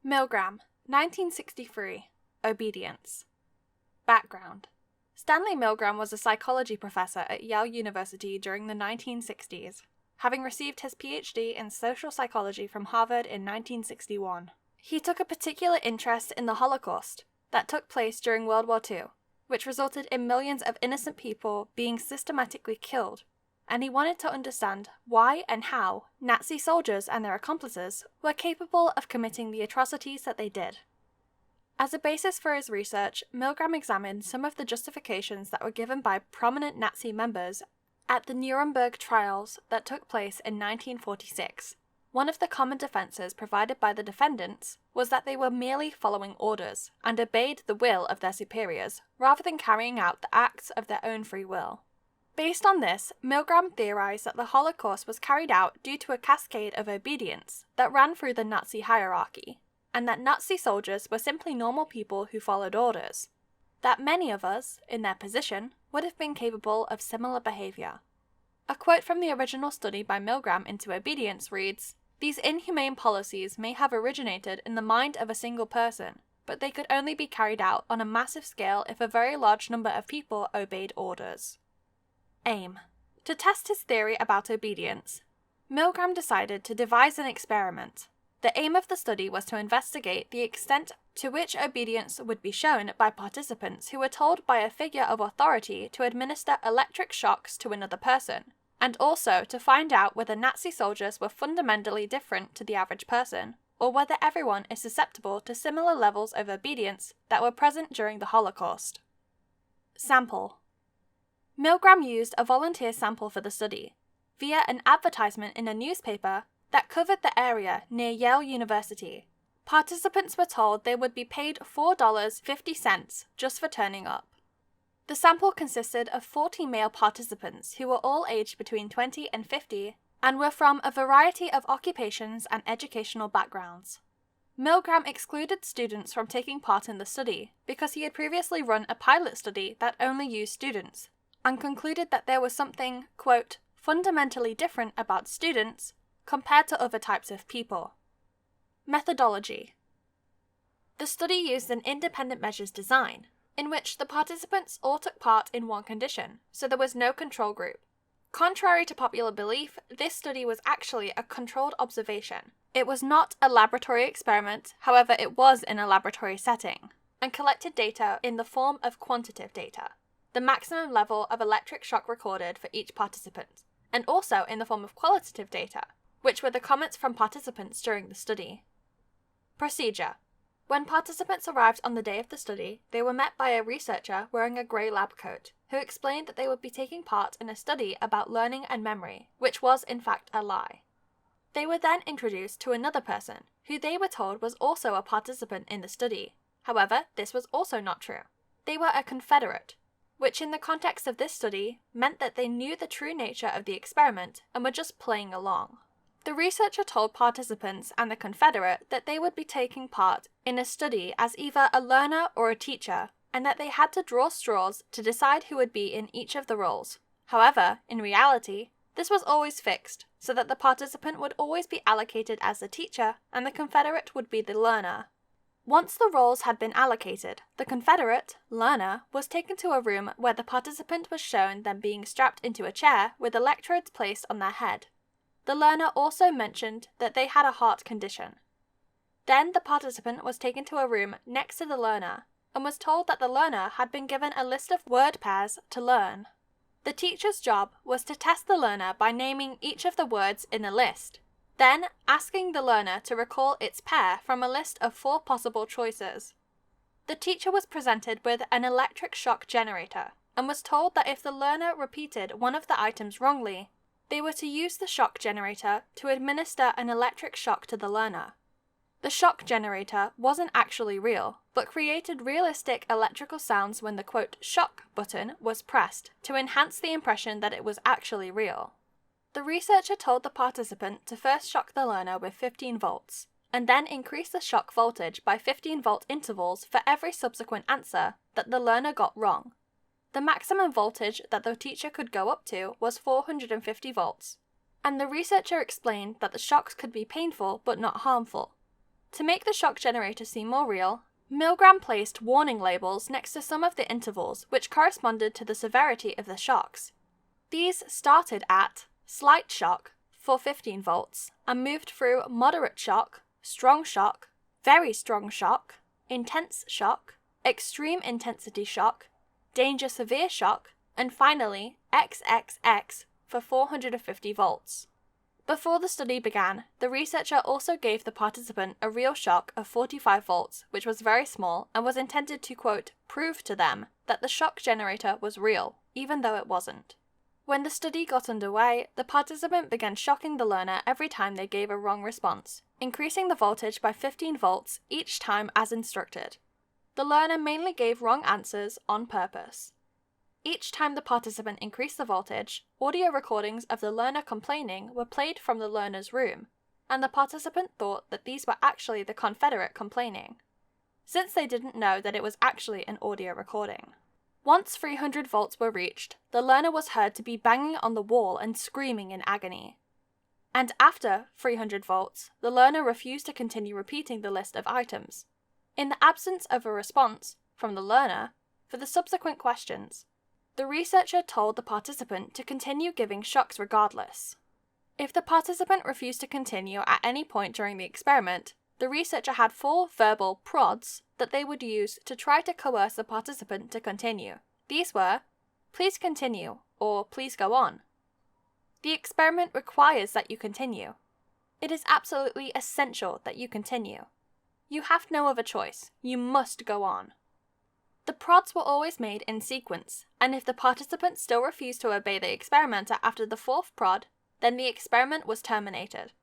Milgram, 1963. Obedience. Background. Stanley Milgram was a psychology professor at Yale University during the 1960s, having received his PhD in social psychology from Harvard in 1961. He took a particular interest in the Holocaust that took place during World War II, which resulted in millions of innocent people being systematically killed, and he wanted to understand why and how Nazi soldiers and their accomplices were capable of committing the atrocities that they did. As a basis for his research, Milgram examined some of the justifications that were given by prominent Nazi members at the Nuremberg trials that took place in 1946. One of the common defenses provided by the defendants was that they were merely following orders and obeyed the will of their superiors rather than carrying out the acts of their own free will. Based on this, Milgram theorized that the Holocaust was carried out due to a cascade of obedience that ran through the Nazi hierarchy, and that Nazi soldiers were simply normal people who followed orders. That many of us, in their position, would have been capable of similar behavior. A quote from the original study by Milgram into Obedience reads, "These inhumane policies may have originated in the mind of a single person, but they could only be carried out on a massive scale if a very large number of people obeyed orders." Aim. To test his theory about obedience, Milgram decided to devise an experiment. The aim of the study was to investigate the extent to which obedience would be shown by participants who were told by a figure of authority to administer electric shocks to another person, and also to find out whether Nazi soldiers were fundamentally different to the average person, or whether everyone is susceptible to similar levels of obedience that were present during the Holocaust. Sample. Milgram used a volunteer sample for the study, via an advertisement in a newspaper that covered the area near Yale University. Participants were told they would be paid $4.50 just for turning up. The sample consisted of 40 male participants who were all aged between 20 and 50 and were from a variety of occupations and educational backgrounds. Milgram excluded students from taking part in the study because he had previously run a pilot study that only used students, and concluded that there was something, quote, fundamentally different about students compared to other types of people. Methodology. The study used an independent measures design, in which the participants all took part in one condition, so there was no control group. Contrary to popular belief, this study was actually a controlled observation. It was not a laboratory experiment, however it was in a laboratory setting, and collected data in the form of quantitative data, the maximum level of electric shock recorded for each participant, and also in the form of qualitative data, which were the comments from participants during the study. Procedure. When participants arrived on the day of the study, they were met by a researcher wearing a grey lab coat, who explained that they would be taking part in a study about learning and memory, which was in fact a lie. They were then introduced to another person, who they were told was also a participant in the study. However, this was also not true. They were a confederate, which in the context of this study meant that they knew the true nature of the experiment and were just playing along. The researcher told participants and the confederate that they would be taking part in a study as either a learner or a teacher, and that they had to draw straws to decide who would be in each of the roles. However, in reality, this was always fixed, so that the participant would always be allocated as the teacher and the confederate would be the learner. Once the roles had been allocated, the confederate, learner, was taken to a room where the participant was shown them being strapped into a chair with electrodes placed on their head. The learner also mentioned that they had a heart condition. Then the participant was taken to a room next to the learner and was told that the learner had been given a list of word pairs to learn. The teacher's job was to test the learner by naming each of the words in the list, then asking the learner to recall its pair from a list of 4 possible choices. The teacher was presented with an electric shock generator and was told that if the learner repeated one of the items wrongly, they were to use the shock generator to administer an electric shock to the learner. The shock generator wasn't actually real, but created realistic electrical sounds when the quote shock button was pressed to enhance the impression that it was actually real. The researcher told the participant to first shock the learner with 15 volts, and then increase the shock voltage by 15-volt intervals for every subsequent answer that the learner got wrong. The maximum voltage that the teacher could go up to was 450 volts, and the researcher explained that the shocks could be painful but not harmful. To make the shock generator seem more real, Milgram placed warning labels next to some of the intervals which corresponded to the severity of the shocks. These started at slight shock for 15 volts and moved through moderate shock, strong shock, very strong shock, intense shock, extreme intensity shock, danger severe shock, and finally XXX for 450 volts. Before the study began, the researcher also gave the participant a real shock of 45 volts, which was very small and was intended to, quote, prove to them that the shock generator was real, even though it wasn't. When the study got underway, the participant began shocking the learner every time they gave a wrong response, increasing the voltage by 15 volts each time as instructed. The learner mainly gave wrong answers on purpose. Each time the participant increased the voltage, audio recordings of the learner complaining were played from the learner's room, and the participant thought that these were actually the Confederate complaining, since they didn't know that it was actually an audio recording. Once 300 volts were reached, the learner was heard to be banging on the wall and screaming in agony. And after 300 volts, the learner refused to continue repeating the list of items. In the absence of a response from the learner for the subsequent questions, the researcher told the participant to continue giving shocks regardless. If the participant refused to continue at any point during the experiment, the researcher had 4 verbal prods that they would use to try to coerce the participant to continue. These were, "Please continue," or "Please go on." The experiment requires that you continue. It is absolutely essential that you continue. You have no other choice. You must go on. The prods were always made in sequence, and if the participant still refused to obey the experimenter after the 4th prod, then the experiment was terminated.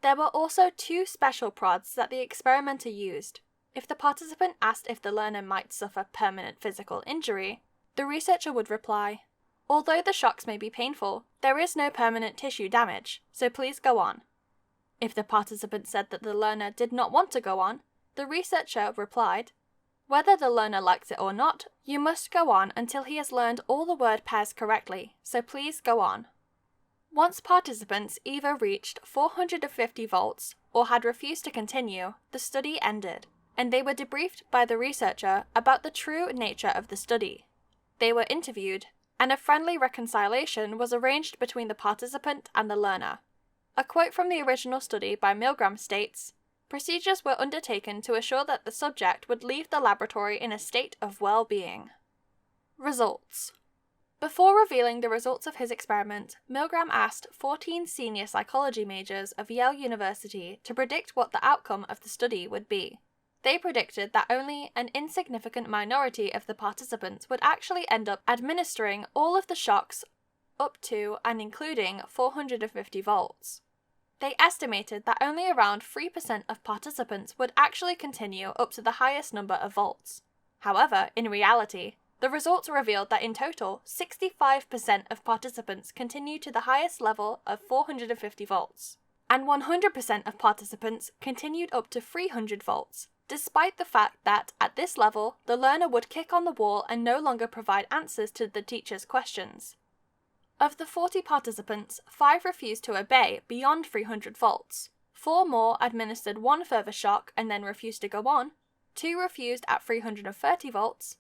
There were also 2 special prods that the experimenter used. If the participant asked if the learner might suffer permanent physical injury, the researcher would reply, "Although the shocks may be painful, there is no permanent tissue damage, so please go on." If the participant said that the learner did not want to go on, the researcher replied, "Whether the learner likes it or not, you must go on until he has learned all the word pairs correctly, so please go on." Once participants either reached 450 volts or had refused to continue, the study ended, and they were debriefed by the researcher about the true nature of the study. They were interviewed, and a friendly reconciliation was arranged between the participant and the learner. A quote from the original study by Milgram states, "Procedures were undertaken to assure that the subject would leave the laboratory in a state of well-being." Results. Before revealing the results of his experiment, Milgram asked 14 senior psychology majors of Yale University to predict what the outcome of the study would be. They predicted that only an insignificant minority of the participants would actually end up administering all of the shocks up to and including 450 volts. They estimated that only around 3% of participants would actually continue up to the highest number of volts. However, in reality, the results revealed that in total, 65% of participants continued to the highest level of 450 volts, and 100% of participants continued up to 300 volts, despite the fact that, at this level, the learner would kick on the wall and no longer provide answers to the teacher's questions. Of the 40 participants, 5 refused to obey beyond 300 volts, 4 more administered 1 further shock and then refused to go on, 2 refused at 330 volts,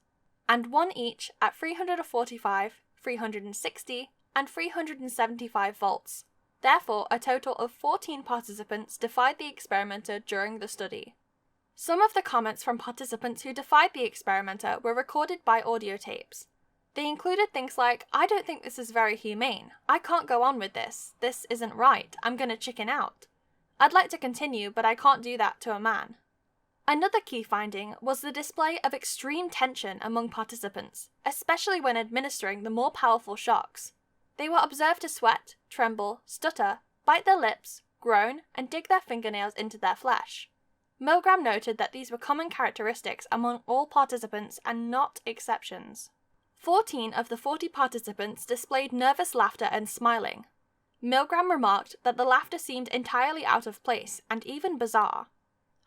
and 1 each at 345, 360, and 375 volts. Therefore, a total of 14 participants defied the experimenter during the study. Some of the comments from participants who defied the experimenter were recorded by audio tapes. They included things like, "I don't think this is very humane. I can't go on with this. This isn't right. I'm gonna chicken out. I'd like to continue, but I can't do that to a man." Another key finding was the display of extreme tension among participants, especially when administering the more powerful shocks. They were observed to sweat, tremble, stutter, bite their lips, groan, and dig their fingernails into their flesh. Milgram noted that these were common characteristics among all participants and not exceptions. 14 of the 40 participants displayed nervous laughter and smiling. Milgram remarked that the laughter seemed entirely out of place and even bizarre.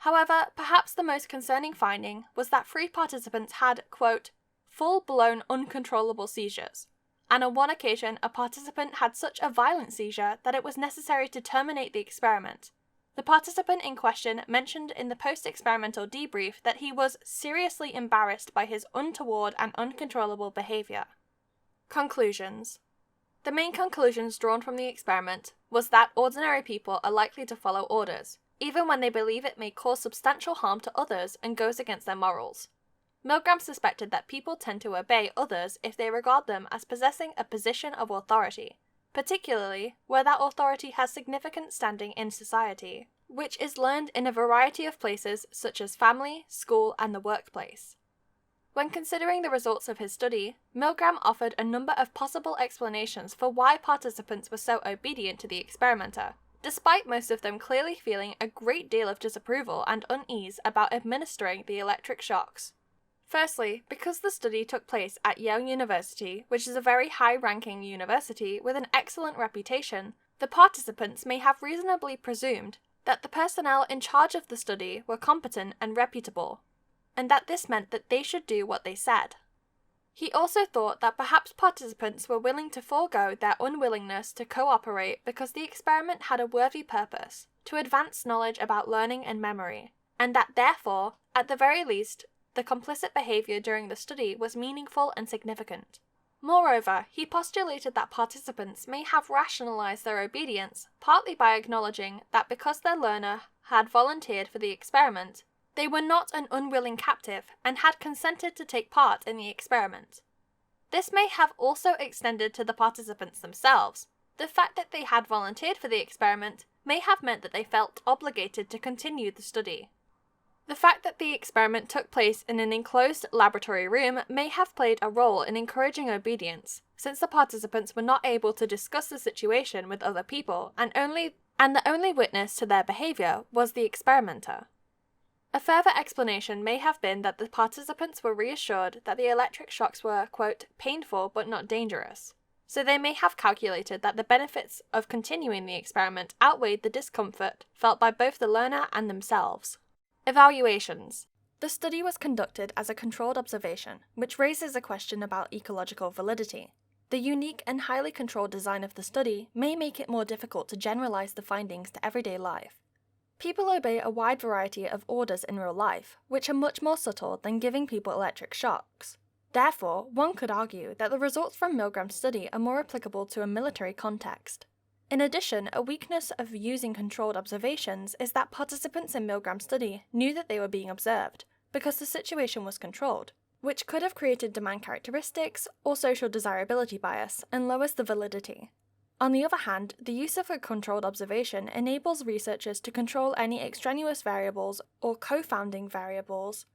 However, perhaps the most concerning finding was that 3 participants had, quote, full-blown uncontrollable seizures, and on one occasion a participant had such a violent seizure that it was necessary to terminate the experiment. The participant in question mentioned in the post-experimental debrief that he was seriously embarrassed by his untoward and uncontrollable behavior. Conclusions. The main conclusions drawn from the experiment was that ordinary people are likely to follow orders, even when they believe it may cause substantial harm to others and goes against their morals. Milgram suspected that people tend to obey others if they regard them as possessing a position of authority, particularly where that authority has significant standing in society, which is learned in a variety of places such as family, school, and the workplace. When considering the results of his study, Milgram offered a number of possible explanations for why participants were so obedient to the experimenter, despite most of them clearly feeling a great deal of disapproval and unease about administering the electric shocks. Firstly, because the study took place at Yale University, which is a very high-ranking university with an excellent reputation, the participants may have reasonably presumed that the personnel in charge of the study were competent and reputable, and that this meant that they should do what they said. He also thought that perhaps participants were willing to forego their unwillingness to cooperate because the experiment had a worthy purpose, to advance knowledge about learning and memory, and that therefore, at the very least, the complicit behavior during the study was meaningful and significant. Moreover, he postulated that participants may have rationalized their obedience partly by acknowledging that because their learner had volunteered for the experiment, they were not an unwilling captive and had consented to take part in the experiment. This may have also extended to the participants themselves. The fact that they had volunteered for the experiment may have meant that they felt obligated to continue the study. The fact that the experiment took place in an enclosed laboratory room may have played a role in encouraging obedience, since the participants were not able to discuss the situation with other people, and the only witness to their behavior was the experimenter. A further explanation may have been that the participants were reassured that the electric shocks were, quote, painful but not dangerous, so they may have calculated that the benefits of continuing the experiment outweighed the discomfort felt by both the learner and themselves. Evaluations. The study was conducted as a controlled observation, which raises a question about ecological validity. The unique and highly controlled design of the study may make it more difficult to generalize the findings to everyday life. People obey a wide variety of orders in real life, which are much more subtle than giving people electric shocks. Therefore, one could argue that the results from Milgram's study are more applicable to a military context. In addition, a weakness of using controlled observations is that participants in Milgram's study knew that they were being observed, because the situation was controlled, which could have created demand characteristics or social desirability bias and lowers the validity. On the other hand, the use of a controlled observation enables researchers to control any extraneous variables or co-founding variables,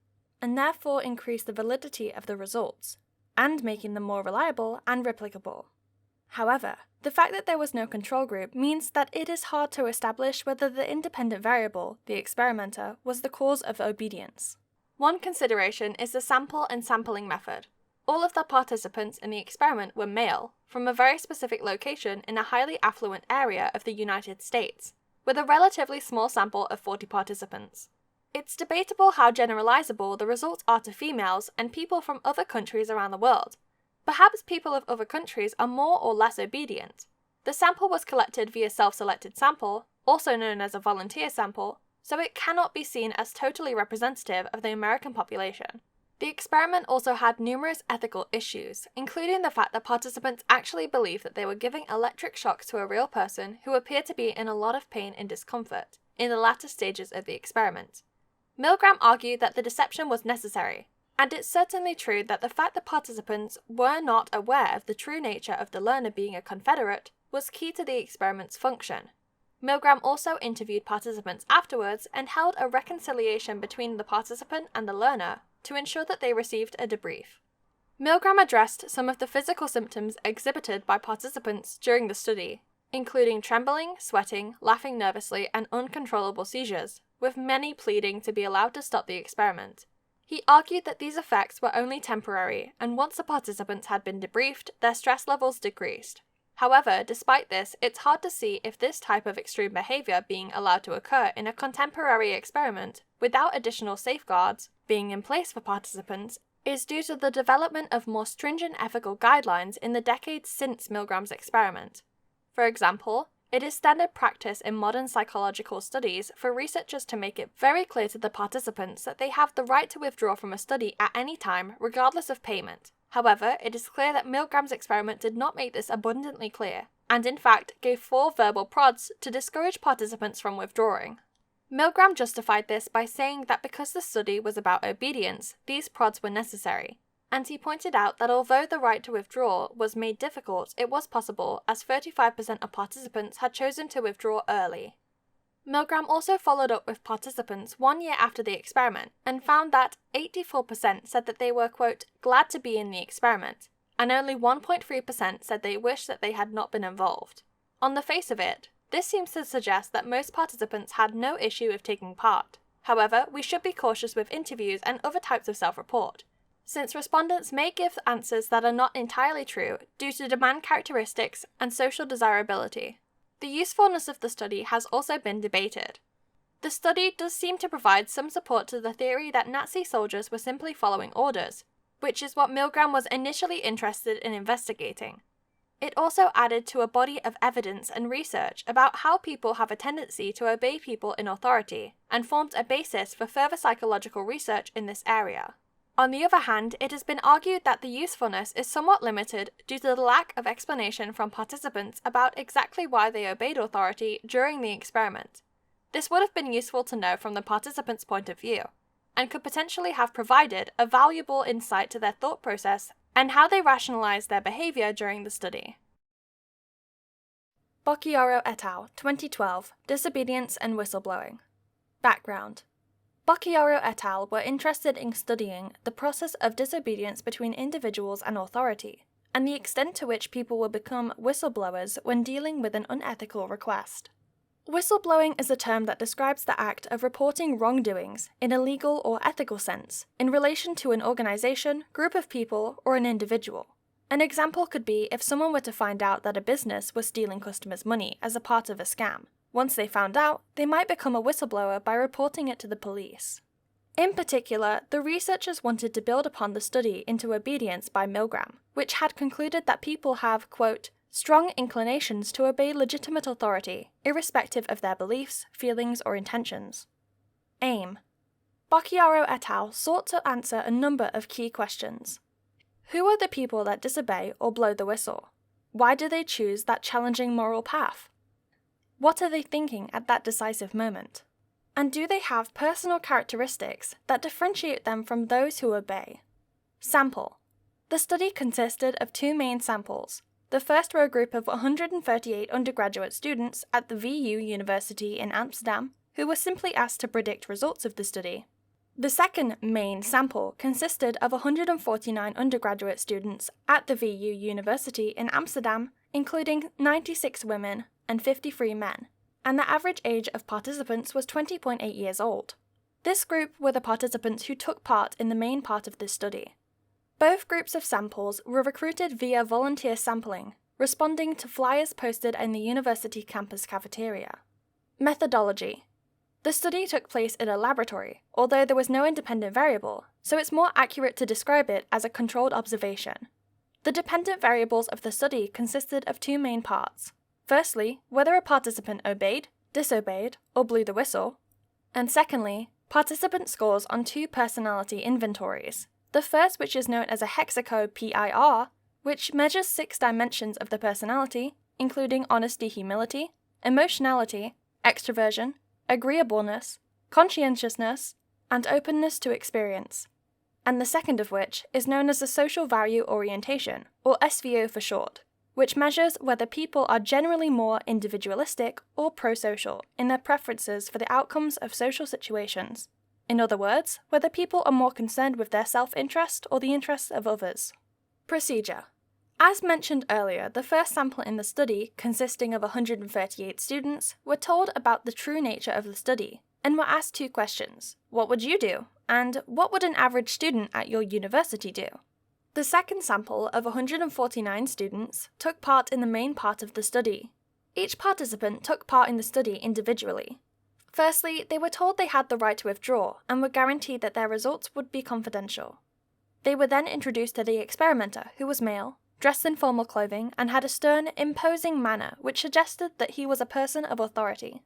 and therefore increase the validity of the results, and making them more reliable and replicable. However, the fact that there was no control group means that it is hard to establish whether the independent variable, the experimenter, was the cause of obedience. One consideration is the sample and sampling method. All of the participants in the experiment were male, from a very specific location in a highly affluent area of the United States, with a relatively small sample of 40 participants. It's debatable how generalizable the results are to females and people from other countries around the world. Perhaps people of other countries are more or less obedient. The sample was collected via self-selected sample, also known as a volunteer sample, so it cannot be seen as totally representative of the American population. The experiment also had numerous ethical issues, including the fact that participants actually believed that they were giving electric shocks to a real person who appeared to be in a lot of pain and discomfort in the latter stages of the experiment. Milgram argued that the deception was necessary, and it's certainly true that the fact that participants were not aware of the true nature of the learner being a confederate was key to the experiment's function. Milgram also interviewed participants afterwards and held a reconciliation between the participant and the learner to ensure that they received a debrief. Milgram addressed some of the physical symptoms exhibited by participants during the study, including trembling, sweating, laughing nervously, and uncontrollable seizures, with many pleading to be allowed to stop the experiment. He argued that these effects were only temporary, and once the participants had been debriefed, their stress levels decreased. However, despite this, it's hard to see if this type of extreme behavior being allowed to occur in a contemporary experiment without additional safeguards being in place for participants is due to the development of more stringent ethical guidelines in the decades since Milgram's experiment. For example, It is standard practice in modern psychological studies for researchers to make it very clear to the participants that they have the right to withdraw from a study at any time, regardless of payment. However, it is clear that Milgram's experiment did not make this abundantly clear, and in fact gave 4 verbal prods to discourage participants from withdrawing. Milgram justified this by saying that because the study was about obedience, these prods were necessary, and he pointed out that although the right to withdraw was made difficult, it was possible, as 35% of participants had chosen to withdraw early. Milgram also followed up with participants 1 year after the experiment, and found that 84% said that they were, quote, glad to be in the experiment, and only 1.3% said they wished that they had not been involved. On the face of it, this seems to suggest that most participants had no issue with taking part. However, we should be cautious with interviews and other types of self-report, since respondents may give answers that are not entirely true due to demand characteristics and social desirability. The usefulness of the study has also been debated. The study does seem to provide some support to the theory that Nazi soldiers were simply following orders, which is what Milgram was initially interested in investigating. It also added to a body of evidence and research about how people have a tendency to obey people in authority, and formed a basis for further psychological research in this area. On the other hand, it has been argued that the usefulness is somewhat limited due to the lack of explanation from participants about exactly why they obeyed authority during the experiment. This would have been useful to know from the participants' point of view, and could potentially have provided a valuable insight to their thought process and how they rationalized their behavior during the study. Bocchiaro et al., 2012, Disobedience and Whistleblowing. Background. Bocchiaro et al. Were interested in studying the process of disobedience between individuals and authority, and the extent to which people will become whistleblowers when dealing with an unethical request. Whistleblowing is a term that describes the act of reporting wrongdoings in a legal or ethical sense in relation to an organization, group of people, or an individual. An example could be if someone were to find out that a business was stealing customers' money as a part of a scam. Once they found out, they might become a whistleblower by reporting it to the police. In particular, the researchers wanted to build upon the study into Obedience by Milgram, which had concluded that people have, quote, strong inclinations to obey legitimate authority, irrespective of their beliefs, feelings, or intentions. Aim. Bocchiaro et al. Sought to answer a number of key questions. Who are the people that disobey or blow the whistle? Why do they choose that challenging moral path? What are they thinking at that decisive moment? And do they have personal characteristics that differentiate them from those who obey? Sample. The study consisted of 2 main samples. The first were a group of 138 undergraduate students at the VU University in Amsterdam, who were simply asked to predict results of the study. The second main sample consisted of 149 undergraduate students at the VU University in Amsterdam, including 96 women and 53 men, and the average age of participants was 20.8 years old. This group were the participants who took part in the main part of this study. Both groups of samples were recruited via volunteer sampling, responding to flyers posted in the university campus cafeteria. Methodology. The study took place in a laboratory, although there was no independent variable, so it's more accurate to describe it as a controlled observation. The dependent variables of the study consisted of 2 main parts. Firstly, whether a participant obeyed, disobeyed, or blew the whistle, and secondly, participant scores on 2 personality inventories. The first, which is known as a hexacode PIR, which measures 6 dimensions of the personality, including honesty, humility, emotionality, extroversion, agreeableness, conscientiousness, and openness to experience, and the second of which is known as the social value orientation, or SVO for short, which measures whether people are generally more individualistic or pro-social in their preferences for the outcomes of social situations. In other words, whether people are more concerned with their self-interest or the interests of others. Procedure. As mentioned earlier, the first sample in the study, consisting of 138 students, were told about the true nature of the study, and were asked 2 questions. What would you do? And what would an average student at your university do? The second sample of 149 students took part in the main part of the study. Each participant took part in the study individually. Firstly, they were told they had the right to withdraw and were guaranteed that their results would be confidential. They were then introduced to the experimenter, who was male, dressed in formal clothing, and had a stern, imposing manner which suggested that he was a person of authority.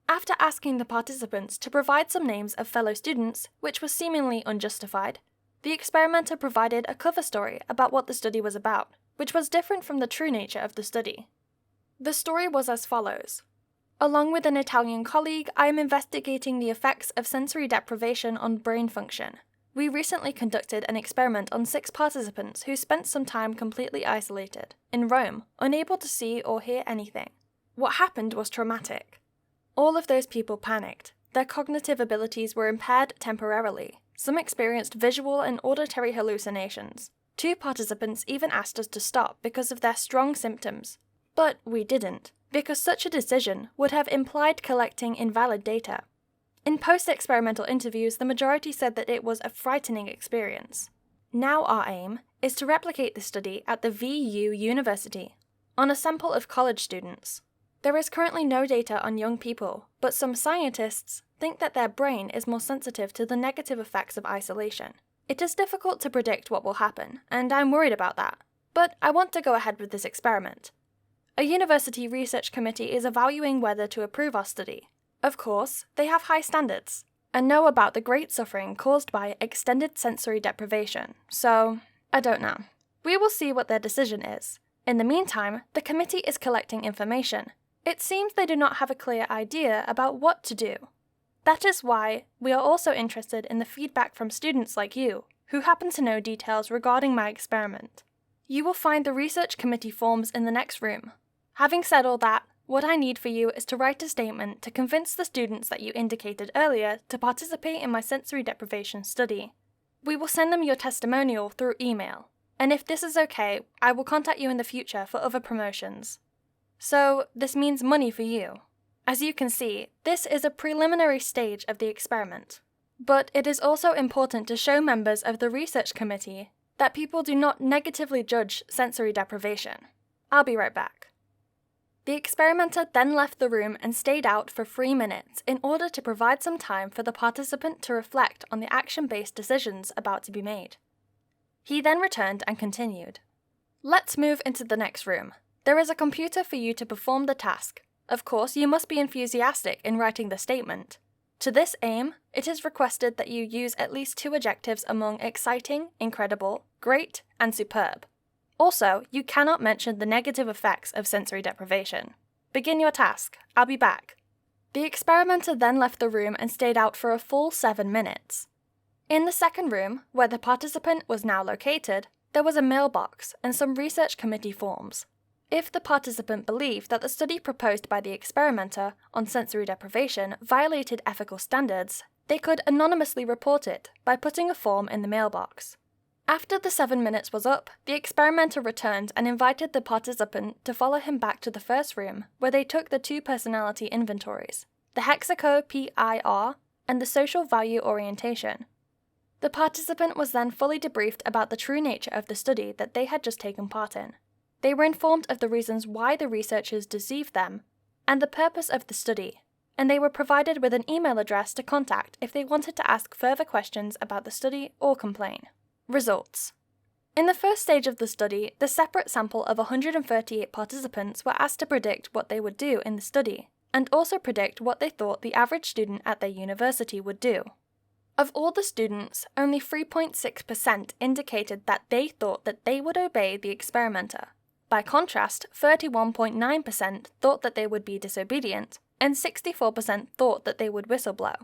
After asking the participants to provide some names of fellow students, which was seemingly unjustified, the experimenter provided a cover story about what the study was about, which was different from the true nature of the study. The story was as follows. Along with an Italian colleague, I am investigating the effects of sensory deprivation on brain function. We recently conducted an experiment on 6 participants who spent some time completely isolated, in Rome, unable to see or hear anything. What happened was traumatic. All of those people panicked. Their cognitive abilities were impaired temporarily. Some experienced visual and auditory hallucinations. 2 participants even asked us to stop because of their strong symptoms. But we didn't, because such a decision would have implied collecting invalid data. In post-experimental interviews, the majority said that it was a frightening experience. Now our aim is to replicate this study at the VU University, on a sample of college students. There is currently no data on young people, but some scientists think that their brain is more sensitive to the negative effects of isolation. It is difficult to predict what will happen, and I'm worried about that. But I want to go ahead with this experiment. A university research committee is evaluating whether to approve our study. Of course, they have high standards, and know about the great suffering caused by extended sensory deprivation, so I don't know. We will see what their decision is. In the meantime, the committee is collecting information. It seems they do not have a clear idea about what to do. That is why we are also interested in the feedback from students like you, who happen to know details regarding my experiment. You will find the research committee forms in the next room. Having said all that, what I need for you is to write a statement to convince the students that you indicated earlier to participate in my sensory deprivation study. We will send them your testimonial through email, and if this is okay, I will contact you in the future for other promotions. So, this means money for you. As you can see, this is a preliminary stage of the experiment. But it is also important to show members of the research committee that people do not negatively judge sensory deprivation. I'll be right back. The experimenter then left the room and stayed out for 3 minutes in order to provide some time for the participant to reflect on the action-based decisions about to be made. He then returned and continued. Let's move into the next room. There is a computer for you to perform the task. Of course, you must be enthusiastic in writing the statement. To this aim, it is requested that you use at least 2 adjectives among exciting, incredible, great, and superb. Also, you cannot mention the negative effects of sensory deprivation. Begin your task. I'll be back. The experimenter then left the room and stayed out for a full 7 minutes. In the second room, where the participant was now located, there was a mailbox and some research committee forms. If the participant believed that the study proposed by the experimenter on sensory deprivation violated ethical standards, they could anonymously report it by putting a form in the mailbox. After the 7 minutes was up, the experimenter returned and invited the participant to follow him back to the first room, where they took the 2 personality inventories, the Hexaco-PIR and the social value orientation. The participant was then fully debriefed about the true nature of the study that they had just taken part in. They were informed of the reasons why the researchers deceived them, and the purpose of the study, and they were provided with an email address to contact if they wanted to ask further questions about the study or complain. Results. In the first stage of the study, the separate sample of 138 participants were asked to predict what they would do in the study, and also predict what they thought the average student at their university would do. Of all the students, only 3.6% indicated that they thought that they would obey the experimenter. By contrast, 31.9% thought that they would be disobedient, and 64% thought that they would whistleblow.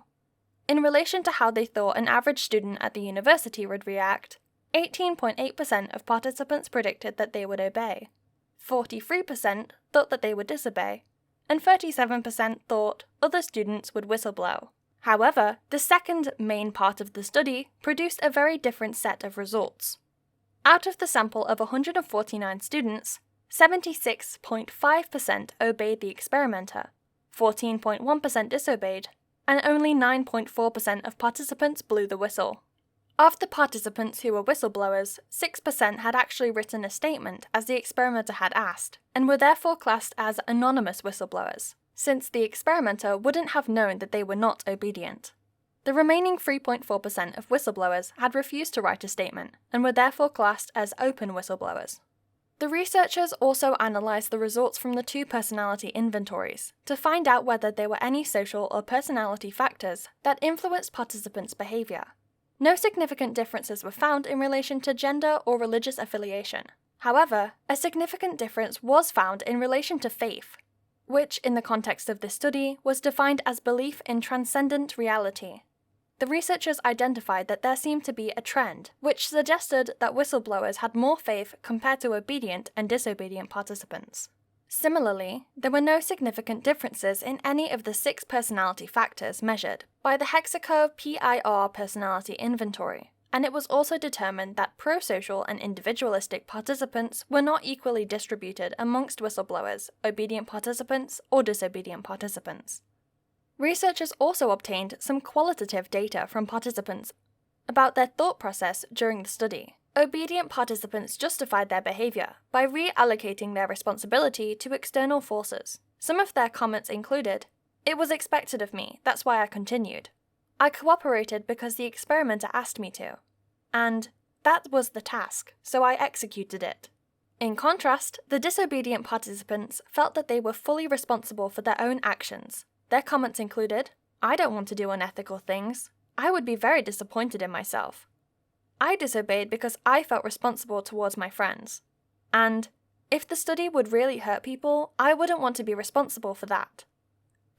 In relation to how they thought an average student at the university would react, 18.8% of participants predicted that they would obey, 43% thought that they would disobey, and 37% thought other students would whistleblow. However, the second main part of the study produced a very different set of results. Out of the sample of 149 students, 76.5% obeyed the experimenter, 14.1% disobeyed, and only 9.4% of participants blew the whistle. Of the participants who were whistleblowers, 6% had actually written a statement as the experimenter had asked, and were therefore classed as anonymous whistleblowers, since the experimenter wouldn't have known that they were not obedient. The remaining 3.4% of whistleblowers had refused to write a statement, and were therefore classed as open whistleblowers. The researchers also analysed the results from the 2 personality inventories to find out whether there were any social or personality factors that influenced participants' behaviour. No significant differences were found in relation to gender or religious affiliation. However, a significant difference was found in relation to faith, which, in the context of this study, was defined as belief in transcendent reality. The researchers identified that there seemed to be a trend, which suggested that whistleblowers had more faith compared to obedient and disobedient participants. Similarly, there were no significant differences in any of the 6 personality factors measured by the Hexaco PIR personality inventory, and it was also determined that prosocial and individualistic participants were not equally distributed amongst whistleblowers, obedient participants, or disobedient participants. Researchers also obtained some qualitative data from participants about their thought process during the study. Obedient participants justified their behaviour by reallocating their responsibility to external forces. Some of their comments included, "It was expected of me, that's why I continued. I cooperated because the experimenter asked me to. And that was the task, so I executed it." In contrast, the disobedient participants felt that they were fully responsible for their own actions. Their comments included, "I don't want to do unethical things. I would be very disappointed in myself. I disobeyed because I felt responsible towards my friends. And if the study would really hurt people, I wouldn't want to be responsible for that."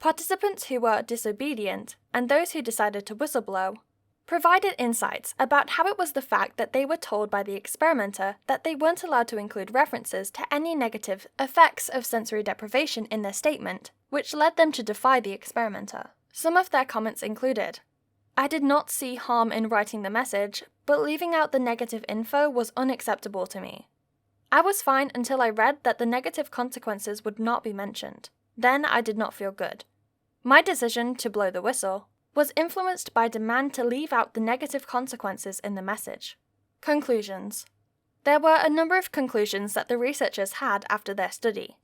Participants who were disobedient, and those who decided to whistleblow, provided insights about how it was the fact that they were told by the experimenter that they weren't allowed to include references to any negative effects of sensory deprivation in their statement, which led them to defy the experimenter. Some of their comments included, "I did not see harm in writing the message, but leaving out the negative info was unacceptable to me. I was fine until I read that the negative consequences would not be mentioned. Then I did not feel good. My decision to blow the whistle was influenced by demand to leave out the negative consequences in the message." Conclusions. There were a number of conclusions that the researchers had after their study.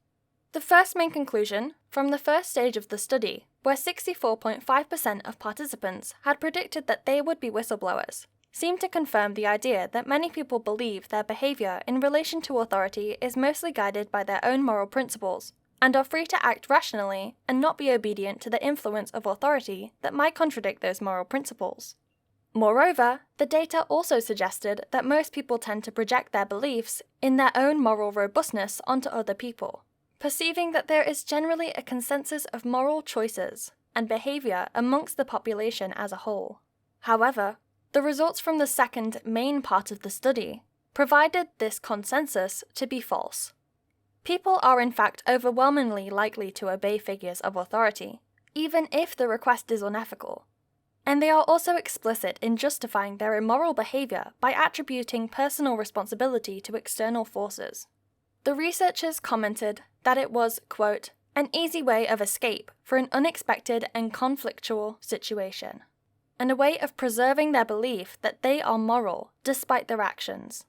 The first main conclusion, from the first stage of the study, where 64.5% of participants had predicted that they would be whistleblowers, seemed to confirm the idea that many people believe their behaviour in relation to authority is mostly guided by their own moral principles, and are free to act rationally and not be obedient to the influence of authority that might contradict those moral principles. Moreover, the data also suggested that most people tend to project their beliefs in their own moral robustness onto other people, perceiving that there is generally a consensus of moral choices and behaviour amongst the population as a whole. However, the results from the second main part of the study provided this consensus to be false. People are in fact overwhelmingly likely to obey figures of authority, even if the request is unethical, and they are also explicit in justifying their immoral behaviour by attributing personal responsibility to external forces. The researchers commented that it was, quote, "an easy way of escape for an unexpected and conflictual situation, and a way of preserving their belief that they are moral despite their actions."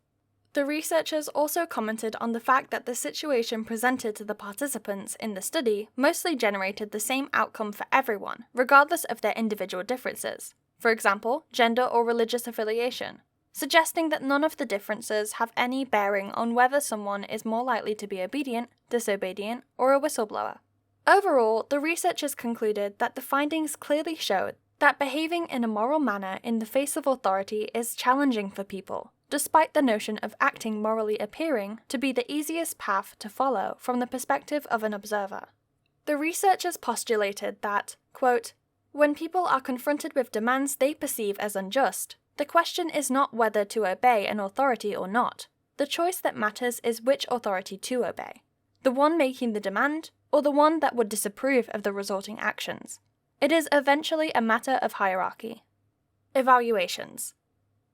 The researchers also commented on the fact that the situation presented to the participants in the study mostly generated the same outcome for everyone, regardless of their individual differences, for example, gender or religious affiliation, suggesting that none of the differences have any bearing on whether someone is more likely to be obedient, disobedient, or a whistleblower. Overall, the researchers concluded that the findings clearly showed that behaving in a moral manner in the face of authority is challenging for people, despite the notion of acting morally appearing to be the easiest path to follow from the perspective of an observer. The researchers postulated that, quote, "when people are confronted with demands they perceive as unjust, the question is not whether to obey an authority or not. The choice that matters is which authority to obey, the one making the demand or the one that would disapprove of the resulting actions. It is eventually a matter of hierarchy." Evaluations.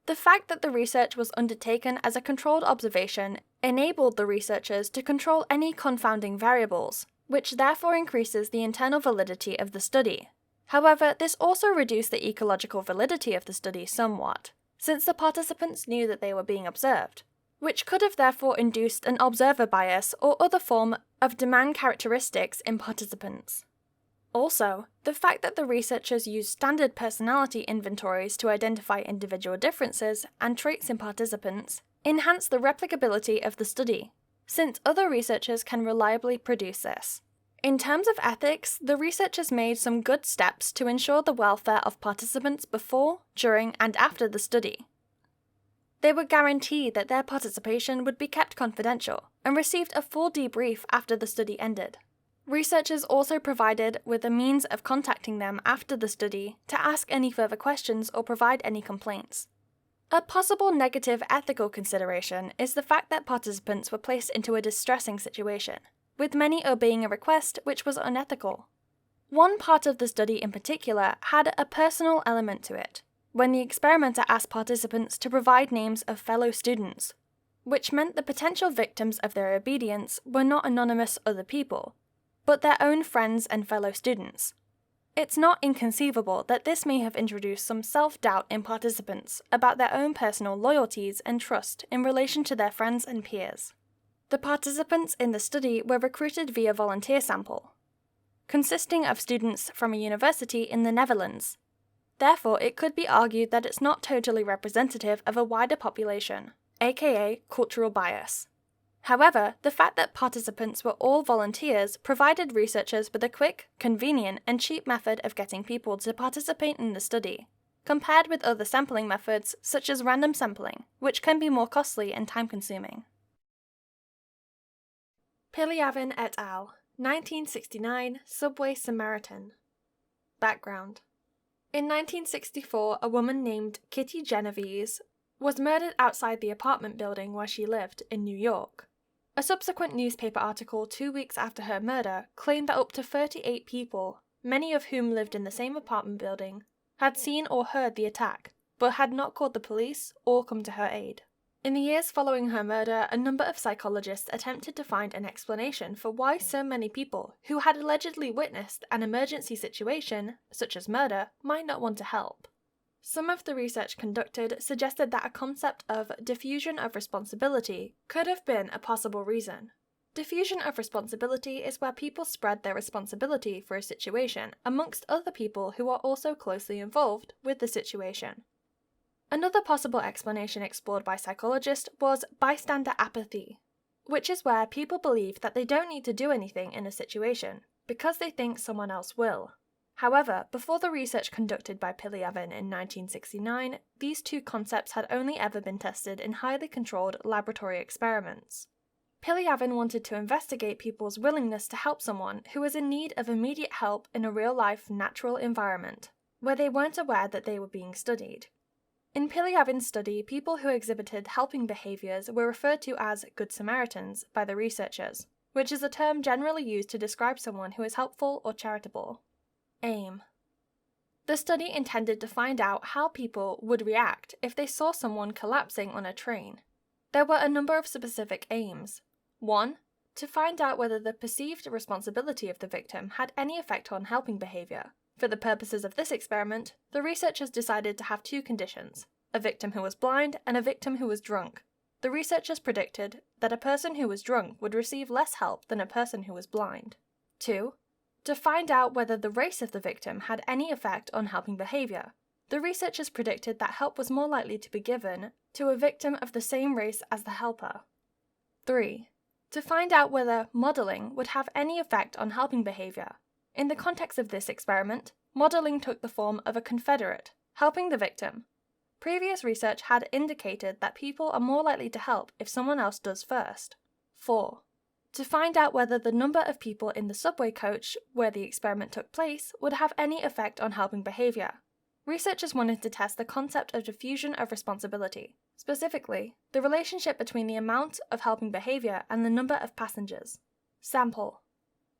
The fact that the research was undertaken as a controlled observation enabled the researchers to control any confounding variables, which therefore increases the internal validity of the study. However, this also reduced the ecological validity of the study somewhat, since the participants knew that they were being observed, which could have therefore induced an observer bias or other form of demand characteristics in participants. Also, the fact that the researchers used standard personality inventories to identify individual differences and traits in participants enhanced the replicability of the study, since other researchers can reliably produce this. In terms of ethics, the researchers made some good steps to ensure the welfare of participants before, during, and after the study. They would guarantee that their participation would be kept confidential and received a full debrief after the study ended. Researchers also provided with a means of contacting them after the study to ask any further questions or provide any complaints. A possible negative ethical consideration is the fact that participants were placed into a distressing situation, with many obeying a request which was unethical. One part of the study in particular had a personal element to it, when the experimenter asked participants to provide names of fellow students, which meant the potential victims of their obedience were not anonymous other people, but their own friends and fellow students. It's not inconceivable that this may have introduced some self-doubt in participants about their own personal loyalties and trust in relation to their friends and peers. The participants in the study were recruited via volunteer sample, consisting of students from a university in the Netherlands. Therefore, it could be argued that it's not totally representative of a wider population, aka cultural bias. However, the fact that participants were all volunteers provided researchers with a quick, convenient, and cheap method of getting people to participate in the study, compared with other sampling methods such as random sampling, which can be more costly and time-consuming. Piliavin et al., 1969, Subway Samaritan. Background. In 1964, a woman named Kitty Genovese was murdered outside the apartment building where she lived in New York. A subsequent newspaper article 2 weeks after her murder claimed that up to 38 people, many of whom lived in the same apartment building, had seen or heard the attack, but had not called the police or come to her aid. In the years following her murder, a number of psychologists attempted to find an explanation for why so many people who had allegedly witnessed an emergency situation, such as murder, might not want to help. Some of the research conducted suggested that a concept of diffusion of responsibility could have been a possible reason. Diffusion of responsibility is where people spread their responsibility for a situation amongst other people who are also closely involved with the situation. Another possible explanation explored by psychologists was bystander apathy, which is where people believe that they don't need to do anything in a situation because they think someone else will. However, before the research conducted by Piliavin in 1969, these two concepts had only ever been tested in highly controlled laboratory experiments. Piliavin wanted to investigate people's willingness to help someone who was in need of immediate help in a real-life natural environment, where they weren't aware that they were being studied. In Piliavin's study, people who exhibited helping behaviours were referred to as Good Samaritans by the researchers, which is a term generally used to describe someone who is helpful or charitable. Aim. The study intended to find out how people would react if they saw someone collapsing on a train. There were a number of specific aims. 1. To find out whether the perceived responsibility of the victim had any effect on helping behaviour. For the purposes of this experiment, the researchers decided to have two conditions, a victim who was blind and a victim who was drunk. The researchers predicted that a person who was drunk would receive less help than a person who was blind. 2. To find out whether the race of the victim had any effect on helping behaviour. The researchers predicted that help was more likely to be given to a victim of the same race as the helper. 3. To find out whether modelling would have any effect on helping behaviour. In the context of this experiment, modelling took the form of a confederate, helping the victim. Previous research had indicated that people are more likely to help if someone else does first. 4. To find out whether the number of people in the subway coach where the experiment took place would have any effect on helping behaviour. Researchers wanted to test the concept of diffusion of responsibility, specifically, the relationship between the amount of helping behaviour and the number of passengers. Sample.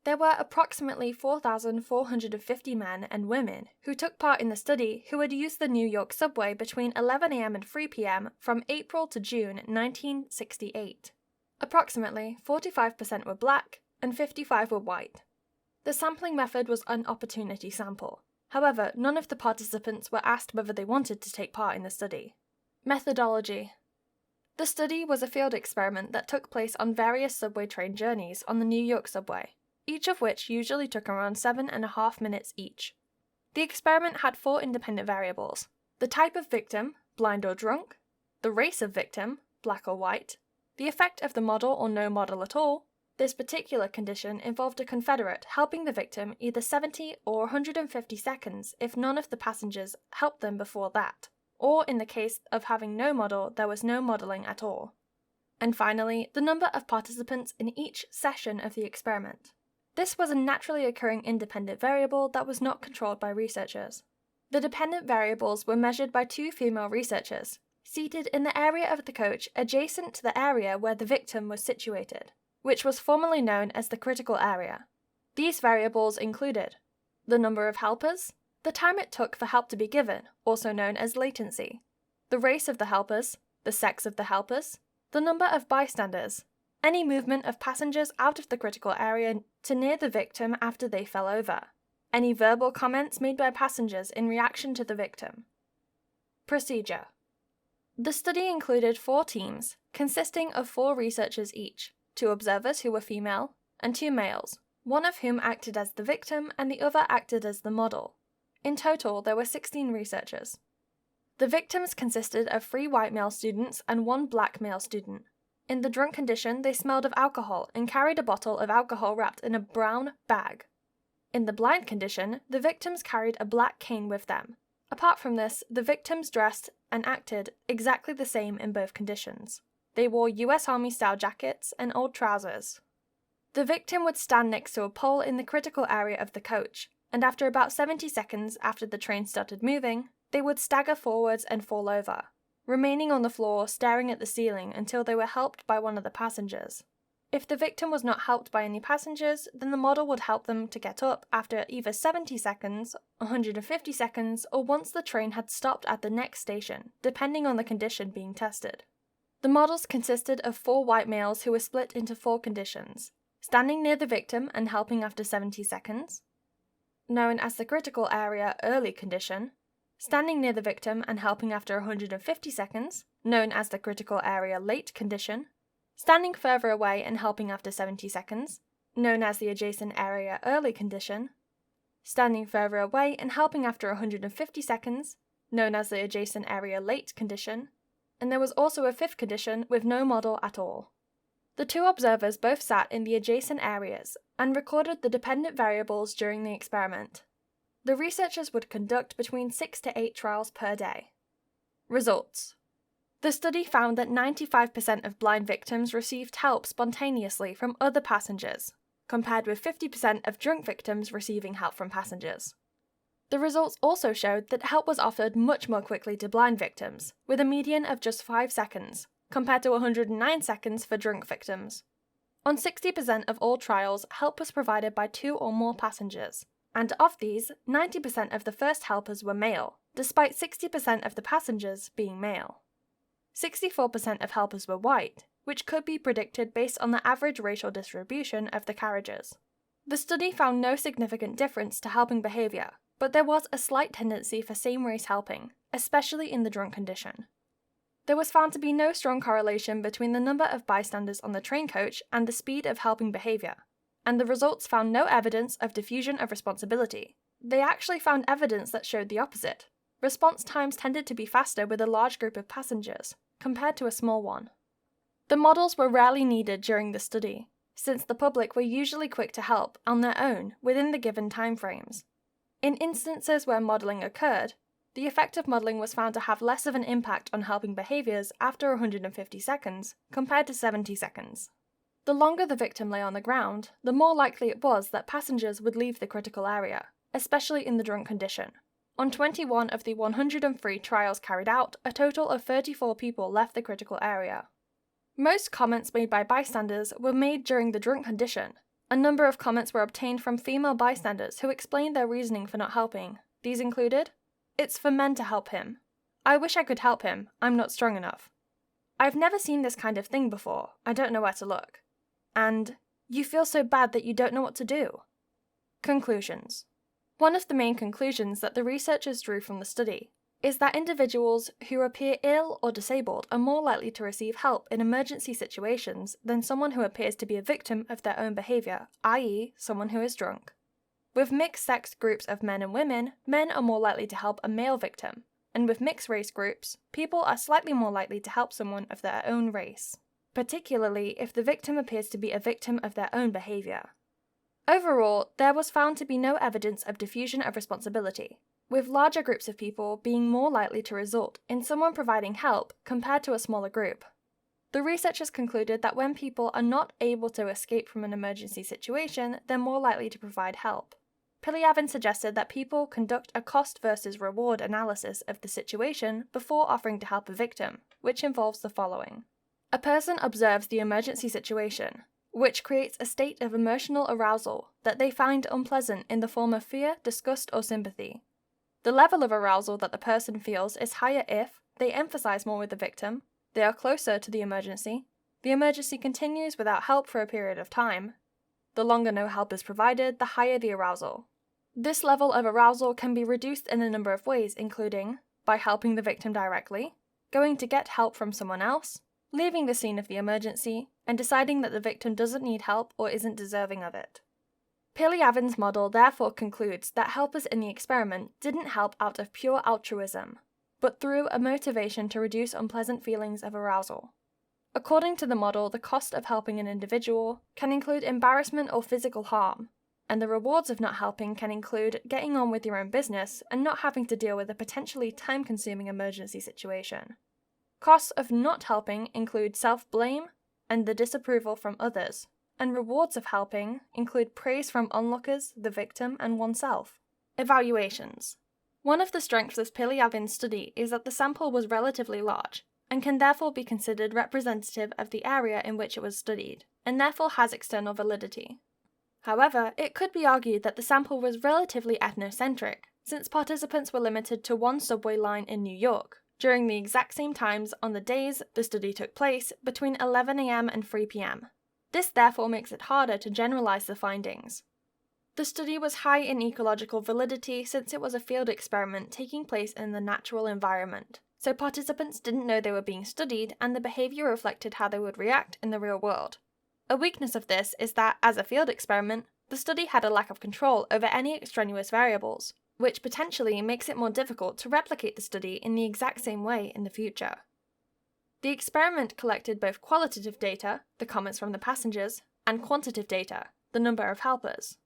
There were approximately 4,450 men and women who took part in the study who had used the New York subway between 11 a.m. and 3 p.m. from April to June 1968. Approximately 45% were black and 55% were white. The sampling method was an opportunity sample. However, none of the participants were asked whether they wanted to take part in the study. Methodology. The study was a field experiment that took place on various subway train journeys on the New York subway, each of which usually took around 7.5 minutes each. The experiment had 4 independent variables: the type of victim, blind or drunk, the race of victim, black or white, The effect of the model or no model at all. This particular condition involved a Confederate helping the victim either 70 or 150 seconds if none of the passengers helped them before that, or in the case of having no model, there was no modelling at all. And finally, the number of participants in each session of the experiment. This was a naturally occurring independent variable that was not controlled by researchers. The dependent variables were measured by two female researchers, seated in the area of the coach adjacent to the area where the victim was situated, which was formerly known as the critical area. These variables included the number of helpers, the time it took for help to be given, also known as latency, the race of the helpers, the sex of the helpers, the number of bystanders, any movement of passengers out of the critical area to near the victim after they fell over, any verbal comments made by passengers in reaction to the victim. Procedure. The study included 4 teams, consisting of 4 researchers each, 2 observers who were female, and 2 males, one of whom acted as the victim and the other acted as the model. In total, there were 16 researchers. The victims consisted of 3 white male students and 1 black male student. In the drunk condition, they smelled of alcohol and carried a bottle of alcohol wrapped in a brown bag. In the blind condition, the victims carried a black cane with them. Apart from this, the victims dressed and acted exactly the same in both conditions. They wore US Army-style jackets and old trousers. The victim would stand next to a pole in the critical area of the coach, and after about 70 seconds after the train started moving, they would stagger forwards and fall over, remaining on the floor staring at the ceiling until they were helped by one of the passengers. If the victim was not helped by any passengers, then the model would help them to get up after either 70 seconds, 150 seconds, or once the train had stopped at the next station, depending on the condition being tested. The models consisted of 4 white males who were split into 4 conditions: standing near the victim and helping after 70 seconds, known as the critical area early condition, standing near the victim and helping after 150 seconds, known as the critical area late condition, standing further away and helping after 70 seconds, known as the adjacent area early condition, standing further away and helping after 150 seconds, known as the adjacent area late condition, and there was also a 5th condition with no model at all. The 2 observers both sat in the adjacent areas and recorded the dependent variables during the experiment. The researchers would conduct between 6 to 8 trials per day. Results. The study found that 95% of blind victims received help spontaneously from other passengers, compared with 50% of drunk victims receiving help from passengers. The results also showed that help was offered much more quickly to blind victims, with a median of just 5 seconds, compared to 109 seconds for drunk victims. On 60% of all trials, help was provided by 2 or more passengers, and of these, 90% of the first helpers were male, despite 60% of the passengers being male. 64% of helpers were white, which could be predicted based on the average racial distribution of the carriages. The study found no significant difference to helping behaviour, but there was a slight tendency for same-race helping, especially in the drunk condition. There was found to be no strong correlation between the number of bystanders on the train coach and the speed of helping behaviour, and the results found no evidence of diffusion of responsibility. They actually found evidence that showed the opposite. Response times tended to be faster with a large group of passengers, compared to a small one. The models were rarely needed during the study, since the public were usually quick to help on their own within the given timeframes. In instances where modelling occurred, the effect of modelling was found to have less of an impact on helping behaviours after 150 seconds, compared to 70 seconds. The longer the victim lay on the ground, the more likely it was that passengers would leave the critical area, especially in the drunk condition. On 21 of the 103 trials carried out, a total of 34 people left the critical area. Most comments made by bystanders were made during the drunk condition. A number of comments were obtained from female bystanders who explained their reasoning for not helping. These included, "It's for men to help him. I wish I could help him. I'm not strong enough. I've never seen this kind of thing before. I don't know where to look." And, "You feel so bad that you don't know what to do." Conclusions. One of the main conclusions that the researchers drew from the study is that individuals who appear ill or disabled are more likely to receive help in emergency situations than someone who appears to be a victim of their own behaviour, i.e., someone who is drunk. With mixed-sex groups of men and women, men are more likely to help a male victim, and with mixed-race groups, people are slightly more likely to help someone of their own race. particularly if the victim appears to be a victim of their own behaviour. Overall, there was found to be no evidence of diffusion of responsibility, with larger groups of people being more likely to result in someone providing help compared to a smaller group. The researchers concluded that when people are not able to escape from an emergency situation, they're more likely to provide help. Piliavin suggested that people conduct a cost versus reward analysis of the situation before offering to help a victim, which involves the following. A person observes the emergency situation, which creates a state of emotional arousal that they find unpleasant in the form of fear, disgust, or sympathy. The level of arousal that the person feels is higher if they emphasize more with the victim, they are closer to the emergency continues without help for a period of time. The longer no help is provided, the higher the arousal. This level of arousal can be reduced in a number of ways, including by helping the victim directly, going to get help from someone else, leaving the scene of the emergency, and deciding that the victim doesn't need help or isn't deserving of it. Piliavin's model therefore concludes that helpers in the experiment didn't help out of pure altruism, but through a motivation to reduce unpleasant feelings of arousal. According to the model, the cost of helping an individual can include embarrassment or physical harm, and the rewards of not helping can include getting on with your own business and not having to deal with a potentially time-consuming emergency situation. Costs of not helping include self-blame and the disapproval from others, and rewards of helping include praise from onlookers, the victim, and oneself. Evaluations. One of the strengths of Piliavin's study is that the sample was relatively large, and can therefore be considered representative of the area in which it was studied, and therefore has external validity. However, it could be argued that the sample was relatively ethnocentric, since participants were limited to one subway line in New York, during the exact same times on the days the study took place between 11 a.m. and 3 p.m. This therefore makes it harder to generalize the findings. The study was high in ecological validity since it was a field experiment taking place in the natural environment, so participants didn't know they were being studied and the behaviour reflected how they would react in the real world. A weakness of this is that, as a field experiment, the study had a lack of control over any extraneous variables, which potentially makes it more difficult to replicate the study in the exact same way in the future. The experiment collected both qualitative data, the comments from the passengers, and quantitative data, the number of helpers.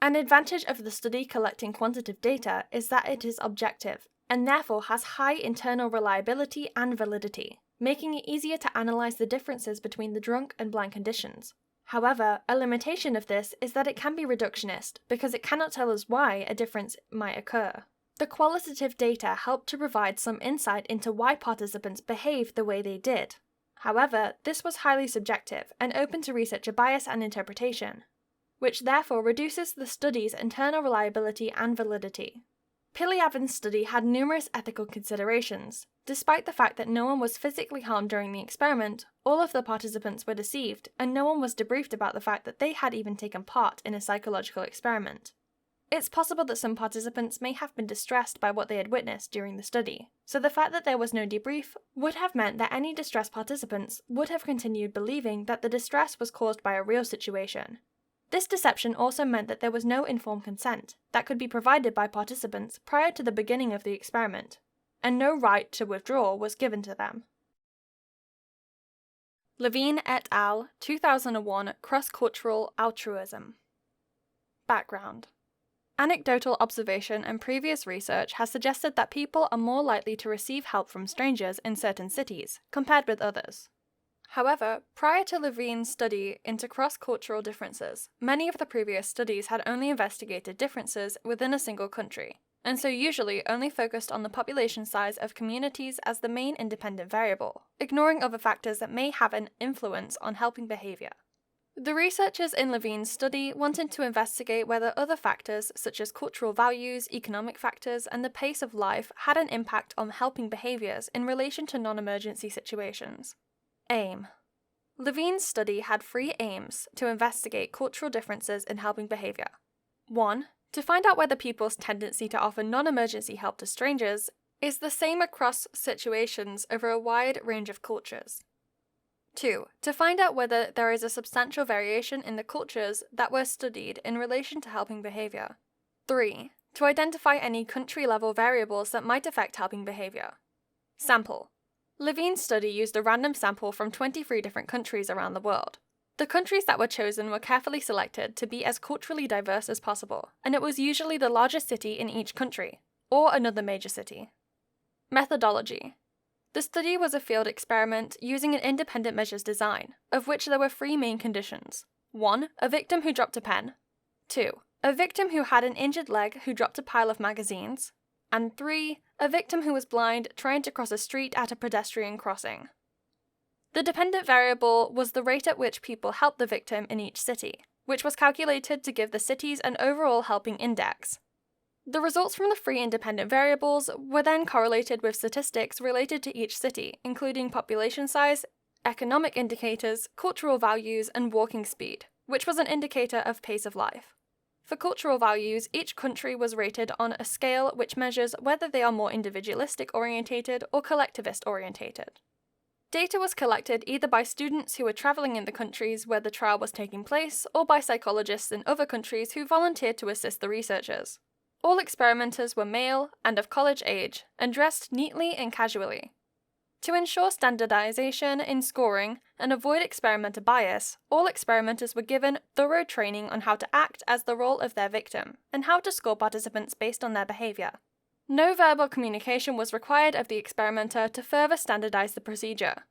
An advantage of the study collecting quantitative data is that it is objective, and therefore has high internal reliability and validity, making it easier to analyse the differences between the drunk and blind conditions. However, a limitation of this is that it can be reductionist, because it cannot tell us why a difference might occur. The qualitative data helped to provide some insight into why participants behaved the way they did. However, this was highly subjective and open to researcher bias and interpretation, which therefore reduces the study's internal reliability and validity. Piliavin's study had numerous ethical considerations. Despite the fact that no one was physically harmed during the experiment, all of the participants were deceived, and no one was debriefed about the fact that they had even taken part in a psychological experiment. It's possible that some participants may have been distressed by what they had witnessed during the study, so the fact that there was no debrief would have meant that any distressed participants would have continued believing that the distress was caused by a real situation. This deception also meant that there was no informed consent that could be provided by participants prior to the beginning of the experiment, and no right to withdraw was given to them. Levine et al. 2001 Cross-Cultural Altruism. Background. Anecdotal observation and previous research has suggested that people are more likely to receive help from strangers in certain cities, compared with others. However, prior to Levine's study into cross-cultural differences, many of the previous studies had only investigated differences within a single country, and so usually only focused on the population size of communities as the main independent variable, ignoring other factors that may have an influence on helping behaviour. The researchers in Levine's study wanted to investigate whether other factors, such as cultural values, economic factors, and the pace of life, had an impact on helping behaviours in relation to non-emergency situations. Aim. Levine's study had 3 aims to investigate cultural differences in helping behaviour. 1. To find out whether people's tendency to offer non-emergency help to strangers is the same across situations over a wide range of cultures. 2. To find out whether there is a substantial variation in the cultures that were studied in relation to helping behaviour. 3. To identify any country-level variables that might affect helping behaviour. Sample. Levine's study used a random sample from 23 different countries around the world. The countries that were chosen were carefully selected to be as culturally diverse as possible, and it was usually the largest city in each country, or another major city. Methodology. The study was a field experiment using an independent measures design, of which there were 3 main conditions. 1. A victim who dropped a pen. 2. A victim who had an injured leg who dropped a pile of magazines. And 3. A victim who was blind trying to cross a street at a pedestrian crossing. The dependent variable was the rate at which people helped the victim in each city, which was calculated to give the cities an overall helping index. The results from the 3 independent variables were then correlated with statistics related to each city, including population size, economic indicators, cultural values, and walking speed, which was an indicator of pace of life. For cultural values, each country was rated on a scale which measures whether they are more individualistic-orientated or collectivist-orientated. Data was collected either by students who were travelling in the countries where the trial was taking place, or by psychologists in other countries who volunteered to assist the researchers. All experimenters were male and of college age, and dressed neatly and casually. To ensure standardization in scoring and avoid experimenter bias, all experimenters were given thorough training on how to act as the role of their victim, and how to score participants based on their behavior. No verbal communication was required of the experimenter to further standardize the procedure.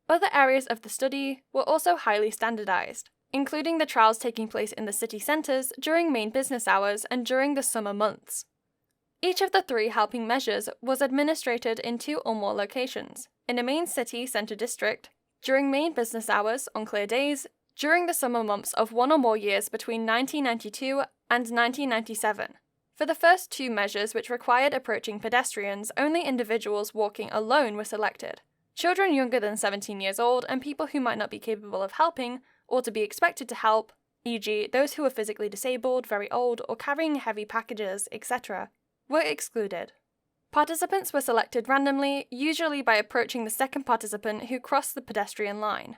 Other areas of the study were also highly standardized, including the trials taking place in the city centers during main business hours and during the summer months. Each of the 3 helping measures was administered in 2 or more locations, in a main city center district, during main business hours on clear days, during the summer months of 1 or more years between 1992 and 1997. For the first 2 measures which required approaching pedestrians, only individuals walking alone were selected. Children younger than 17 years old and people who might not be capable of helping, or to be expected to help, e.g. those who were physically disabled, very old, or carrying heavy packages, etc., were excluded. Participants were selected randomly, usually by approaching the second participant who crossed the pedestrian line.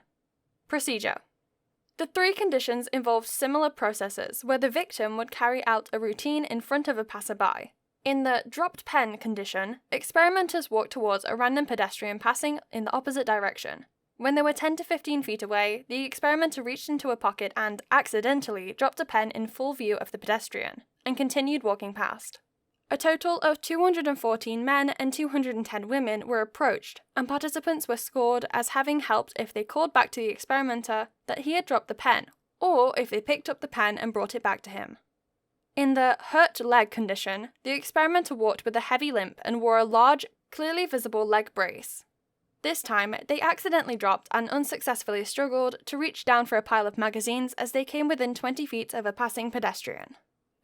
Procedure. The 3 conditions involved similar processes where the victim would carry out a routine in front of a passerby. In the dropped pen condition, experimenters walked towards a random pedestrian passing in the opposite direction. When they were 10 to 15 feet away, the experimenter reached into a pocket and, accidentally, dropped a pen in full view of the pedestrian, and continued walking past. A total of 214 men and 210 women were approached, and participants were scored as having helped if they called back to the experimenter that he had dropped the pen, or if they picked up the pen and brought it back to him. In the hurt leg condition, the experimenter walked with a heavy limp and wore a large, clearly visible leg brace. This time, they accidentally dropped and unsuccessfully struggled to reach down for a pile of magazines as they came within 20 feet of a passing pedestrian.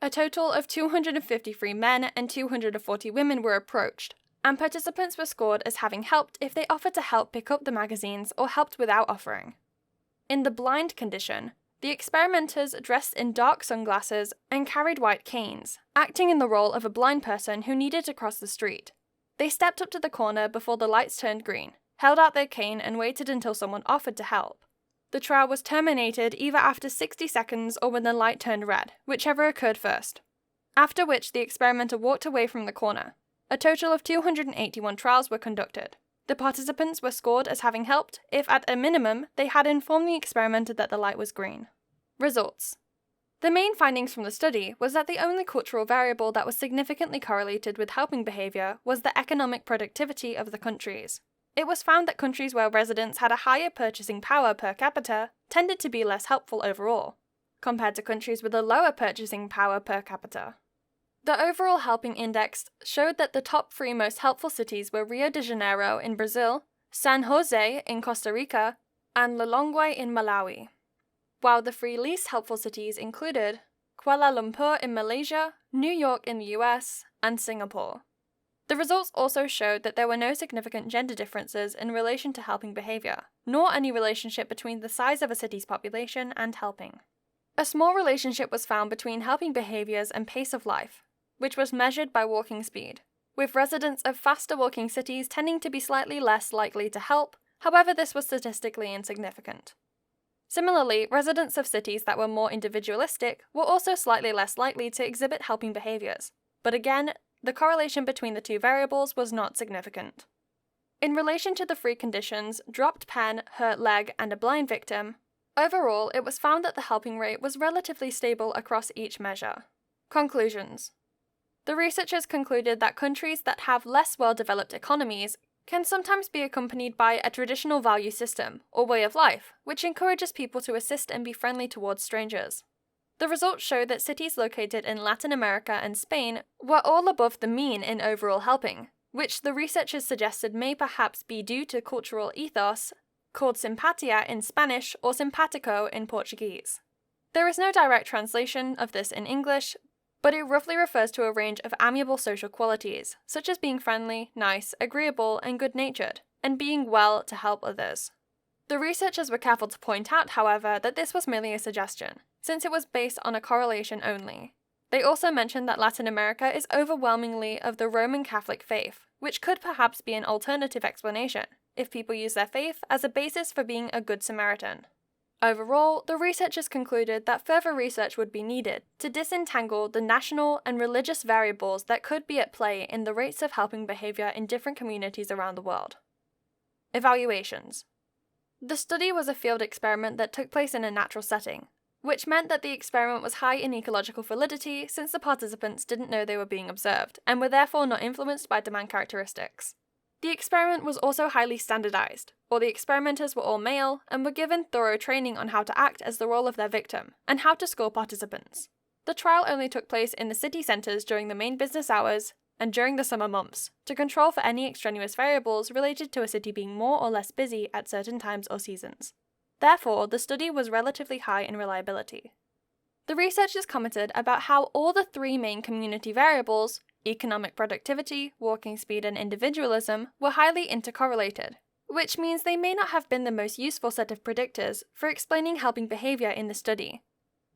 A total of 253 men and 240 women were approached, and participants were scored as having helped if they offered to help pick up the magazines or helped without offering. In the blind condition, the experimenters dressed in dark sunglasses and carried white canes, acting in the role of a blind person who needed to cross the street. They stepped up to the corner before the lights turned green, held out their cane and waited until someone offered to help. The trial was terminated either after 60 seconds or when the light turned red, whichever occurred first. After which the experimenter walked away from the corner. A total of 281 trials were conducted. The participants were scored as having helped if, at a minimum, they had informed the experimenter that the light was green. Results. The main findings from the study was that the only cultural variable that was significantly correlated with helping behavior was the economic productivity of the countries. It was found that countries where residents had a higher purchasing power per capita tended to be less helpful overall, compared to countries with a lower purchasing power per capita. The overall helping index showed that the top 3 most helpful cities were Rio de Janeiro in Brazil, San Jose in Costa Rica, and Lilongwe in Malawi, while the 3 least helpful cities included Kuala Lumpur in Malaysia, New York in the US, and Singapore. The results also showed that there were no significant gender differences in relation to helping behavior, nor any relationship between the size of a city's population and helping. A small relationship was found between helping behaviors and pace of life, which was measured by walking speed, with residents of faster walking cities tending to be slightly less likely to help, however this was statistically insignificant. Similarly, residents of cities that were more individualistic were also slightly less likely to exhibit helping behaviors, but again, the correlation between the 2 variables was not significant. In relation to the three conditions, dropped pen, hurt leg, and a blind victim, overall it was found that the helping rate was relatively stable across each measure. Conclusions. The researchers concluded that countries that have less well-developed economies can sometimes be accompanied by a traditional value system, or way of life, which encourages people to assist and be friendly towards strangers. The results show that cities located in Latin America and Spain were all above the mean in overall helping, which the researchers suggested may perhaps be due to cultural ethos, called simpatia in Spanish or simpatico in Portuguese. There is no direct translation of this in English, but it roughly refers to a range of amiable social qualities, such as being friendly, nice, agreeable, and good-natured, and being well to help others. The researchers were careful to point out, however, that this was merely a suggestion, since it was based on a correlation only. They also mentioned that Latin America is overwhelmingly of the Roman Catholic faith, which could perhaps be an alternative explanation, if people use their faith as a basis for being a good Samaritan. Overall, the researchers concluded that further research would be needed to disentangle the national and religious variables that could be at play in the rates of helping behavior in different communities around the world. Evaluations. The study was a field experiment that took place in a natural setting, which meant that the experiment was high in ecological validity since the participants didn't know they were being observed and were therefore not influenced by demand characteristics. The experiment was also highly standardized. All the experimenters were all male and were given thorough training on how to act as the role of their victim and how to score participants. The trial only took place in the city centers during the main business hours and during the summer months to control for any extraneous variables related to a city being more or less busy at certain times or seasons. Therefore, the study was relatively high in reliability. The researchers commented about how all the three main community variables, economic productivity, walking speed, and individualism, were highly intercorrelated, which means they may not have been the most useful set of predictors for explaining helping behavior in the study.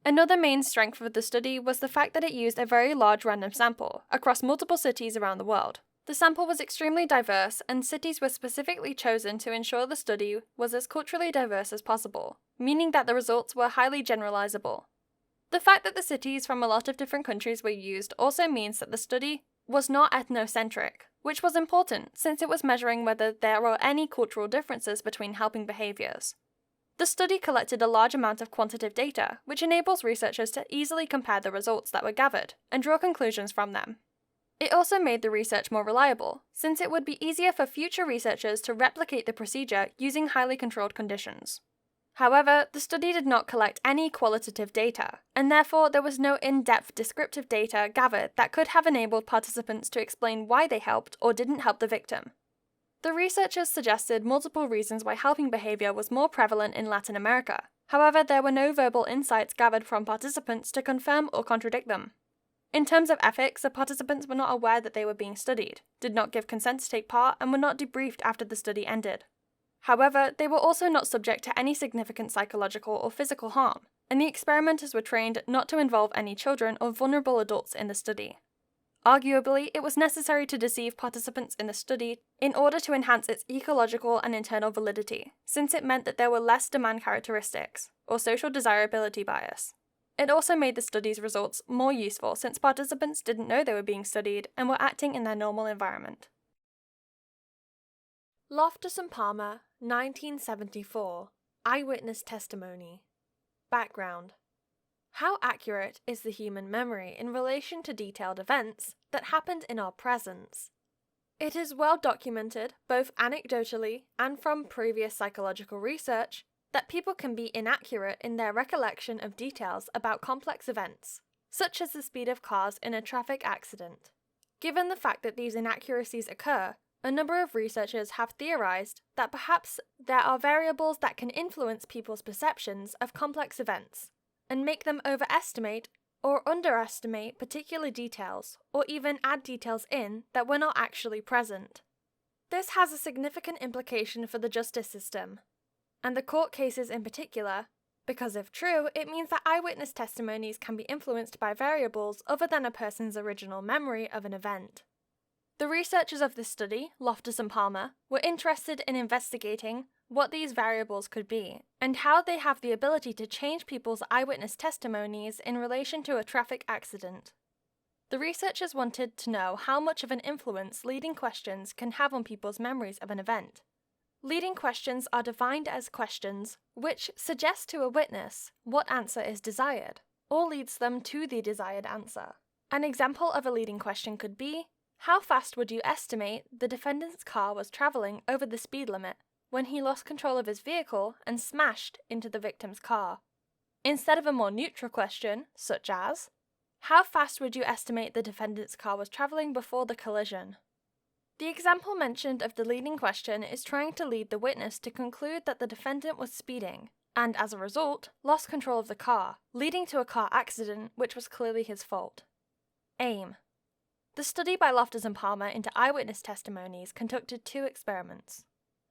Another main strength of the study was the fact that it used a very large random sample across multiple cities around the world. The sample was extremely diverse, and cities were specifically chosen to ensure the study was as culturally diverse as possible, meaning that the results were highly generalizable. The fact that the cities from a lot of different countries were used also means that the study was not ethnocentric, which was important since it was measuring whether there were any cultural differences between helping behaviors. The study collected a large amount of quantitative data, which enables researchers to easily compare the results that were gathered and draw conclusions from them. It also made the research more reliable, since it would be easier for future researchers to replicate the procedure using highly controlled conditions. However, the study did not collect any qualitative data, and therefore there was no in-depth descriptive data gathered that could have enabled participants to explain why they helped or didn't help the victim. The researchers suggested multiple reasons why helping behavior was more prevalent in Latin America. However, there were no verbal insights gathered from participants to confirm or contradict them. In terms of ethics, the participants were not aware that they were being studied, did not give consent to take part, and were not debriefed after the study ended. However, they were also not subject to any significant psychological or physical harm, and the experimenters were trained not to involve any children or vulnerable adults in the study. Arguably, it was necessary to deceive participants in the study in order to enhance its ecological and internal validity, since it meant that there were less demand characteristics, or social desirability bias. It also made the study's results more useful since participants didn't know they were being studied and were acting in their normal environment. Loftus and Palmer, 1974. Eyewitness testimony. Background. How accurate is the human memory in relation to detailed events that happened in our presence? It is well documented, both anecdotally and from previous psychological research, that people can be inaccurate in their recollection of details about complex events, such as the speed of cars in a traffic accident. Given the fact that these inaccuracies occur, a number of researchers have theorized that perhaps there are variables that can influence people's perceptions of complex events, and make them overestimate or underestimate particular details, or even add details in that were not actually present. This has a significant implication for the justice system, and the court cases in particular, because if true, it means that eyewitness testimonies can be influenced by variables other than a person's original memory of an event. The researchers of this study, Loftus and Palmer, were interested in investigating what these variables could be, and how they have the ability to change people's eyewitness testimonies in relation to a traffic accident. The researchers wanted to know how much of an influence leading questions can have on people's memories of an event. Leading questions are defined as questions which suggest to a witness what answer is desired, or leads them to the desired answer. An example of a leading question could be, how fast would you estimate the defendant's car was traveling over the speed limit when he lost control of his vehicle and smashed into the victim's car? Instead of a more neutral question, such as, how fast would you estimate the defendant's car was traveling before the collision? The example mentioned of the leading question is trying to lead the witness to conclude that the defendant was speeding, and as a result, lost control of the car, leading to a car accident which was clearly his fault. Aim. The study by Loftus and Palmer into eyewitness testimonies conducted 2 experiments.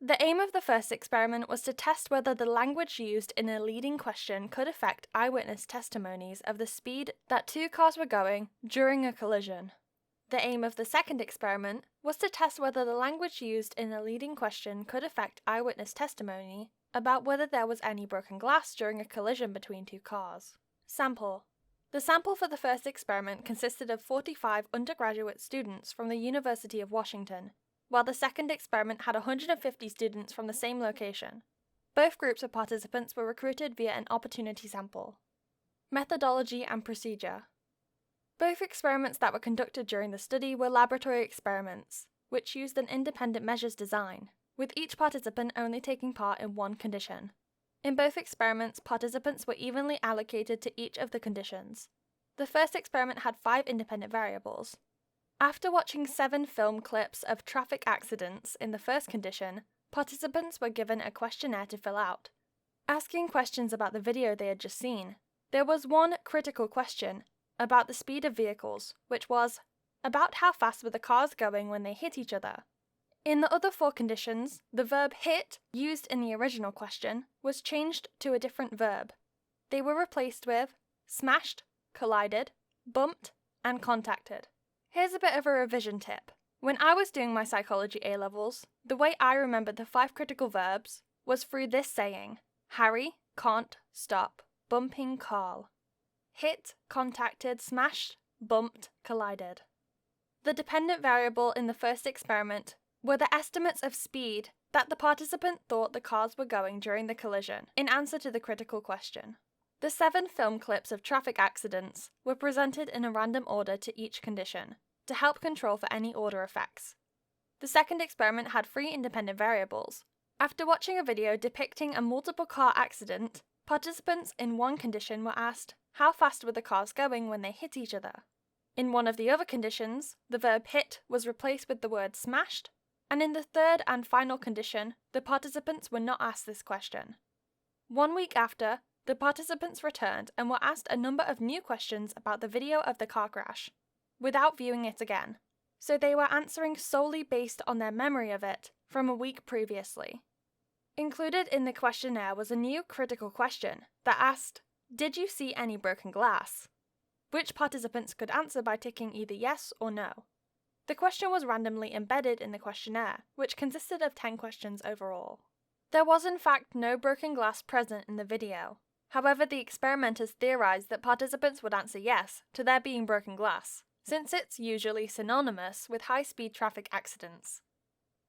The aim of the first experiment was to test whether the language used in a leading question could affect eyewitness testimonies of the speed that 2 cars were going during a collision. The aim of the second experiment was to test whether the language used in a leading question could affect eyewitness testimony about whether there was any broken glass during a collision between 2 cars. Sample. The sample for the first experiment consisted of 45 undergraduate students from the University of Washington, while the second experiment had 150 students from the same location. Both groups of participants were recruited via an opportunity sample. Methodology and procedure. Both experiments that were conducted during the study were laboratory experiments, which used an independent measures design, with each participant only taking part in one condition. In both experiments, participants were evenly allocated to each of the conditions. The first experiment had 5 independent variables. After watching 7 film clips of traffic accidents in the first condition, participants were given a questionnaire to fill out, asking questions about the video they had just seen. There was one critical question about the speed of vehicles, which was, about how fast were the cars going when they hit each other? In the other 4 conditions, the verb hit, used in the original question, was changed to a different verb. They were replaced with smashed, collided, bumped, and contacted. Here's a bit of a revision tip. When I was doing my psychology A-levels, the way I remembered the 5 critical verbs was through this saying: harry, can't, stop, bumping, Carl. Hit, contacted, smashed, bumped, collided. The dependent variable in the first experiment were the estimates of speed that the participant thought the cars were going during the collision, in answer to the critical question. The 7 film clips of traffic accidents were presented in a random order to each condition, to help control for any order effects. The second experiment had 3 independent variables. After watching a video depicting a multiple car accident, participants in one condition were asked how fast were the cars going when they hit each other. In one of the other conditions, the verb hit was replaced with the word smashed, and in the third and final condition, the participants were not asked this question. 1 week after, the participants returned and were asked a number of new questions about the video of the car crash, without viewing it again, so they were answering solely based on their memory of it from a week previously. Included in the questionnaire was a new critical question that asked, did you see any broken glass? Which participants could answer by ticking either yes or no. The question was randomly embedded in the questionnaire, which consisted of 10 questions overall. There was in fact no broken glass present in the video. However, the experimenters theorized that participants would answer yes to there being broken glass, since it's usually synonymous with high-speed traffic accidents.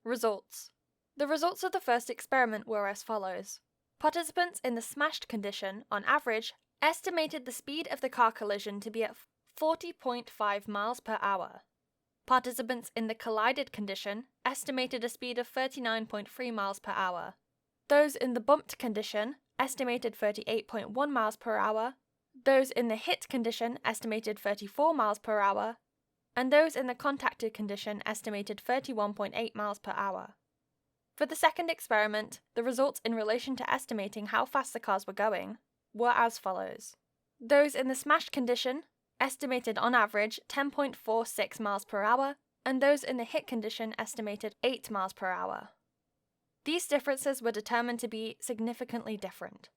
Results. The results of the first experiment were as follows. Participants in the smashed condition, on average, estimated the speed of the car collision to be at 40.5 miles per hour. Participants in the collided condition estimated a speed of 39.3 miles per hour. Those in the bumped condition estimated 38.1 miles per hour, those in the hit condition estimated 34 miles per hour, and those in the contacted condition estimated 31.8 miles per hour. For the second experiment, the results in relation to estimating how fast the cars were going were as follows. Those in the smashed condition estimated on average 10.46 miles per hour, and those in the hit condition estimated 8 miles per hour. These differences were determined to be significantly different.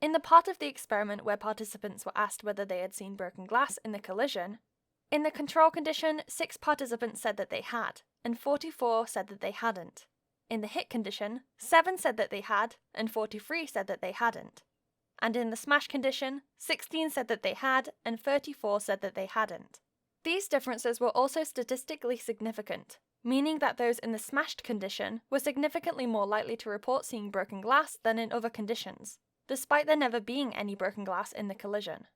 In the part of the experiment where participants were asked whether they had seen broken glass in the collision, in the control condition, 6 participants said that they had, and 44 said that they hadn't. In the hit condition, 7 said that they had, and 43 said that they hadn't. And in the smash condition, 16 said that they had, and 34 said that they hadn't. These differences were also statistically significant, meaning that those in the smashed condition were significantly more likely to report seeing broken glass than in other conditions, despite there never being any broken glass in the collision.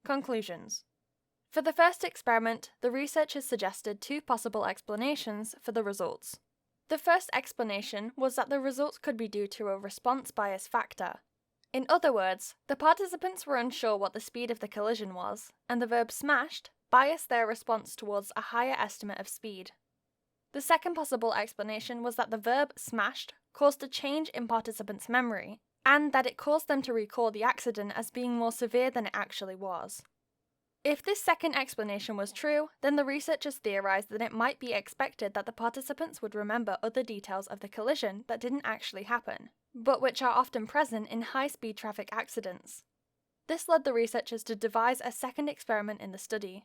Conclusions. For the first experiment, the researchers suggested two possible explanations for the results. The first explanation was that the results could be due to a response bias factor. In other words, the participants were unsure what the speed of the collision was, and the verb smashed biased their response towards a higher estimate of speed. The second possible explanation was that the verb smashed caused a change in participants' memory, and that it caused them to recall the accident as being more severe than it actually was. If this second explanation was true, then the researchers theorized that it might be expected that the participants would remember other details of the collision that didn't actually happen, but which are often present in high-speed traffic accidents. This led the researchers to devise a second experiment in the study.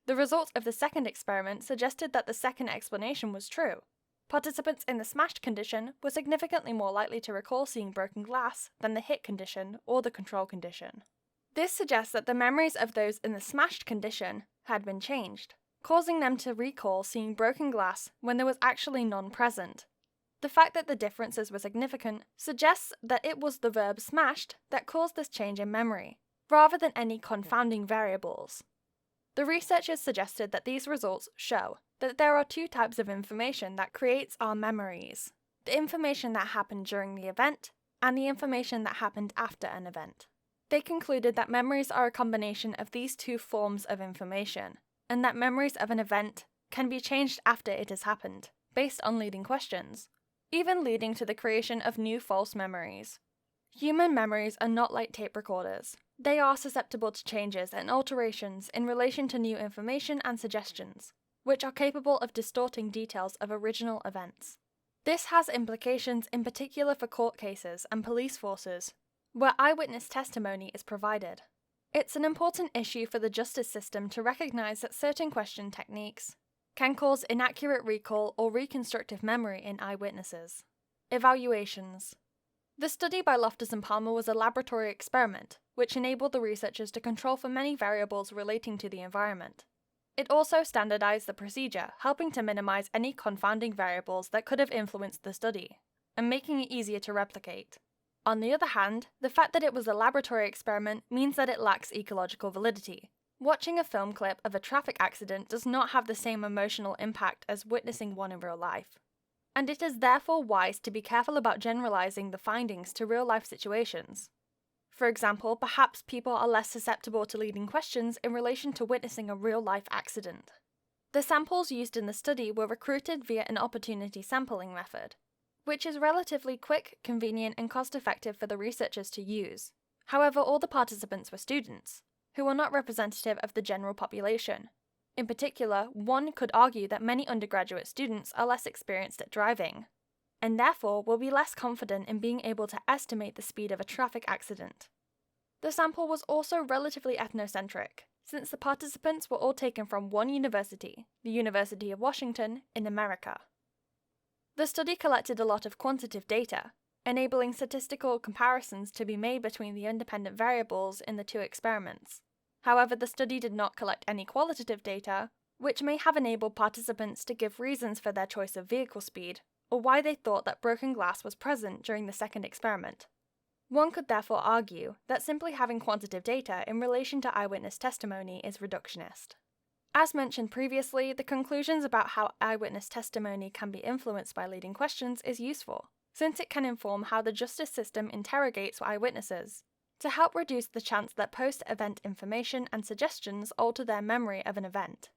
The results of the second experiment suggested that the second explanation was true. Participants in the smashed condition were significantly more likely to recall seeing broken glass than the hit condition or the control condition. This suggests that the memories of those in the smashed condition had been changed, causing them to recall seeing broken glass when there was actually none present. The fact that the differences were significant suggests that it was the verb smashed that caused this change in memory, rather than any confounding variables. The researchers suggested that these results show that there are two types of information that creates our memories: the information that happened during the event and the information that happened after an event. They concluded that memories are a combination of these two forms of information, and that memories of an event can be changed after it has happened, based on leading questions, even leading to the creation of new false memories. Human memories are not like tape recorders. They are susceptible to changes and alterations in relation to new information and suggestions, which are capable of distorting details of original events. This has implications in particular for court cases and police forces, where eyewitness testimony is provided. It's an important issue for the justice system to recognize that certain question techniques can cause inaccurate recall or reconstructive memory in eyewitnesses. Evaluations. The study by Loftus and Palmer was a laboratory experiment, which enabled the researchers to control for many variables relating to the environment. It also standardized the procedure, helping to minimize any confounding variables that could have influenced the study, and making it easier to replicate. On the other hand, the fact that it was a laboratory experiment means that it lacks ecological validity. Watching a film clip of a traffic accident does not have the same emotional impact as witnessing one in real life. And it is therefore wise to be careful about generalizing the findings to real-life situations. For example, perhaps people are less susceptible to leading questions in relation to witnessing a real-life accident. The samples used in the study were recruited via an opportunity sampling method, which is relatively quick, convenient, and cost-effective for the researchers to use. However, all the participants were students, who are not representative of the general population. In particular, one could argue that many undergraduate students are less experienced at driving, and therefore will be less confident in being able to estimate the speed of a traffic accident. The sample was also relatively ethnocentric, since the participants were all taken from one university, the University of Washington, in America. The study collected a lot of quantitative data, enabling statistical comparisons to be made between the independent variables in the two experiments. However, the study did not collect any qualitative data, which may have enabled participants to give reasons for their choice of vehicle speed, or why they thought that broken glass was present during the second experiment. One could therefore argue that simply having quantitative data in relation to eyewitness testimony is reductionist. As mentioned previously, the conclusions about how eyewitness testimony can be influenced by leading questions is useful, since it can inform how the justice system interrogates eyewitnesses, to help reduce the chance that post-event information and suggestions alter their memory of an event.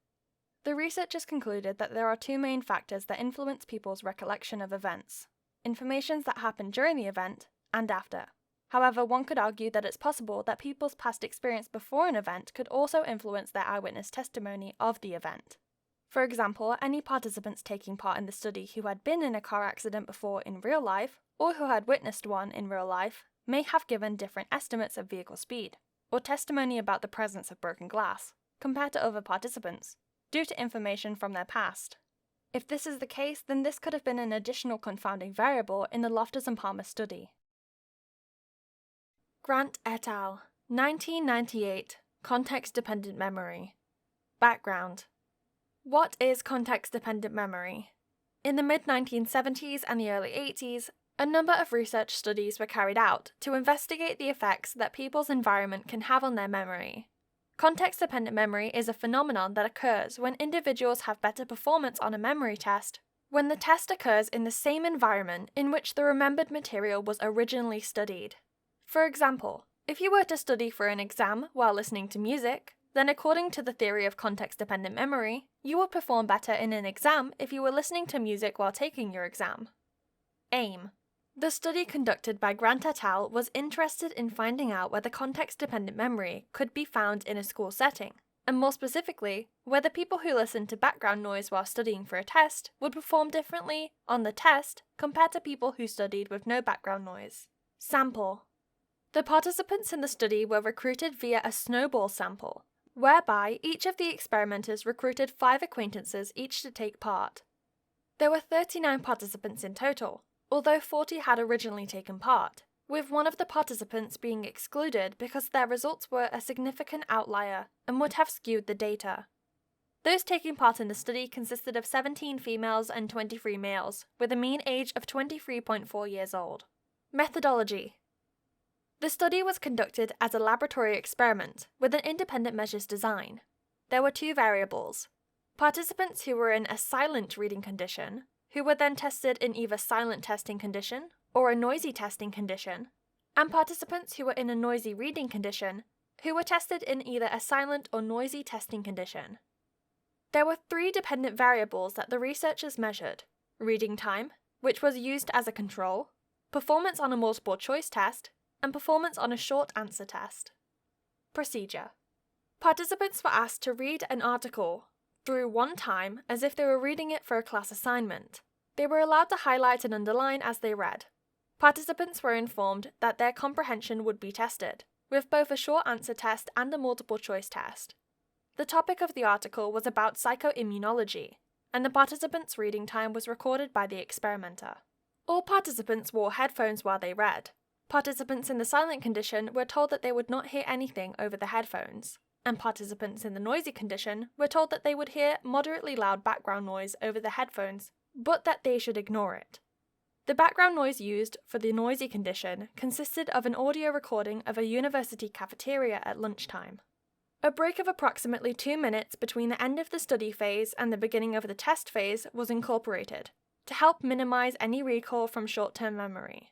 The researchers concluded that there are two main factors that influence people's recollection of events: information that happened during the event and after. However, one could argue that it's possible that people's past experience before an event could also influence their eyewitness testimony of the event. For example, any participants taking part in the study who had been in a car accident before in real life, or who had witnessed one in real life, may have given different estimates of vehicle speed, or testimony about the presence of broken glass, compared to other participants, due to information from their past. If this is the case, then this could have been an additional confounding variable in the Loftus and Palmer study. Grant et al. 1998. Context-dependent memory. Background. What is context-dependent memory? In the mid-1970s and the early 80s, a number of research studies were carried out to investigate the effects that people's environment can have on their memory. Context-dependent memory is a phenomenon that occurs when individuals have better performance on a memory test when the test occurs in the same environment in which the remembered material was originally studied. For example, if you were to study for an exam while listening to music, then according to the theory of context-dependent memory, you would perform better in an exam if you were listening to music while taking your exam. Aim. The study conducted by Grant et al. Was interested in finding out whether context-dependent memory could be found in a school setting, and more specifically, whether people who listened to background noise while studying for a test would perform differently on the test compared to people who studied with no background noise. Sample. The participants in the study were recruited via a snowball sample, whereby each of the experimenters recruited 5 acquaintances each to take part. There were 39 participants in total, although 40 had originally taken part, with one of the participants being excluded because their results were a significant outlier and would have skewed the data. Those taking part in the study consisted of 17 females and 23 males, with a mean age of 23.4 years old. Methodology. The study was conducted as a laboratory experiment with an independent measures design. There were 2 variables: participants who were in a silent reading condition, who were then tested in either silent testing condition or a noisy testing condition, and participants who were in a noisy reading condition, who were tested in either a silent or noisy testing condition. There were 3 dependent variables that the researchers measured: reading time, which was used as a control, performance on a multiple choice test, and performance on a short answer test. Procedure. Participants were asked to read an article through one time as if they were reading it for a class assignment. They were allowed to highlight and underline as they read. Participants were informed that their comprehension would be tested, with both a short answer test and a multiple choice test. The topic of the article was about psychoimmunology, and the participants' reading time was recorded by the experimenter. All participants wore headphones while they read. Participants in the silent condition were told that they would not hear anything over the headphones, and participants in the noisy condition were told that they would hear moderately loud background noise over the headphones, but that they should ignore it. The background noise used for the noisy condition consisted of an audio recording of a university cafeteria at lunchtime. A break of approximately 2 minutes between the end of the study phase and the beginning of the test phase was incorporated, to help minimize any recall from short-term memory.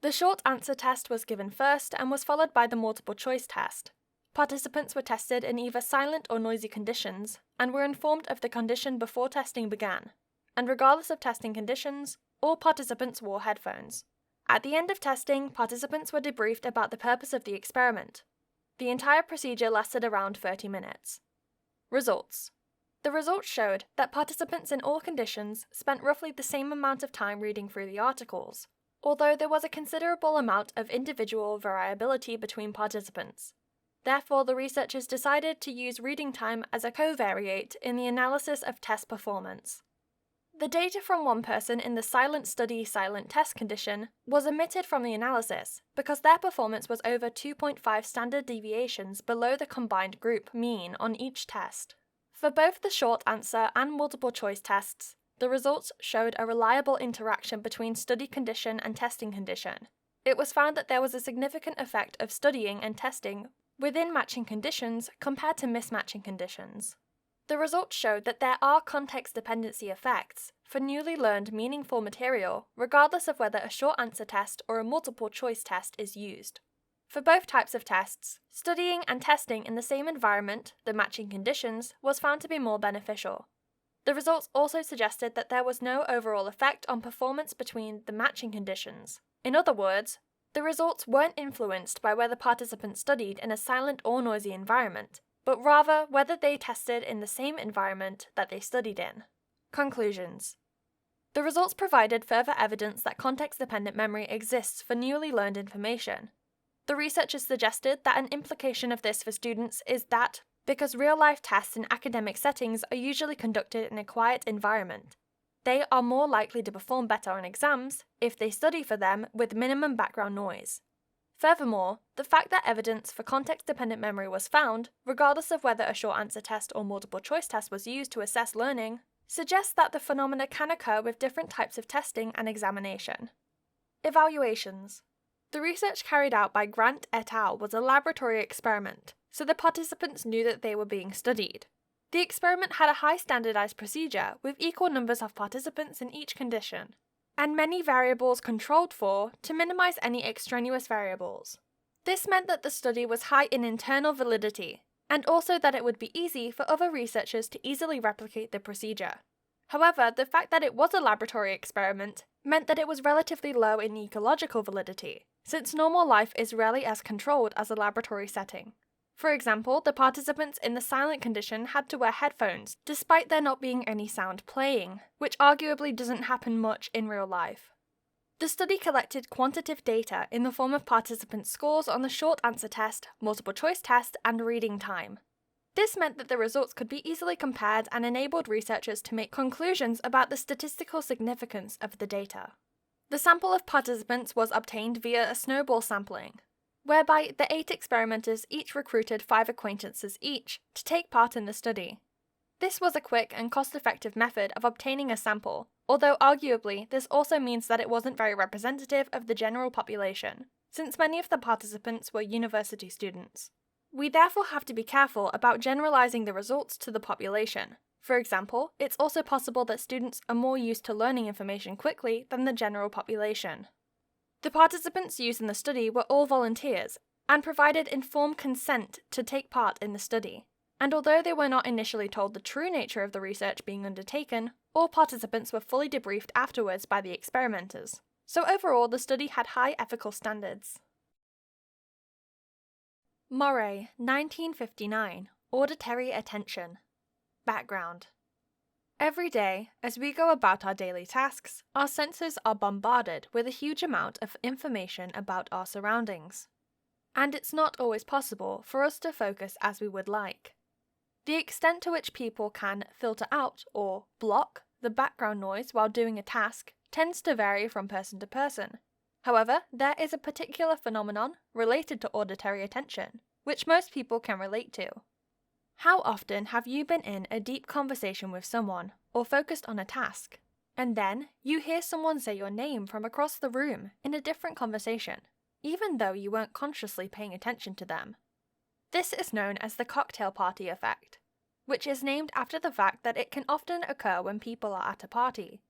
The short answer test was given first and was followed by the multiple choice test. Participants were tested in either silent or noisy conditions, and were informed of the condition before testing began, and regardless of testing conditions, all participants wore headphones. At the end of testing, participants were debriefed about the purpose of the experiment. The entire procedure lasted around 30 minutes. Results. The results showed that participants in all conditions spent roughly the same amount of time reading through the articles, although there was a considerable amount of individual variability between participants. Therefore, the researchers decided to use reading time as a covariate in the analysis of test performance. The data from one person in the silent study silent test condition was omitted from the analysis because their performance was over 2.5 standard deviations below the combined group mean on each test. For both the short answer and multiple choice tests, the results showed a reliable interaction between study condition and testing condition. It was found that there was a significant effect of studying and testing within matching conditions compared to mismatching conditions. The results showed that there are context dependency effects for newly learned meaningful material, regardless of whether a short answer test or a multiple choice test is used. For both types of tests, studying and testing in the same environment, the matching conditions, was found to be more beneficial. The results also suggested that there was no overall effect on performance between the matching conditions. In other words, the results weren't influenced by whether participants studied in a silent or noisy environment, but rather whether they tested in the same environment that they studied in. Conclusions. The results provided further evidence that context-dependent memory exists for newly learned information. The researchers suggested that an implication of this for students is that, because real-life tests in academic settings are usually conducted in a quiet environment, they are more likely to perform better on exams if they study for them with minimum background noise. Furthermore, the fact that evidence for context-dependent memory was found, regardless of whether a short answer test or multiple choice test was used to assess learning, suggests that the phenomena can occur with different types of testing and examination. Evaluations. The research carried out by Grant et al. Was a laboratory experiment, so the participants knew that they were being studied. The experiment had a high standardized procedure with equal numbers of participants in each condition, and many variables controlled for to minimize any extraneous variables. This meant that the study was high in internal validity, and also that it would be easy for other researchers to easily replicate the procedure. However, the fact that it was a laboratory experiment meant that it was relatively low in ecological validity, since normal life is rarely as controlled as a laboratory setting. For example, the participants in the silent condition had to wear headphones, despite there not being any sound playing, which arguably doesn't happen much in real life. The study collected quantitative data in the form of participants' scores on the short answer test, multiple choice test, and reading time. This meant that the results could be easily compared and enabled researchers to make conclusions about the statistical significance of the data. The sample of participants was obtained via a snowball sampling, whereby the 8 experimenters each recruited 5 acquaintances each to take part in the study. This was a quick and cost-effective method of obtaining a sample, although arguably this also means that it wasn't very representative of the general population, since many of the participants were university students. We therefore have to be careful about generalizing the results to the population. For example, it's also possible that students are more used to learning information quickly than the general population. The participants used in the study were all volunteers and provided informed consent to take part in the study. And although they were not initially told the true nature of the research being undertaken, all participants were fully debriefed afterwards by the experimenters. So overall, the study had high ethical standards. Moray, 1959, Auditory Attention. Background. Every day, as we go about our daily tasks, our senses are bombarded with a huge amount of information about our surroundings. And it's not always possible for us to focus as we would like. The extent to which people can filter out or block the background noise while doing a task tends to vary from person to person. However, there is a particular phenomenon related to auditory attention, which most people can relate to. How often have you been in a deep conversation with someone, or focused on a task, and then you hear someone say your name from across the room in a different conversation, even though you weren't consciously paying attention to them? This is known as the cocktail party effect, which is named after the fact that it can often occur when people are at a party.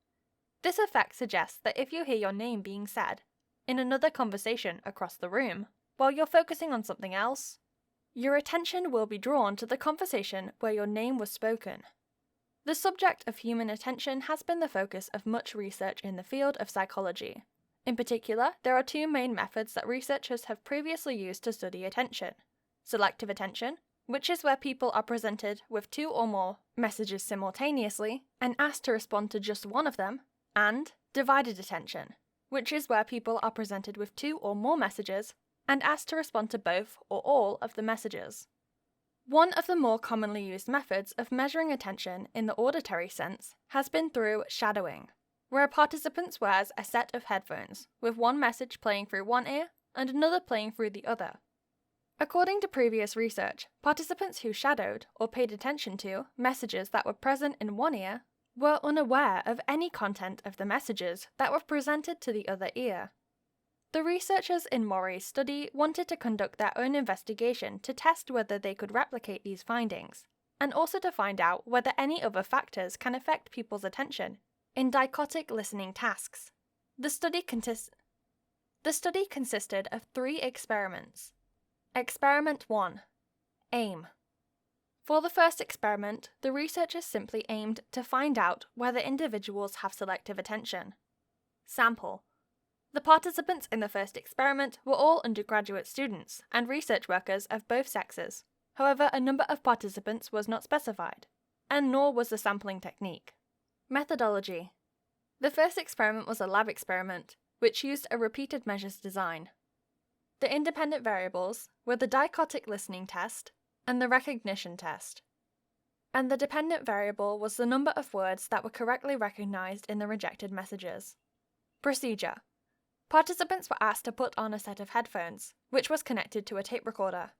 This effect suggests that if you hear your name being said in another conversation across the room, while you're focusing on something else, your attention will be drawn to the conversation where your name was spoken. The subject of human attention has been the focus of much research in the field of psychology. In particular, there are 2 main methods that researchers have previously used to study attention: selective attention, which is where people are presented with 2 or more messages simultaneously and asked to respond to just one of them, and divided attention, which is where people are presented with 2 or more messages and asked to respond to both or all of the messages. One of the more commonly used methods of measuring attention in the auditory sense has been through shadowing, where a participant wears a set of headphones, with one message playing through one ear and another playing through the other. According to previous research, participants who shadowed or paid attention to messages that were present in one ear were unaware of any content of the messages that were presented to the other ear. The researchers in Moray's study wanted to conduct their own investigation to test whether they could replicate these findings, and also to find out whether any other factors can affect people's attention in dichotic listening tasks. The study consisted of 3 experiments. Experiment 1. Aim. For the first experiment, the researchers simply aimed to find out whether individuals have selective attention. Sample. The participants in the first experiment were all undergraduate students and research workers of both sexes. However, a number of participants was not specified, and nor was the sampling technique. Methodology. The first experiment was a lab experiment, which used a repeated measures design. The independent variables were the dichotic listening test and the recognition test. And the dependent variable was the number of words that were correctly recognized in the rejected messages. Procedure. Participants were asked to put on a set of headphones, which was connected to a tape recorder.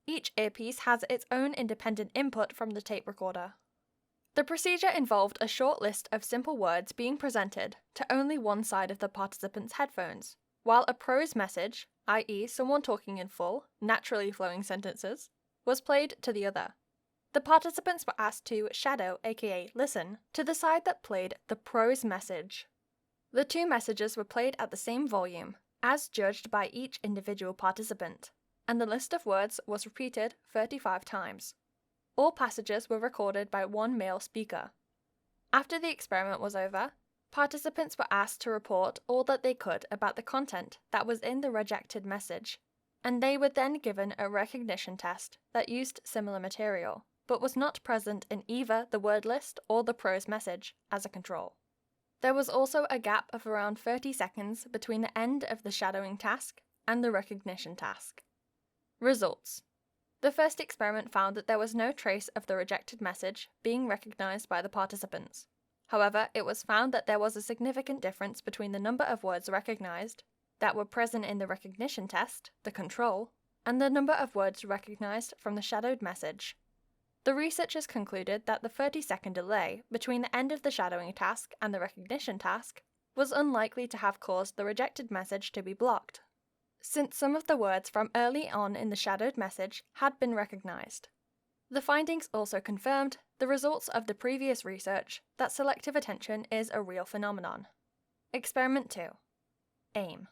Each earpiece has its own independent input from the tape recorder. The procedure involved a short list of simple words being presented to only one side of the participant's headphones, while a prose message, i.e. someone talking in full, naturally flowing sentences, was played to the other. The participants were asked to shadow, aka listen, to the side that played the prose message. The two messages were played at the same volume, as judged by each individual participant, and the list of words was repeated 35 times. All passages were recorded by one male speaker. After the experiment was over, participants were asked to report all that they could about the content that was in the rejected message, and they were then given a recognition test that used similar material, but was not present in either the word list or the prose message as a control. There was also a gap of around 30 seconds between the end of the shadowing task and the recognition task. Results. The first experiment found that there was no trace of the rejected message being recognized by the participants. However, it was found that there was a significant difference between the number of words recognized that were present in the recognition test, the control, and the number of words recognized from the shadowed message. The researchers concluded that the 30-second delay between the end of the shadowing task and the recognition task was unlikely to have caused the rejected message to be blocked, since some of the words from early on in the shadowed message had been recognized. The findings also confirmed the results of the previous research that selective attention is a real phenomenon. Experiment 2. AIM.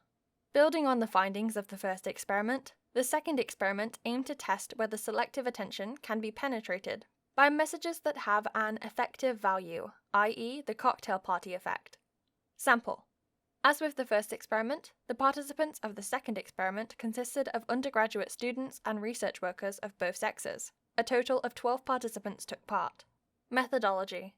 Building on the findings of the first experiment, the second experiment aimed to test whether selective attention can be penetrated by messages that have an effective value, i.e. the cocktail party effect. Sample. As with the first experiment, the participants of the second experiment consisted of undergraduate students and research workers of both sexes. A total of 12 participants took part. Methodology.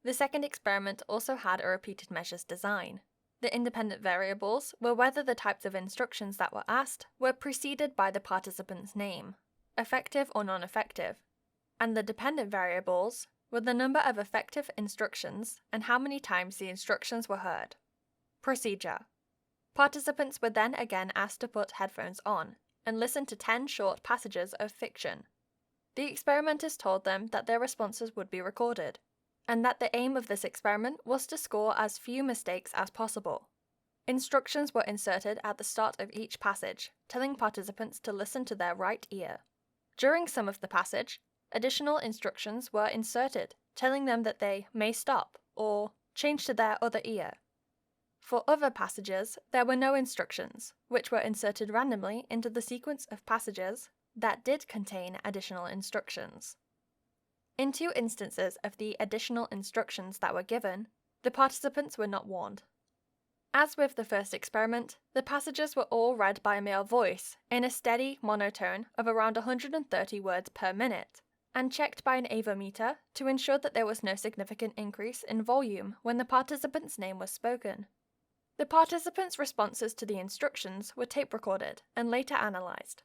The second experiment also had a repeated measures design. The independent variables were whether the types of instructions that were asked were preceded by the participant's name, effective or non-effective, and the dependent variables were the number of effective instructions and how many times the instructions were heard. Procedure. Participants were then again asked to put headphones on and listen to 10 short passages of fiction. The experimenters told them that their responses would be recorded, and that the aim of this experiment was to score as few mistakes as possible. Instructions were inserted at the start of each passage, telling participants to listen to their right ear. During some of the passage, additional instructions were inserted, telling them that they may stop or change to their other ear. For other passages, there were no instructions, which were inserted randomly into the sequence of passages that did contain additional instructions. In 2 instances of the additional instructions that were given, the participants were not warned. As with the first experiment, the passages were all read by a male voice in a steady monotone of around 130 words per minute, and checked by an avometer to ensure that there was no significant increase in volume when the participant's name was spoken. The participants' responses to the instructions were tape recorded and later analyzed.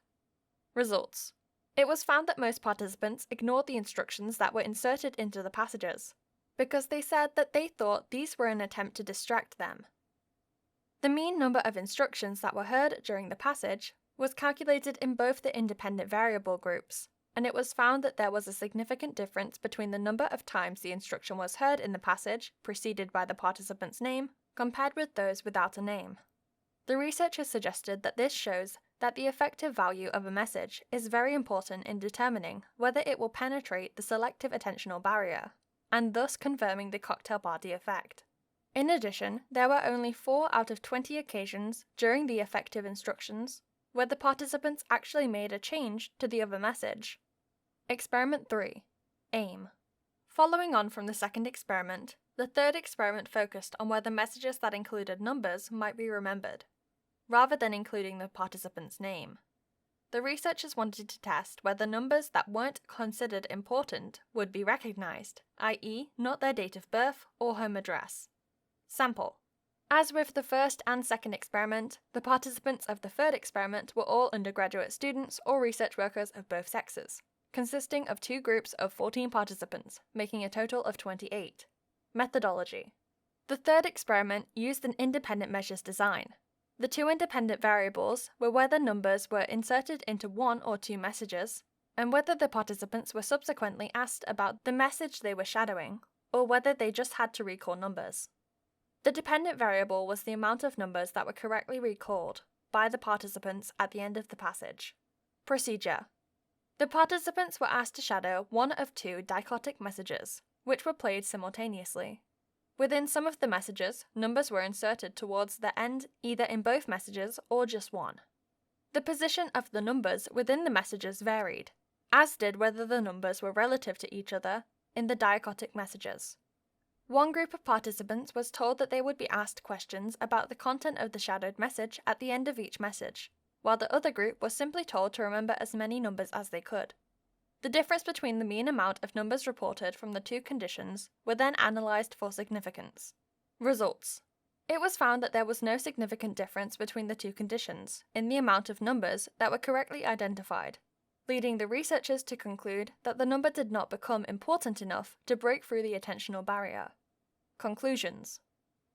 Results. It was found that most participants ignored the instructions that were inserted into the passages, because they said that they thought these were an attempt to distract them. The mean number of instructions that were heard during the passage was calculated in both the independent variable groups, and it was found that there was a significant difference between the number of times the instruction was heard in the passage preceded by the participant's name compared with those without a name. The researchers suggested that this shows that the effective value of a message is very important in determining whether it will penetrate the selective attentional barrier, and thus confirming the cocktail party effect. In addition, there were only 4 out of 20 occasions during the effective instructions where the participants actually made a change to the other message. Experiment 3. AIM. Following on from the second experiment, the third experiment focused on whether messages that included numbers might be remembered, rather than including the participant's name. The researchers wanted to test whether numbers that weren't considered important would be recognized, i.e., not their date of birth or home address. Sample. As with the first and second experiment, the participants of the third experiment were all undergraduate students or research workers of both sexes, consisting of 2 groups of 14 participants, making a total of 28. Methodology. The third experiment used an independent measures design. The two independent variables were whether numbers were inserted into one or two messages, and whether the participants were subsequently asked about the message they were shadowing, or whether they just had to recall numbers. The dependent variable was the amount of numbers that were correctly recalled by the participants at the end of the passage. Procedure. The participants were asked to shadow one of two dichotic messages, which were played simultaneously. Within some of the messages, numbers were inserted towards the end either in both messages or just one. The position of the numbers within the messages varied, as did whether the numbers were relative to each other in the dichotic messages. One group of participants was told that they would be asked questions about the content of the shadowed message at the end of each message, while the other group was simply told to remember as many numbers as they could. The difference between the mean amount of numbers reported from the two conditions were then analysed for significance. Results. It was found that there was no significant difference between the two conditions in the amount of numbers that were correctly identified, leading the researchers to conclude that the number did not become important enough to break through the attentional barrier. Conclusions.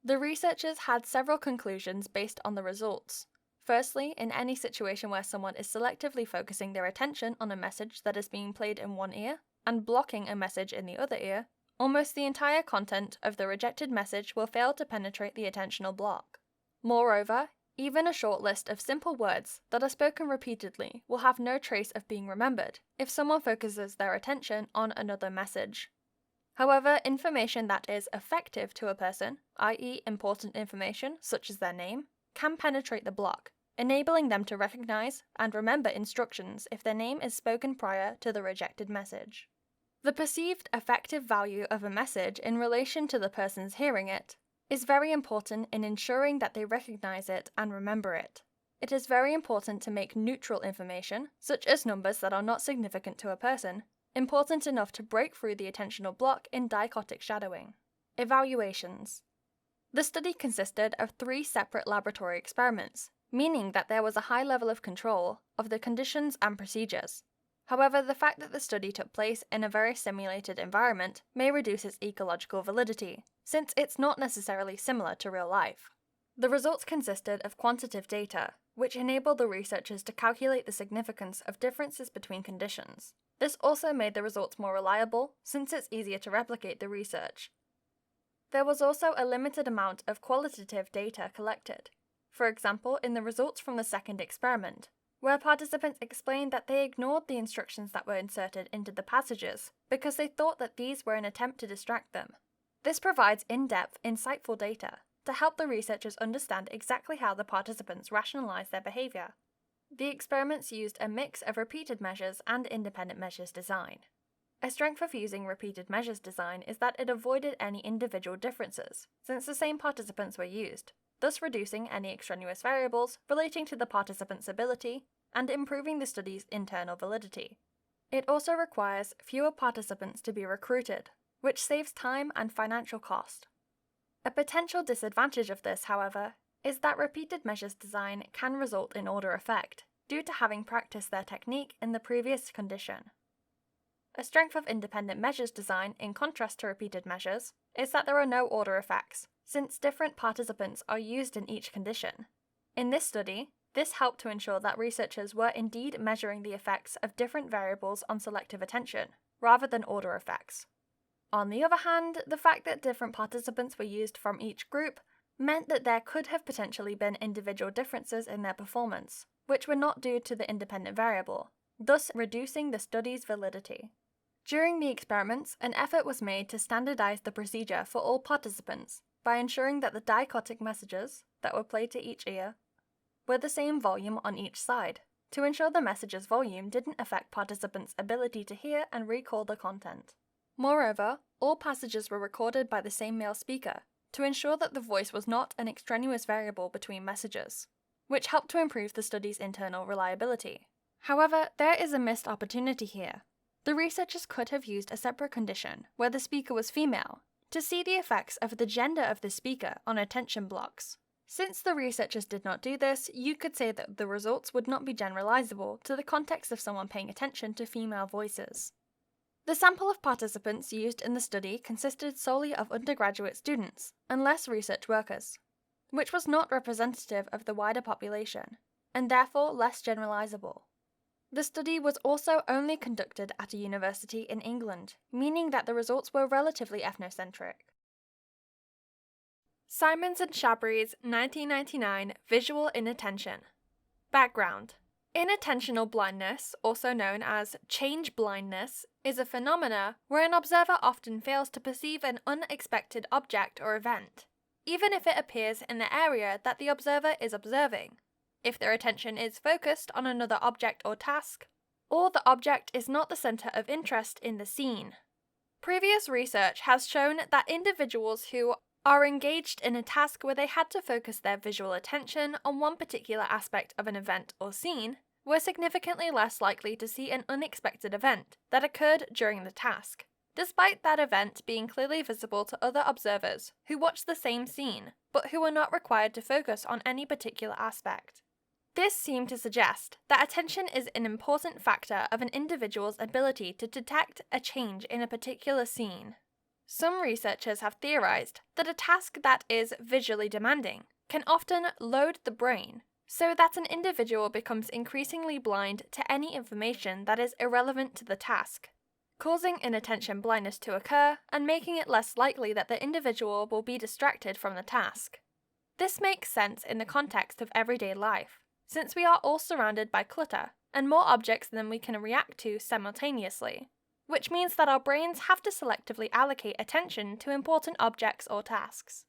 The researchers had several conclusions based on the results. Firstly, in any situation where someone is selectively focusing their attention on a message that is being played in one ear and blocking a message in the other ear, almost the entire content of the rejected message will fail to penetrate the attentional block. Moreover, even a short list of simple words that are spoken repeatedly will have no trace of being remembered if someone focuses their attention on another message. However, information that is effective to a person, i.e. important information such as their name, can penetrate the block, enabling them to recognize and remember instructions if their name is spoken prior to the rejected message. The perceived effective value of a message in relation to the persons hearing it is very important in ensuring that they recognize it and remember it. It is very important to make neutral information, such as numbers that are not significant to a person, important enough to break through the attentional block in dichotic shadowing. Evaluations. The study consisted of 3 separate laboratory experiments, meaning that there was a high level of control of the conditions and procedures. However, the fact that the study took place in a very simulated environment may reduce its ecological validity, since it's not necessarily similar to real life. The results consisted of quantitative data, which enabled the researchers to calculate the significance of differences between conditions. This also made the results more reliable, since it's easier to replicate the research. There was also a limited amount of qualitative data collected, for example in the results from the second experiment, where participants explained that they ignored the instructions that were inserted into the passages because they thought that these were an attempt to distract them. This provides in-depth, insightful data to help the researchers understand exactly how the participants rationalize their behavior. The experiments used a mix of repeated measures and independent measures design. A strength of using repeated measures design is that it avoided any individual differences, since the same participants were used, thus reducing any extraneous variables relating to the participants' ability and improving the study's internal validity. It also requires fewer participants to be recruited, which saves time and financial cost. A potential disadvantage of this, however, is that repeated measures design can result in order effect, due to having practiced their technique in the previous condition. A strength of independent measures design, in contrast to repeated measures, is that there are no order effects, since different participants are used in each condition. In this study, this helped to ensure that researchers were indeed measuring the effects of different variables on selective attention, rather than order effects. On the other hand, the fact that different participants were used from each group meant that there could have potentially been individual differences in their performance, which were not due to the independent variable, thus reducing the study's validity. During the experiments, an effort was made to standardize the procedure for all participants by ensuring that the dichotic messages that were played to each ear were the same volume on each side, to ensure the message's volume didn't affect participants' ability to hear and recall the content. Moreover, all passages were recorded by the same male speaker, to ensure that the voice was not an extraneous variable between messages, which helped to improve the study's internal reliability. However, there is a missed opportunity here. The researchers could have used a separate condition, where the speaker was female, to see the effects of the gender of the speaker on attention blocks. Since the researchers did not do this, you could say that the results would not be generalizable to the context of someone paying attention to female voices. The sample of participants used in the study consisted solely of undergraduate students, and less research workers. which was not representative of the wider population, and therefore less generalizable. The study was also only conducted at a university in England, meaning that the results were relatively ethnocentric. Simons and Chabris' 1999 Visual Inattention. Background. Inattentional blindness, also known as change blindness, is a phenomena where an observer often fails to perceive an unexpected object or event, even if it appears in the area that the observer is observing, if their attention is focused on another object or task, or the object is not the center of interest in the scene. Previous research has shown that individuals who are engaged in a task where they had to focus their visual attention on one particular aspect of an event or scene were significantly less likely to see an unexpected event that occurred during the task, despite that event being clearly visible to other observers who watched the same scene, but who were not required to focus on any particular aspect. This seemed to suggest that attention is an important factor of an individual's ability to detect a change in a particular scene. Some researchers have theorized that a task that is visually demanding can often load the brain so that an individual becomes increasingly blind to any information that is irrelevant to the task, causing inattention blindness to occur and making it less likely that the individual will be distracted from the task. This makes sense in the context of everyday life, since we are all surrounded by clutter and more objects than we can react to simultaneously, which means that our brains have to selectively allocate attention to important objects or tasks.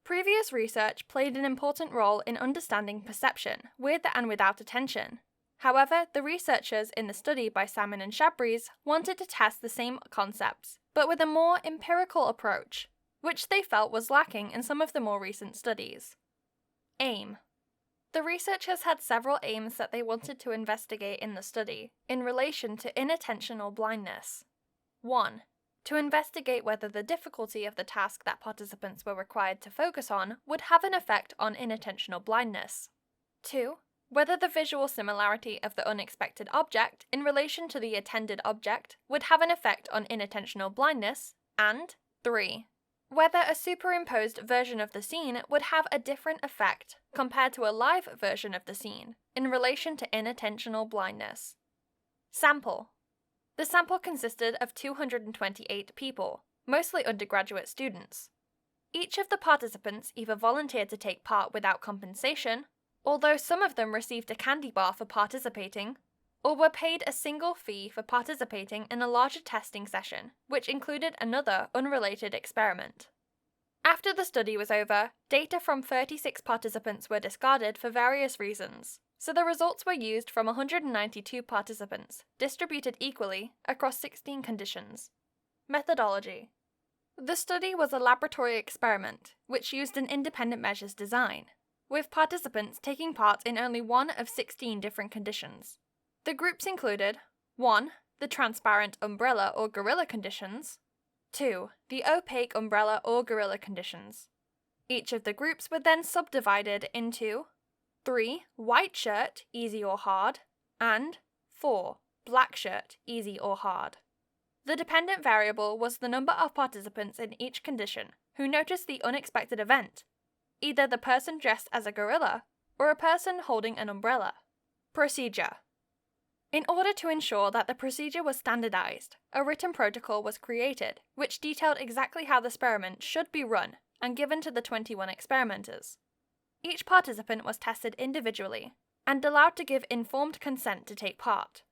Previous research played an important role in understanding perception with and without attention. However, the researchers in the study by Simon and Chabris wanted to test the same concepts, but with a more empirical approach, which they felt was lacking in some of the more recent studies. Aim. The researchers had several aims that they wanted to investigate in the study in relation to inattentional blindness. 1. To investigate whether the difficulty of the task that participants were required to focus on would have an effect on inattentional blindness. 2. Whether the visual similarity of the unexpected object in relation to the attended object would have an effect on inattentional blindness, and 3. Whether a superimposed version of the scene would have a different effect compared to a live version of the scene in relation to inattentional blindness. Sample. The sample consisted of 228 people, mostly undergraduate students. Each of the participants either volunteered to take part without compensation, although some of them received a candy bar for participating, or were paid a single fee for participating in a larger testing session, which included another unrelated experiment. After the study was over, data from 36 participants were discarded for various reasons, so the results were used from 192 participants, distributed equally across 16 conditions. Methodology. The study was a laboratory experiment, which used an independent measures design, with participants taking part in only one of 16 different conditions. The groups included 1. The transparent umbrella or gorilla conditions, 2. The opaque umbrella or gorilla conditions. Each of the groups were then subdivided into 3. White shirt, easy or hard, and 4. Black shirt, easy or hard. The dependent variable was the number of participants in each condition who noticed the unexpected event, either the person dressed as a gorilla or a person holding an umbrella. Procedure. In order to ensure that the procedure was standardized, a written protocol was created which detailed exactly how the experiment should be run and given to the 21 experimenters. Each participant was tested individually and allowed to give informed consent to take part.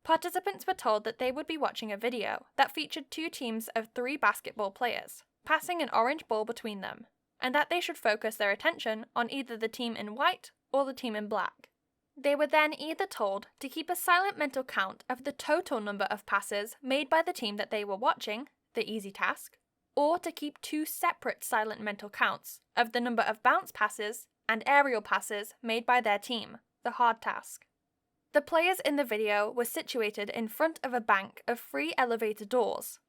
Participants were told that they would be watching a video that featured 2 teams of 3 basketball players, passing an orange ball between them, and that they should focus their attention on either the team in white or the team in black. They were then either told to keep a silent mental count of the total number of passes made by the team that they were watching, the easy task, or to keep 2 separate silent mental counts of the number of bounce passes and aerial passes made by their team, the hard task. The players in the video were situated in front of a bank of 3 elevator doors,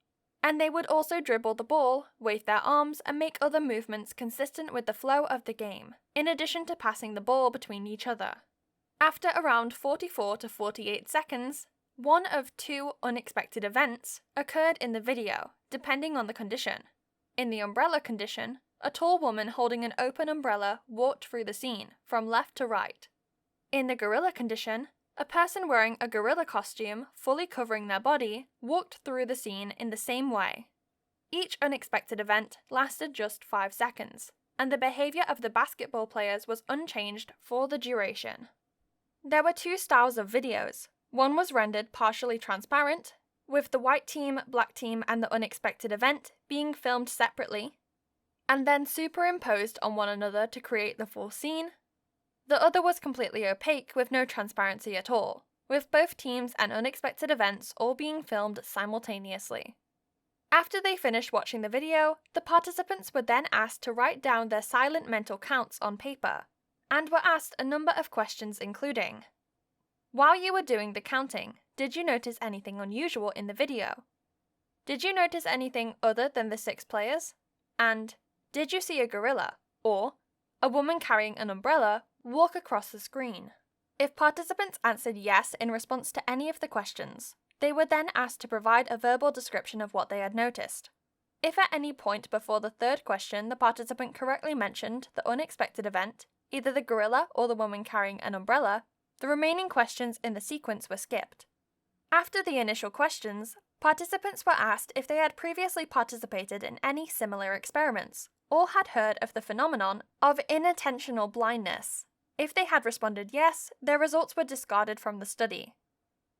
and they would also dribble the ball, wave their arms, and make other movements consistent with the flow of the game, in addition to passing the ball between each other. After around 44 to 48 seconds, one of 2 unexpected events occurred in the video, depending on the condition. In the umbrella condition, a tall woman holding an open umbrella walked through the scene, from left to right. In the gorilla condition, a person wearing a gorilla costume, fully covering their body, walked through the scene in the same way. Each unexpected event lasted just 5 seconds, and the behavior of the basketball players was unchanged for the duration. There were 2 styles of videos. One was rendered partially transparent, with the white team, black team, and the unexpected event being filmed separately, and then superimposed on one another to create the full scene. The other was completely opaque with no transparency at all, with both teams and unexpected events all being filmed simultaneously. After they finished watching the video, the participants were then asked to write down their silent mental counts on paper, and were asked a number of questions including: while you were doing the counting, did you notice anything unusual in the video? Did you notice anything other than the 6 players? And did you see a gorilla, or a woman carrying an umbrella, walk across the screen? If participants answered yes in response to any of the questions, they were then asked to provide a verbal description of what they had noticed. If at any point before the 3rd question the participant correctly mentioned the unexpected event, either the gorilla or the woman carrying an umbrella, the remaining questions in the sequence were skipped. After the initial questions, participants were asked if they had previously participated in any similar experiments, or had heard of the phenomenon of inattentional blindness. If they had responded yes, their results were discarded from the study.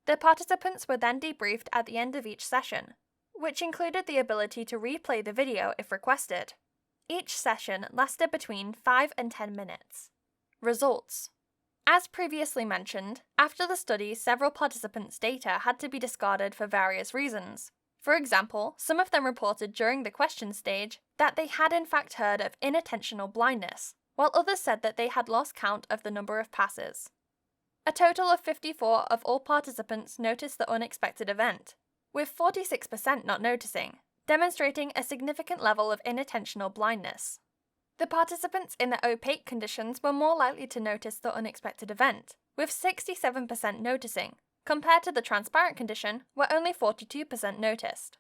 The participants were then debriefed at the end of each session, which included the ability to replay the video if requested. Each session lasted between 5 and 10 minutes. Results. As previously mentioned, after the study, several participants' data had to be discarded for various reasons. For example, some of them reported during the question stage that they had in fact heard of inattentional blindness, while others said that they had lost count of the number of passes. A total of 54 of all participants noticed the unexpected event, with 46% not noticing, demonstrating a significant level of inattentional blindness. The participants in the opaque conditions were more likely to notice the unexpected event, with 67% noticing, compared to the transparent condition, where only 42% noticed.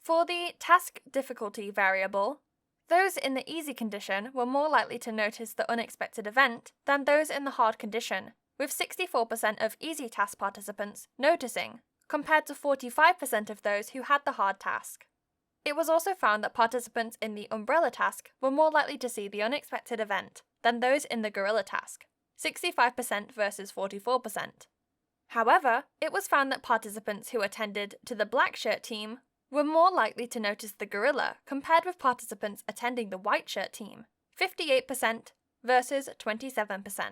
For the task difficulty variable, those in the easy condition were more likely to notice the unexpected event than those in the hard condition, with 64% of easy task participants noticing, compared to 45% of those who had the hard task. It was also found that participants in the umbrella task were more likely to see the unexpected event than those in the gorilla task, 65% versus 44%. However, it was found that participants who attended to the black shirt team were more likely to notice the gorilla compared with participants attending the white shirt team, 58% versus 27%.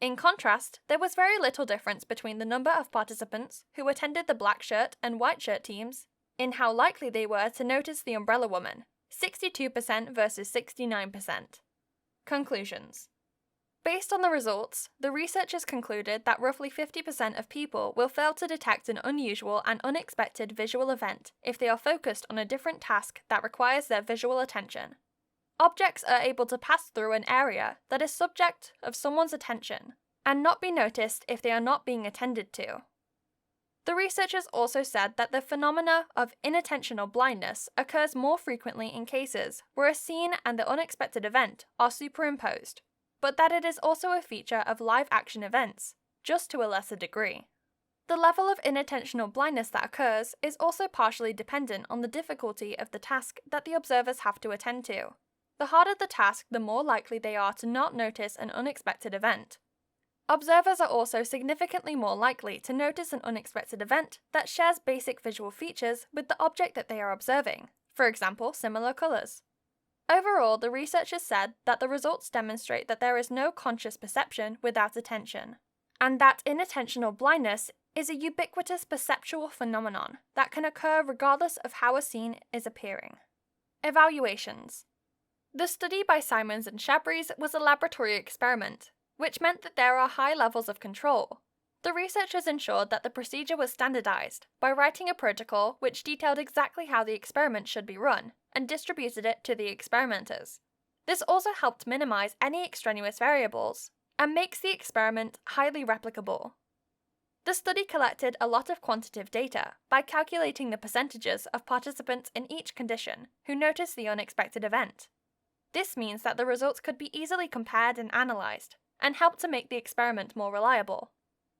In contrast, there was very little difference between the number of participants who attended the black shirt and white shirt teams in how likely they were to notice the umbrella woman, 62% versus 69%. Conclusions. Based on the results, the researchers concluded that roughly 50% of people will fail to detect an unusual and unexpected visual event if they are focused on a different task that requires their visual attention. Objects are able to pass through an area that is subject of someone's attention and not be noticed if they are not being attended to. The researchers also said that the phenomena of inattentional blindness occurs more frequently in cases where a scene and the unexpected event are superimposed, but that it is also a feature of live-action events, just to a lesser degree. The level of inattentional blindness that occurs is also partially dependent on the difficulty of the task that the observers have to attend to. The harder the task, the more likely they are to not notice an unexpected event. Observers are also significantly more likely to notice an unexpected event that shares basic visual features with the object that they are observing, for example, similar colours. Overall, the researchers said that the results demonstrate that there is no conscious perception without attention, and that inattentional blindness is a ubiquitous perceptual phenomenon that can occur regardless of how a scene is appearing. Evaluations. The study by Simons and Chabris was a laboratory experiment, which meant that there are high levels of control. The researchers ensured that the procedure was standardized by writing a protocol which detailed exactly how the experiment should be run and distributed it to the experimenters. This also helped minimize any extraneous variables and makes the experiment highly replicable. The study collected a lot of quantitative data by calculating the percentages of participants in each condition who noticed the unexpected event. This means that the results could be easily compared and analysed, and help to make the experiment more reliable.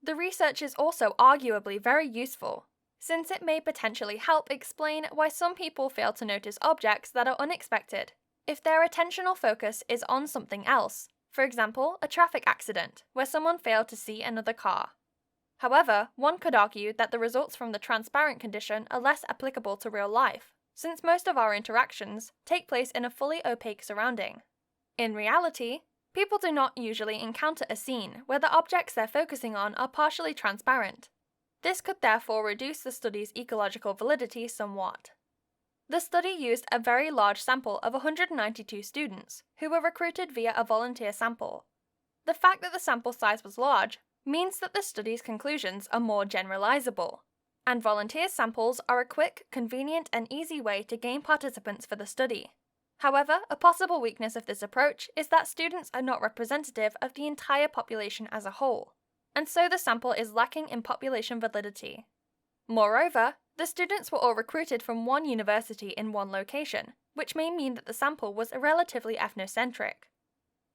The research is also arguably very useful, since it may potentially help explain why some people fail to notice objects that are unexpected, if their attentional focus is on something else, for example, a traffic accident, where someone failed to see another car. However, one could argue that the results from the transparent condition are less applicable to real life, since most of our interactions take place in a fully opaque surrounding. In reality, people do not usually encounter a scene where the objects they're focusing on are partially transparent. This could therefore reduce the study's ecological validity somewhat. The study used a very large sample of 192 students, who were recruited via a volunteer sample. The fact that the sample size was large means that the study's conclusions are more generalizable, and volunteer samples are a quick, convenient, and easy way to gain participants for the study. However, a possible weakness of this approach is that students are not representative of the entire population as a whole, and so the sample is lacking in population validity. Moreover, the students were all recruited from one university in one location, which may mean that the sample was relatively ethnocentric.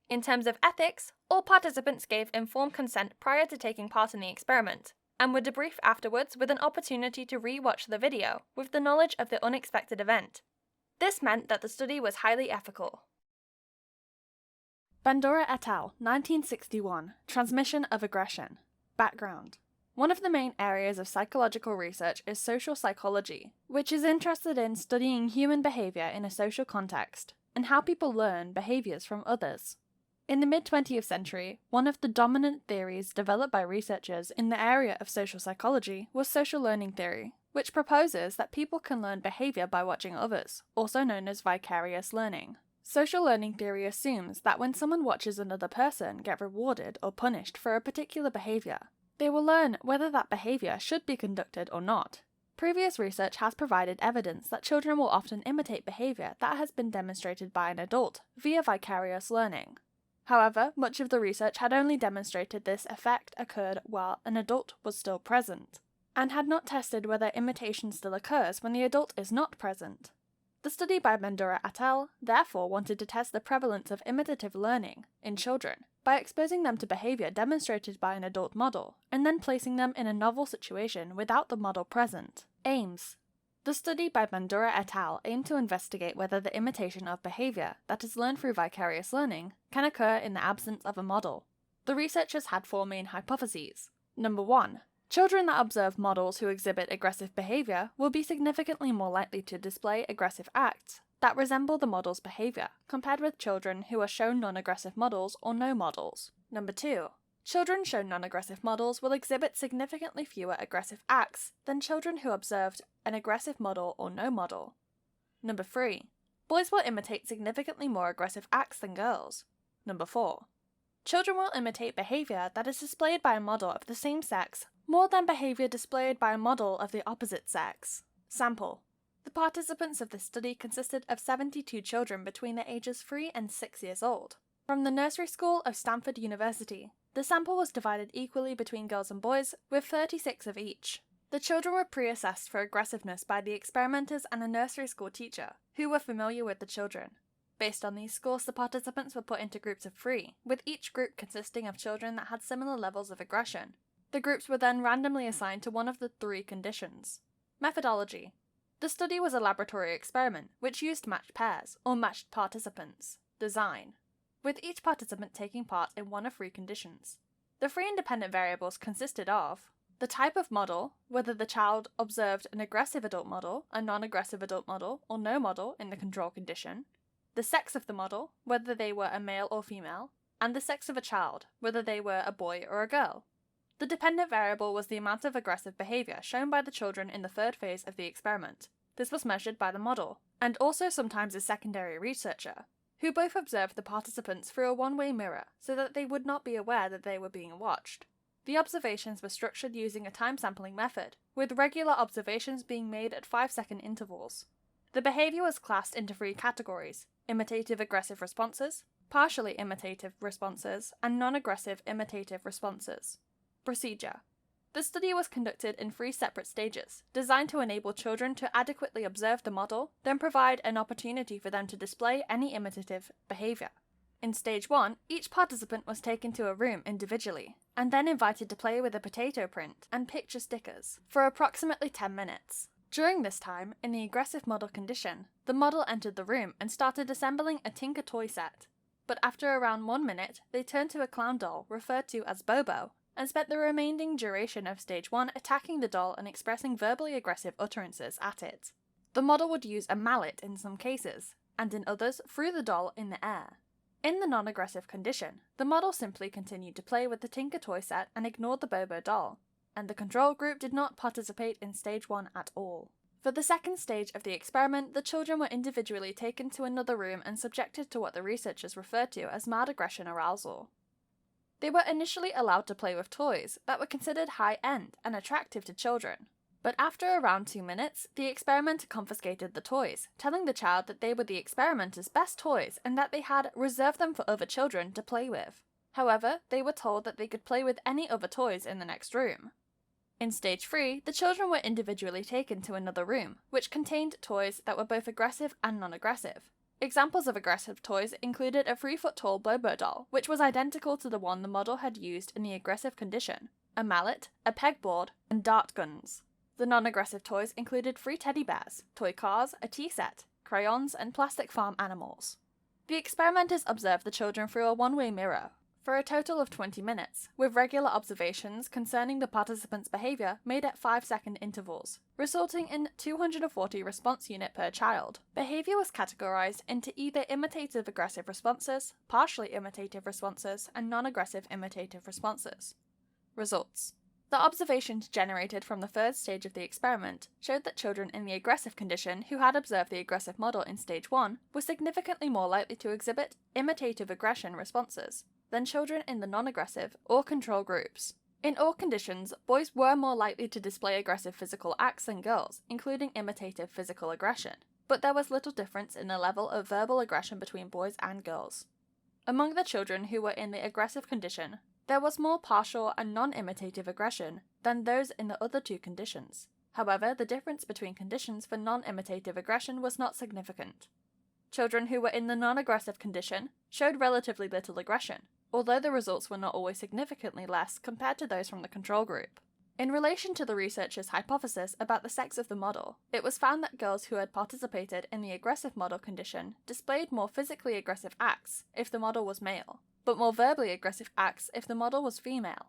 In terms of ethics, all participants gave informed consent prior to taking part in the experiment, and were debriefed afterwards with an opportunity to re-watch the video with the knowledge of the unexpected event. This meant that the study was highly ethical. Bandura et al., 1961, Transmission of Aggression. Background. One of the main areas of psychological research is social psychology, which is interested in studying human behavior in a social context, and how people learn behaviors from others. In the mid-20th century, one of the dominant theories developed by researchers in the area of social psychology was social learning theory, which proposes that people can learn behavior by watching others, also known as vicarious learning. Social learning theory assumes that when someone watches another person get rewarded or punished for a particular behavior, they will learn whether that behavior should be conducted or not. Previous research has provided evidence that children will often imitate behavior that has been demonstrated by an adult via vicarious learning. However, much of the research had only demonstrated this effect occurred while an adult was still present, and had not tested whether imitation still occurs when the adult is not present. The study by Bandura et al. Therefore wanted to test the prevalence of imitative learning in children by exposing them to behavior demonstrated by an adult model, and then placing them in a novel situation without the model present. Aims. The study by Bandura et al. Aimed to investigate whether the imitation of behavior that is learned through vicarious learning can occur in the absence of a model. The researchers had four main hypotheses. Number 1. Children that observe models who exhibit aggressive behavior will be significantly more likely to display aggressive acts that resemble the model's behavior, compared with children who are shown non-aggressive models or no models. Number 2. Children shown non-aggressive models will exhibit significantly fewer aggressive acts than children who observed an aggressive model or no model. Number 3. Boys will imitate significantly more aggressive acts than girls. Number 4. Children will imitate behavior that is displayed by a model of the same sex more than behavior displayed by a model of the opposite sex. Sample. The participants of this study consisted of 72 children between the ages 3 and 6 years old, from the nursery school of Stanford University. The sample was divided equally between girls and boys, with 36 of each. The children were pre-assessed for aggressiveness by the experimenters and a nursery school teacher, who were familiar with the children. Based on these scores, the participants were put into groups of 3, with each group consisting of children that had similar levels of aggression. The groups were then randomly assigned to one of the 3 conditions. Methodology. The study was a laboratory experiment, which used matched pairs, or matched participants. Design. With each participant taking part in one of 3 conditions. The 3 independent variables consisted of the type of model, whether the child observed an aggressive adult model, a non-aggressive adult model, or no model in the control condition, the sex of the model, whether they were a male or female, and the sex of a child, whether they were a boy or a girl. The dependent variable was the amount of aggressive behavior shown by the children in the 3rd phase of the experiment. This was measured by the model, and also sometimes a secondary researcher, who both observed the participants through a one-way mirror so that they would not be aware that they were being watched. The observations were structured using a time sampling method, with regular observations being made at 5-second intervals. The behavior was classed into 3 categories: imitative aggressive responses, partially imitative responses, and non-aggressive imitative responses. Procedure. The study was conducted in 3 separate stages, designed to enable children to adequately observe the model, then provide an opportunity for them to display any imitative behaviour. In stage 1, each participant was taken to a room individually, and then invited to play with a potato print and picture stickers for approximately 10 minutes. During this time, in the aggressive model condition, the model entered the room and started assembling a Tinker toy set. But after around 1 minute, they turned to a clown doll, referred to as Bobo, and spent the remaining duration of stage 1 attacking the doll and expressing verbally aggressive utterances at it. The model would use a mallet in some cases, and in others threw the doll in the air. In the non-aggressive condition, the model simply continued to play with the Tinker toy set and ignored the Bobo doll, and the control group did not participate in stage 1 at all. For the second stage of the experiment, the children were individually taken to another room and subjected to what the researchers referred to as mild aggression arousal. They were initially allowed to play with toys that were considered high-end and attractive to children. But after around 2 minutes, the experimenter confiscated the toys, telling the child that they were the experimenter's best toys and that they had reserved them for other children to play with. However, they were told that they could play with any other toys in the next room. In stage 3, the children were individually taken to another room, which contained toys that were both aggressive and non-aggressive. Examples of aggressive toys included a 3-foot-tall Bobo doll, which was identical to the one the model had used in the aggressive condition, a mallet, a pegboard, and dart guns. The non-aggressive toys included 3 teddy bears, toy cars, a tea set, crayons, and plastic farm animals. The experimenters observed the children through a one-way mirror for a total of 20 minutes, with regular observations concerning the participants' behaviour made at 5-second intervals, resulting in 240 response unit per child. Behaviour was categorised into either imitative aggressive responses, partially imitative responses, and non-aggressive imitative responses. Results. The observations generated from the third stage of the experiment showed that children in the aggressive condition who had observed the aggressive model in stage 1 were significantly more likely to exhibit imitative aggression responses than children in the non-aggressive or control groups. In all conditions, boys were more likely to display aggressive physical acts than girls, including imitative physical aggression, but there was little difference in the level of verbal aggression between boys and girls. Among the children who were in the aggressive condition, there was more partial and non-imitative aggression than those in the other 2 conditions. However, the difference between conditions for non-imitative aggression was not significant. Children who were in the non-aggressive condition showed relatively little aggression, although the results were not always significantly less compared to those from the control group. In relation to the researchers' hypothesis about the sex of the model, it was found that girls who had participated in the aggressive model condition displayed more physically aggressive acts if the model was male, but more verbally aggressive acts if the model was female.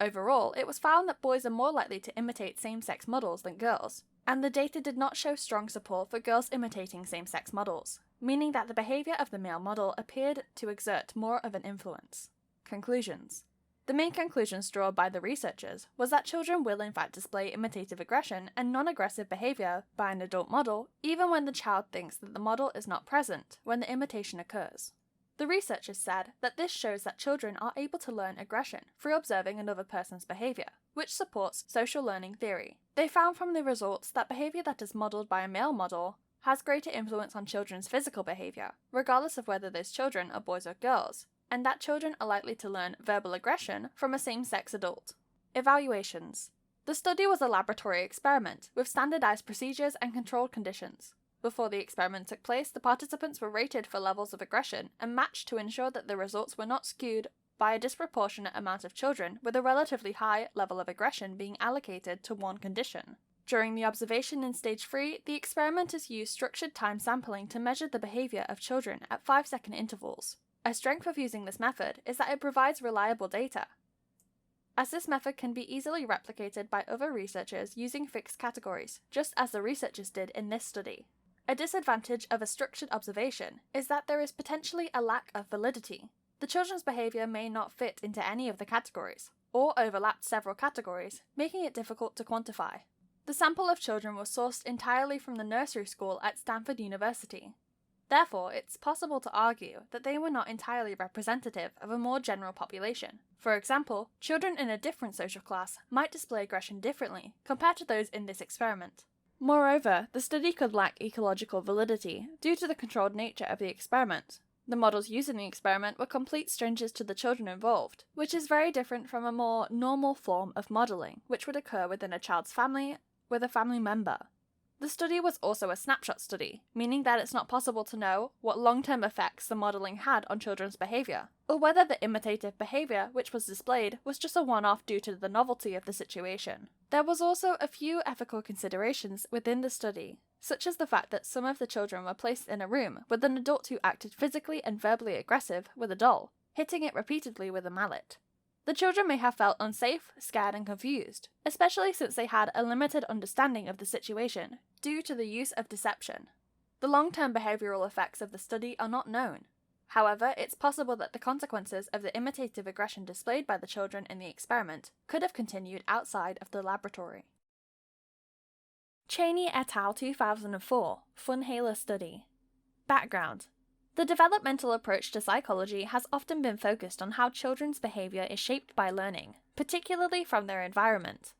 Overall, it was found that boys are more likely to imitate same-sex models than girls, and the data did not show strong support for girls imitating same-sex models, meaning that the behaviour of the male model appeared to exert more of an influence. Conclusions. The main conclusions drawn by the researchers was that children will in fact display imitative aggression and non-aggressive behaviour by an adult model, even when the child thinks that the model is not present when the imitation occurs. The researchers said that this shows that children are able to learn aggression through observing another person's behaviour, which supports social learning theory. They found from the results that behaviour that is modelled by a male model has greater influence on children's physical behaviour, regardless of whether those children are boys or girls, and that children are likely to learn verbal aggression from a same-sex adult. Evaluations. The study was a laboratory experiment with standardised procedures and controlled conditions. Before the experiment took place, the participants were rated for levels of aggression and matched to ensure that the results were not skewed by a disproportionate amount of children with a relatively high level of aggression being allocated to one condition. During the observation in stage 3, the experimenters used structured time sampling to measure the behaviour of children at 5-second intervals. A strength of using this method is that it provides reliable data, as this method can be easily replicated by other researchers using fixed categories, just as the researchers did in this study. A disadvantage of a structured observation is that there is potentially a lack of validity. The children's behaviour may not fit into any of the categories, or overlap several categories, making it difficult to quantify. The sample of children was sourced entirely from the nursery school at Stanford University. Therefore, it's possible to argue that they were not entirely representative of a more general population. For example, children in a different social class might display aggression differently compared to those in this experiment. Moreover, the study could lack ecological validity due to the controlled nature of the experiment. The models used in the experiment were complete strangers to the children involved, which is very different from a more normal form of modelling, which would occur within a child's family with a family member. The study was also a snapshot study, meaning that it's not possible to know what long-term effects the modelling had on children's behaviour, or whether the imitative behaviour which was displayed was just a one-off due to the novelty of the situation. There was also a few ethical considerations within the study, such as the fact that some of the children were placed in a room with an adult who acted physically and verbally aggressive with a doll, hitting it repeatedly with a mallet. The children may have felt unsafe, scared, and confused, especially since they had a limited understanding of the situation due to the use of deception. The long-term behavioural effects of the study are not known. However, it's possible that the consequences of the imitative aggression displayed by the children in the experiment could have continued outside of the laboratory. Chaney et al. 2004, Funhaler study. Background. The developmental approach to psychology has often been focused on how children's behaviour is shaped by learning, particularly from their environment.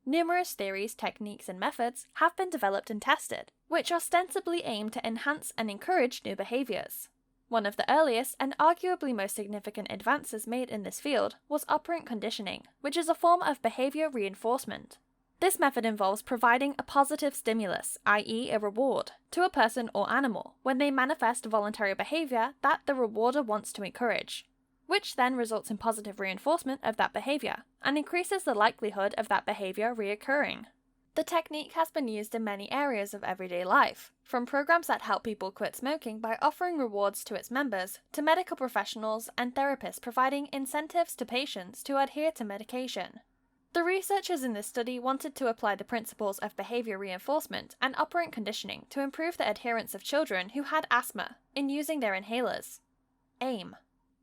Numerous theories, techniques, and methods have been developed and tested, which ostensibly aim to enhance and encourage new behaviours. One of the earliest and arguably most significant advances made in this field was operant conditioning, which is a form of behaviour reinforcement. This method involves providing a positive stimulus, i.e. a reward, to a person or animal when they manifest voluntary behaviour that the rewarder wants to encourage, which then results in positive reinforcement of that behaviour, and increases the likelihood of that behaviour reoccurring. The technique has been used in many areas of everyday life, from programs that help people quit smoking by offering rewards to its members, to medical professionals and therapists providing incentives to patients to adhere to medication. The researchers in this study wanted to apply the principles of behaviour reinforcement and operant conditioning to improve the adherence of children who had asthma in using their inhalers. Aim.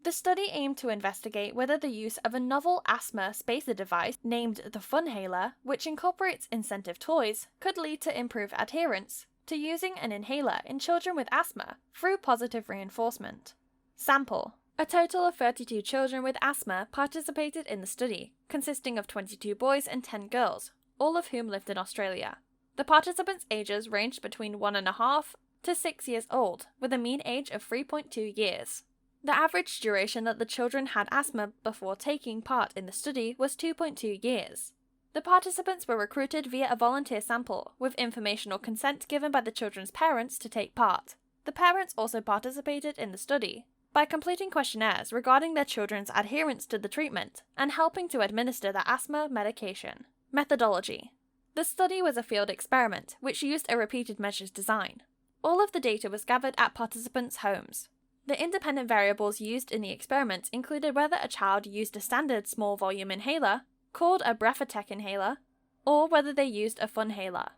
The study aimed to investigate whether the use of a novel asthma spacer device named the Funhaler, which incorporates incentive toys, could lead to improved adherence to using an inhaler in children with asthma through positive reinforcement. Sample. A total of 32 children with asthma participated in the study, consisting of 22 boys and 10 girls, all of whom lived in Australia. The participants' ages ranged between 1.5 to 6 years old, with a mean age of 3.2 years. The average duration that the children had asthma before taking part in the study was 2.2 years. The participants were recruited via a volunteer sample, with informational consent given by the children's parents to take part. The parents also participated in the study by completing questionnaires regarding their children's adherence to the treatment and helping to administer the asthma medication. Methodology. The study was a field experiment, which used a repeated measures design. All of the data was gathered at participants' homes. The independent variables used in the experiment included whether a child used a standard small volume inhaler, called a Breathtech inhaler, or whether they used a Funhaler.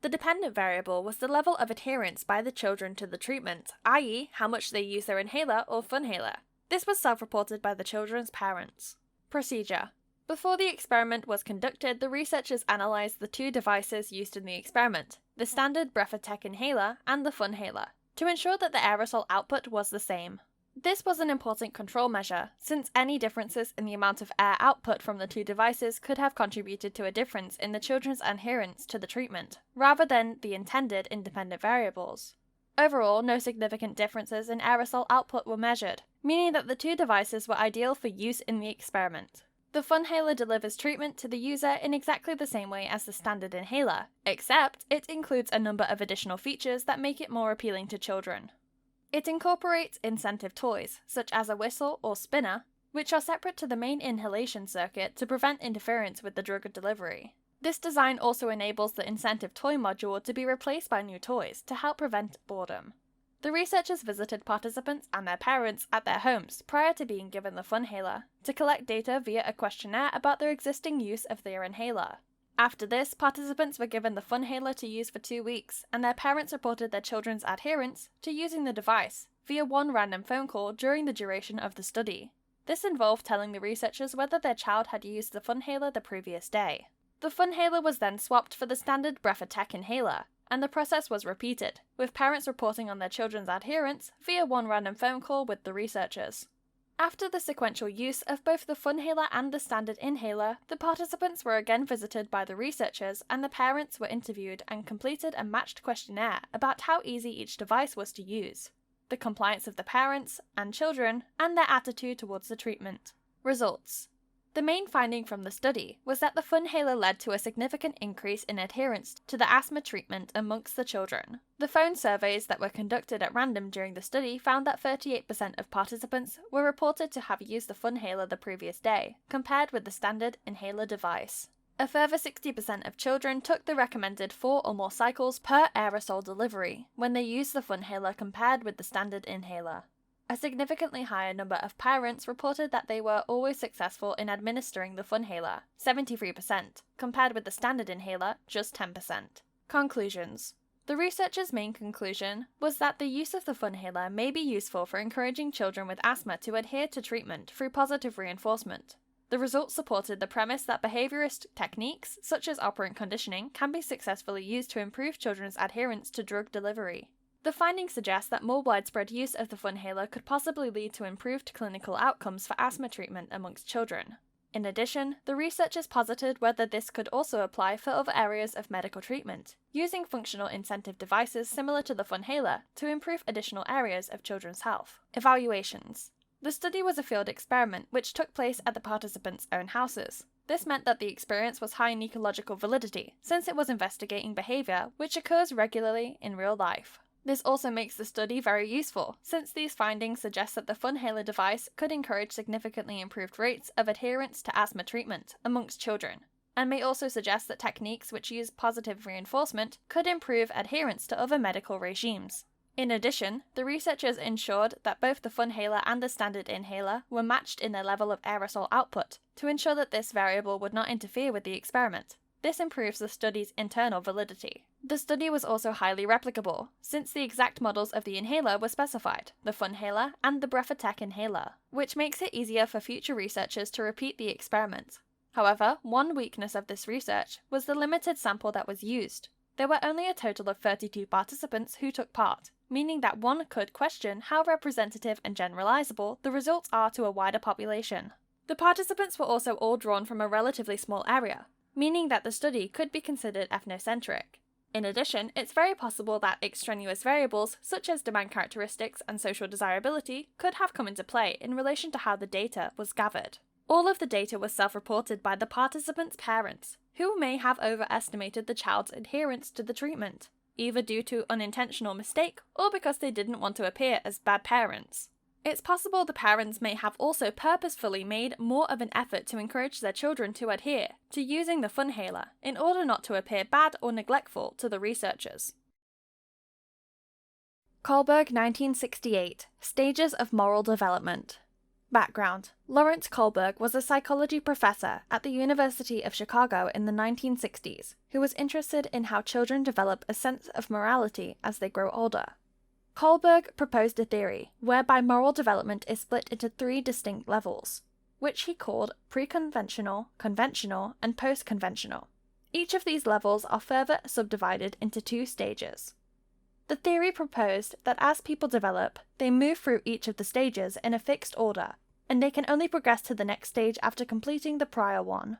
The dependent variable was the level of adherence by the children to the treatment, i.e. how much they used their inhaler or Funhaler. This was self-reported by the children's parents. Procedure. Before the experiment was conducted, the researchers analysed the two devices used in the experiment, the standard Breathtech inhaler and the Funhaler, to ensure that the aerosol output was the same. This was an important control measure, since any differences in the amount of air output from the two devices could have contributed to a difference in the children's adherence to the treatment, rather than the intended independent variables. Overall, no significant differences in aerosol output were measured, meaning that the two devices were ideal for use in the experiment. The Funhaler delivers treatment to the user in exactly the same way as the standard inhaler, except it includes a number of additional features that make it more appealing to children. It incorporates incentive toys, such as a whistle or spinner, which are separate to the main inhalation circuit to prevent interference with the drug delivery. This design also enables the incentive toy module to be replaced by new toys to help prevent boredom. The researchers visited participants and their parents at their homes prior to being given the Funhaler to collect data via a questionnaire about their existing use of their inhaler. After this, participants were given the Funhaler to use for 2 weeks, and their parents reported their children's adherence to using the device via one random phone call during the duration of the study. This involved telling the researchers whether their child had used the Funhaler the previous day. The Funhaler was then swapped for the standard Breathtech inhaler, and the process was repeated, with parents reporting on their children's adherence via one random phone call with the researchers. After the sequential use of both the Funhaler and the standard inhaler, the participants were again visited by the researchers and the parents were interviewed and completed a matched questionnaire about how easy each device was to use. the compliance of the parents and children, and their attitude towards the treatment. Results. The main finding from the study was that the Funhaler led to a significant increase in adherence to the asthma treatment amongst the children. The phone surveys that were conducted at random during the study found that 38% of participants were reported to have used the Funhaler the previous day, compared with the standard inhaler device. A further 60% of children took the recommended 4 or more cycles per aerosol delivery when they used the Funhaler compared with the standard inhaler. A significantly higher number of parents reported that they were always successful in administering the Funhaler, 73%, compared with the standard inhaler, just 10%. Conclusions. The researchers' main conclusion was that the use of the Funhaler may be useful for encouraging children with asthma to adhere to treatment through positive reinforcement. The results supported the premise that behaviorist techniques, such as operant conditioning, can be successfully used to improve children's adherence to drug delivery. The findings suggest that more widespread use of the Funhaler could possibly lead to improved clinical outcomes for asthma treatment amongst children. In addition, the researchers posited whether this could also apply for other areas of medical treatment, using functional incentive devices similar to the Funhaler to improve additional areas of children's health. Evaluations. The study was a field experiment which took place at the participants' own houses. This meant that the experience was high in ecological validity, since it was investigating behavior which occurs regularly in real life. This also makes the study very useful, since these findings suggest that the Funhaler device could encourage significantly improved rates of adherence to asthma treatment amongst children, and may also suggest that techniques which use positive reinforcement could improve adherence to other medical regimes. In addition, the researchers ensured that both the Funhaler and the standard inhaler were matched in their level of aerosol output to ensure that this variable would not interfere with the experiment. This improves the study's internal validity. The study was also highly replicable, since the exact models of the inhaler were specified, the Funhaler and the Breathtech inhaler, which makes it easier for future researchers to repeat the experiment. However, one weakness of this research was the limited sample that was used. There were only a total of 32 participants who took part, meaning that one could question how representative and generalizable the results are to a wider population. The participants were also all drawn from a relatively small area, meaning that the study could be considered ethnocentric. In addition, it's very possible that extraneous variables such as demand characteristics and social desirability could have come into play in relation to how the data was gathered. All of the data was self-reported by the participants' parents, who may have overestimated the child's adherence to the treatment, either due to unintentional mistake or because they didn't want to appear as bad parents. It's possible the parents may have also purposefully made more of an effort to encourage their children to adhere to using the Funhaler in order not to appear bad or neglectful to the researchers. Kohlberg 1968, Stages of Moral Development. Background. Lawrence Kohlberg was a psychology professor at the University of Chicago in the 1960s who was interested in how children develop a sense of morality as they grow older. Kohlberg proposed a theory whereby moral development is split into 3 distinct levels, which he called pre-conventional, conventional, and post-conventional. Each of these levels are further subdivided into 2 stages. The theory proposed that as people develop, they move through each of the stages in a fixed order, and they can only progress to the next stage after completing the prior one.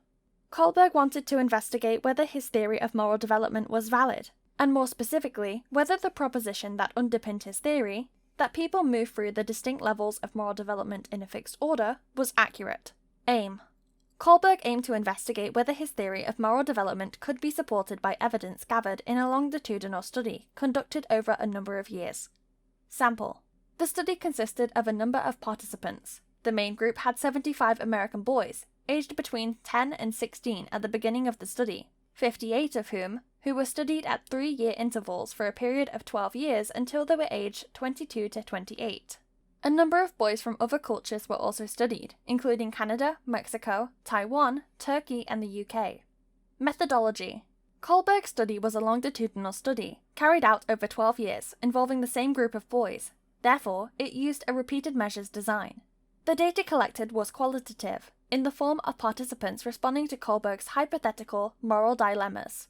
Kohlberg wanted to investigate whether his theory of moral development was valid, and more specifically, whether the proposition that underpinned his theory, that people move through the distinct levels of moral development in a fixed order, was accurate. Aim. Kohlberg aimed to investigate whether his theory of moral development could be supported by evidence gathered in a longitudinal study conducted over a number of years. Sample. The study consisted of a number of participants. The main group had 75 American boys, aged between 10 and 16 at the beginning of the study, 58 of whom were studied at 3-year intervals for a period of 12 years until they were aged 22 to 28. A number of boys from other cultures were also studied, including Canada, Mexico, Taiwan, Turkey, and the UK. Methodology. Kohlberg's study was a longitudinal study, carried out over 12 years, involving the same group of boys. Therefore, it used a repeated measures design. The data collected was qualitative, in the form of participants responding to Kohlberg's hypothetical moral dilemmas.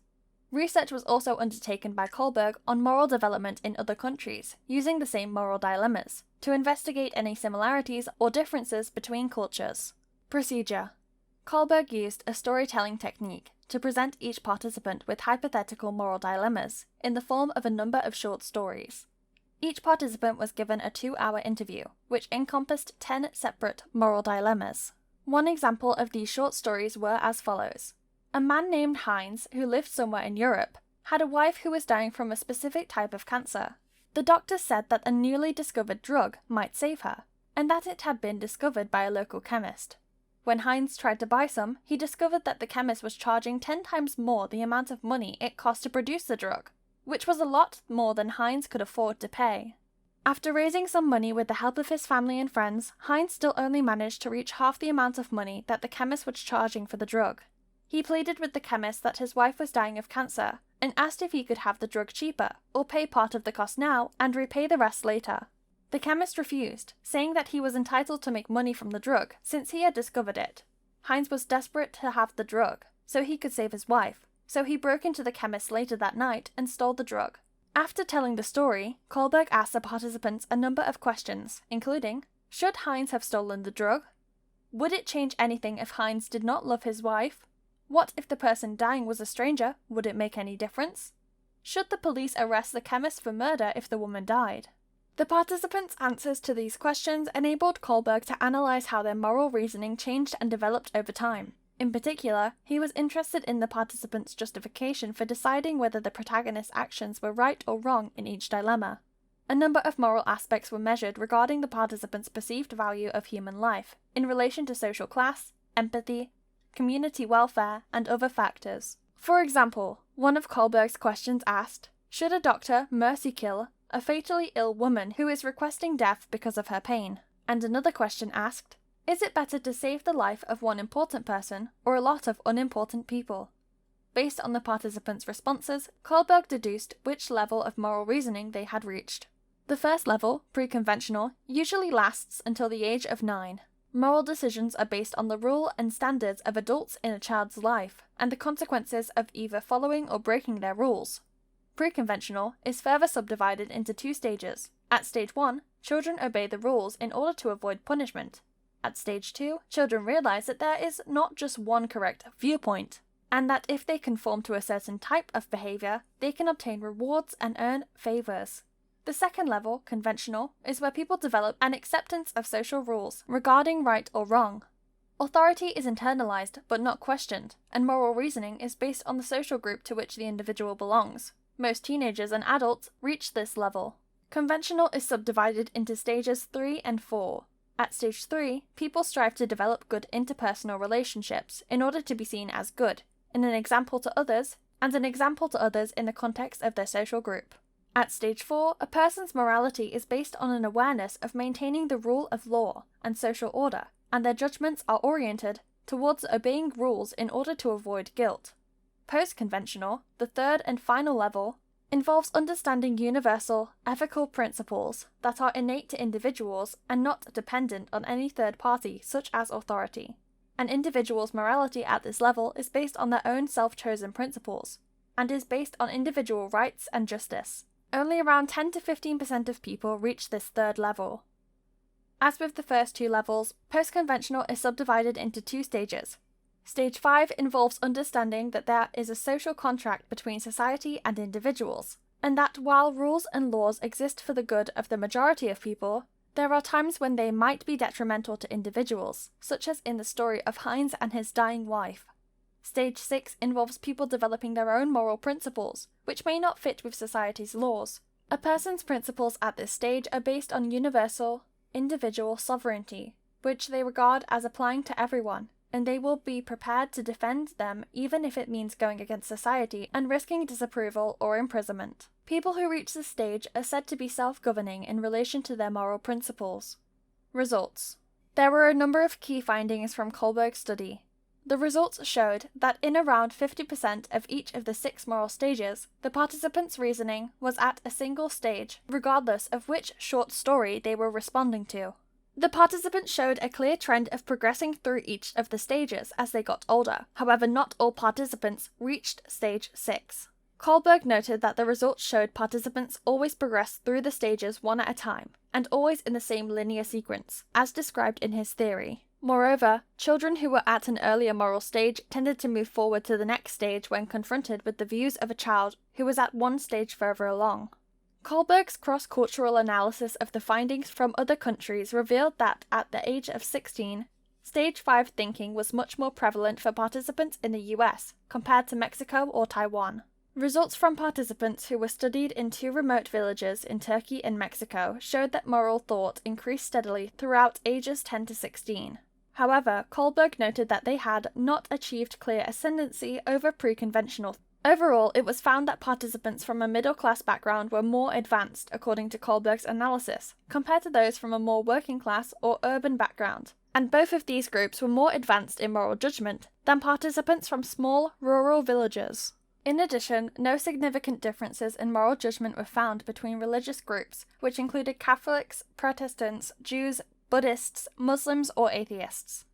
Research was also undertaken by Kohlberg on moral development in other countries, using the same moral dilemmas, to investigate any similarities or differences between cultures. Procedure. Kohlberg used a storytelling technique to present each participant with hypothetical moral dilemmas in the form of a number of short stories. Each participant was given a 2-hour interview, which encompassed 10 separate moral dilemmas. One example of these short stories were as follows. A man named Heinz, who lived somewhere in Europe, had a wife who was dying from a specific type of cancer. The doctor said that a newly discovered drug might save her, and that it had been discovered by a local chemist. When Heinz tried to buy some, he discovered that the chemist was charging 10 times more the amount of money it cost to produce the drug, which was a lot more than Heinz could afford to pay. After raising some money with the help of his family and friends, Heinz still only managed to reach half the amount of money that the chemist was charging for the drug. He pleaded with the chemist that his wife was dying of cancer, and asked if he could have the drug cheaper, or pay part of the cost now and repay the rest later. The chemist refused, saying that he was entitled to make money from the drug since he had discovered it. Heinz was desperate to have the drug, so he could save his wife, so he broke into the chemist later that night and stole the drug. After telling the story, Kohlberg asked the participants a number of questions, including, should Heinz have stolen the drug? Would it change anything if Heinz did not love his wife? What if the person dying was a stranger? Would it make any difference? Should the police arrest the chemist for murder if the woman died? The participants' answers to these questions enabled Kohlberg to analyze how their moral reasoning changed and developed over time. In particular, he was interested in the participants' justification for deciding whether the protagonist's actions were right or wrong in each dilemma. A number of moral aspects were measured regarding the participants' perceived value of human life, in relation to social class, empathy, community welfare, and other factors. For example, one of Kohlberg's questions asked, should a doctor mercy kill a fatally ill woman who is requesting death because of her pain? And another question asked, is it better to save the life of one important person or a lot of unimportant people? Based on the participants' responses, Kohlberg deduced which level of moral reasoning they had reached. The first level, pre-conventional, usually lasts until the age of 9. Moral decisions are based on the rule and standards of adults in a child's life, and the consequences of either following or breaking their rules. Pre-conventional is further subdivided into 2 stages. At stage 1, children obey the rules in order to avoid punishment. At stage 2, children realize that there is not just one correct viewpoint, and that if they conform to a certain type of behavior, they can obtain rewards and earn favors. The second level, conventional, is where people develop an acceptance of social rules regarding right or wrong. Authority is internalized but not questioned, and moral reasoning is based on the social group to which the individual belongs. Most teenagers and adults reach this level. Conventional is subdivided into stages 3 and 4. At stage 3, people strive to develop good interpersonal relationships in order to be seen as good, and an example to others in the context of their social group. At stage 4, a person's morality is based on an awareness of maintaining the rule of law and social order, and their judgments are oriented towards obeying rules in order to avoid guilt. Post-conventional, the third and final level, involves understanding universal, ethical principles that are innate to individuals and not dependent on any third party such as authority. An individual's morality at this level is based on their own self-chosen principles, and is based on individual rights and justice. Only around 10 to 15% of people reach this third level. As with the first 2 levels, post-conventional is subdivided into 2 stages. Stage 5 involves understanding that there is a social contract between society and individuals, and that while rules and laws exist for the good of the majority of people, there are times when they might be detrimental to individuals, such as in the story of Heinz and his dying wife. Stage 6 involves people developing their own moral principles, which may not fit with society's laws. A person's principles at this stage are based on universal, individual sovereignty, which they regard as applying to everyone, and they will be prepared to defend them even if it means going against society and risking disapproval or imprisonment. People who reach this stage are said to be self-governing in relation to their moral principles. Results. There were a number of key findings from Kohlberg's study. The results showed that in around 50% of each of the 6 moral stages, the participants' reasoning was at a single stage, regardless of which short story they were responding to. The participants showed a clear trend of progressing through each of the stages as they got older. However, not all participants reached stage 6. Kohlberg noted that the results showed participants always progressed through the stages one at a time, and always in the same linear sequence, as described in his theory. Moreover, children who were at an earlier moral stage tended to move forward to the next stage when confronted with the views of a child who was at one stage further along. Kohlberg's cross-cultural analysis of the findings from other countries revealed that at the age of 16, Stage 5 thinking was much more prevalent for participants in the US compared to Mexico or Taiwan. Results from participants who were studied in 2 remote villages in Turkey and Mexico showed that moral thought increased steadily throughout ages 10 to 16. However, Kohlberg noted that they had not achieved clear ascendancy over pre-conventional. Overall, it was found that participants from a middle-class background were more advanced, according to Kohlberg's analysis, compared to those from a more working-class or urban background, and both of these groups were more advanced in moral judgment than participants from small, rural villages. In addition, no significant differences in moral judgment were found between religious groups, which included Catholics, Protestants, Jews, Buddhists, Muslims, or atheists.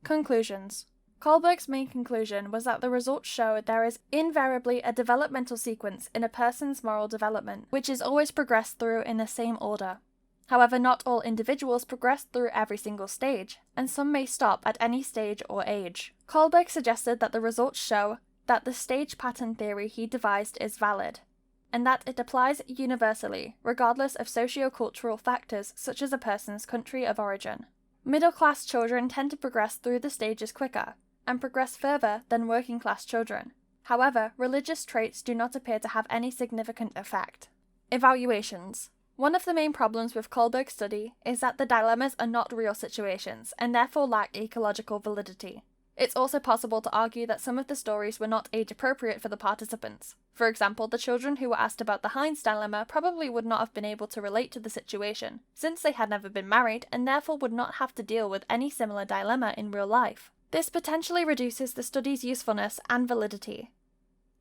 Conclusions. Kohlberg's main conclusion was that the results show there is invariably a developmental sequence in a person's moral development, which is always progressed through in the same order. However, not all individuals progress through every single stage, and some may stop at any stage or age. Kohlberg suggested that the results show that the stage pattern theory he devised is valid, and that it applies universally, regardless of socio-cultural factors such as a person's country of origin. Middle-class children tend to progress through the stages quicker, and progress further than working-class children. However, religious traits do not appear to have any significant effect. Evaluations. One of the main problems with Kohlberg's study is that the dilemmas are not real situations, and therefore lack ecological validity. It's also possible to argue that some of the stories were not age-appropriate for the participants. For example, the children who were asked about the Heinz dilemma probably would not have been able to relate to the situation, since they had never been married and therefore would not have to deal with any similar dilemma in real life. This potentially reduces the study's usefulness and validity.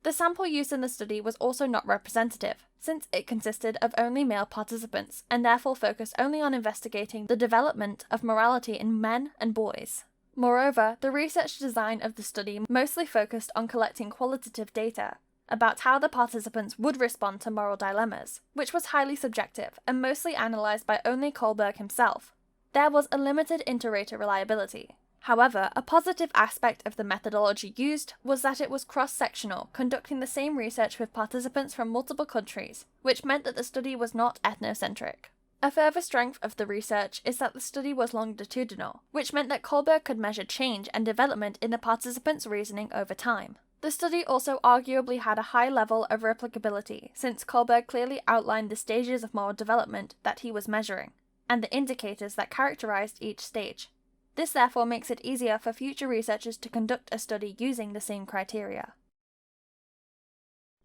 The sample used in the study was also not representative, since it consisted of only male participants, and therefore focused only on investigating the development of morality in men and boys. Moreover, the research design of the study mostly focused on collecting qualitative data about how the participants would respond to moral dilemmas, which was highly subjective and mostly analysed by only Kohlberg himself. There was a limited inter-rater reliability. However, a positive aspect of the methodology used was that it was cross-sectional, conducting the same research with participants from multiple countries, which meant that the study was not ethnocentric. A further strength of the research is that the study was longitudinal, which meant that Kohlberg could measure change and development in the participants' reasoning over time. The study also arguably had a high level of replicability, since Kohlberg clearly outlined the stages of moral development that he was measuring, and the indicators that characterized each stage. This therefore makes it easier for future researchers to conduct a study using the same criteria.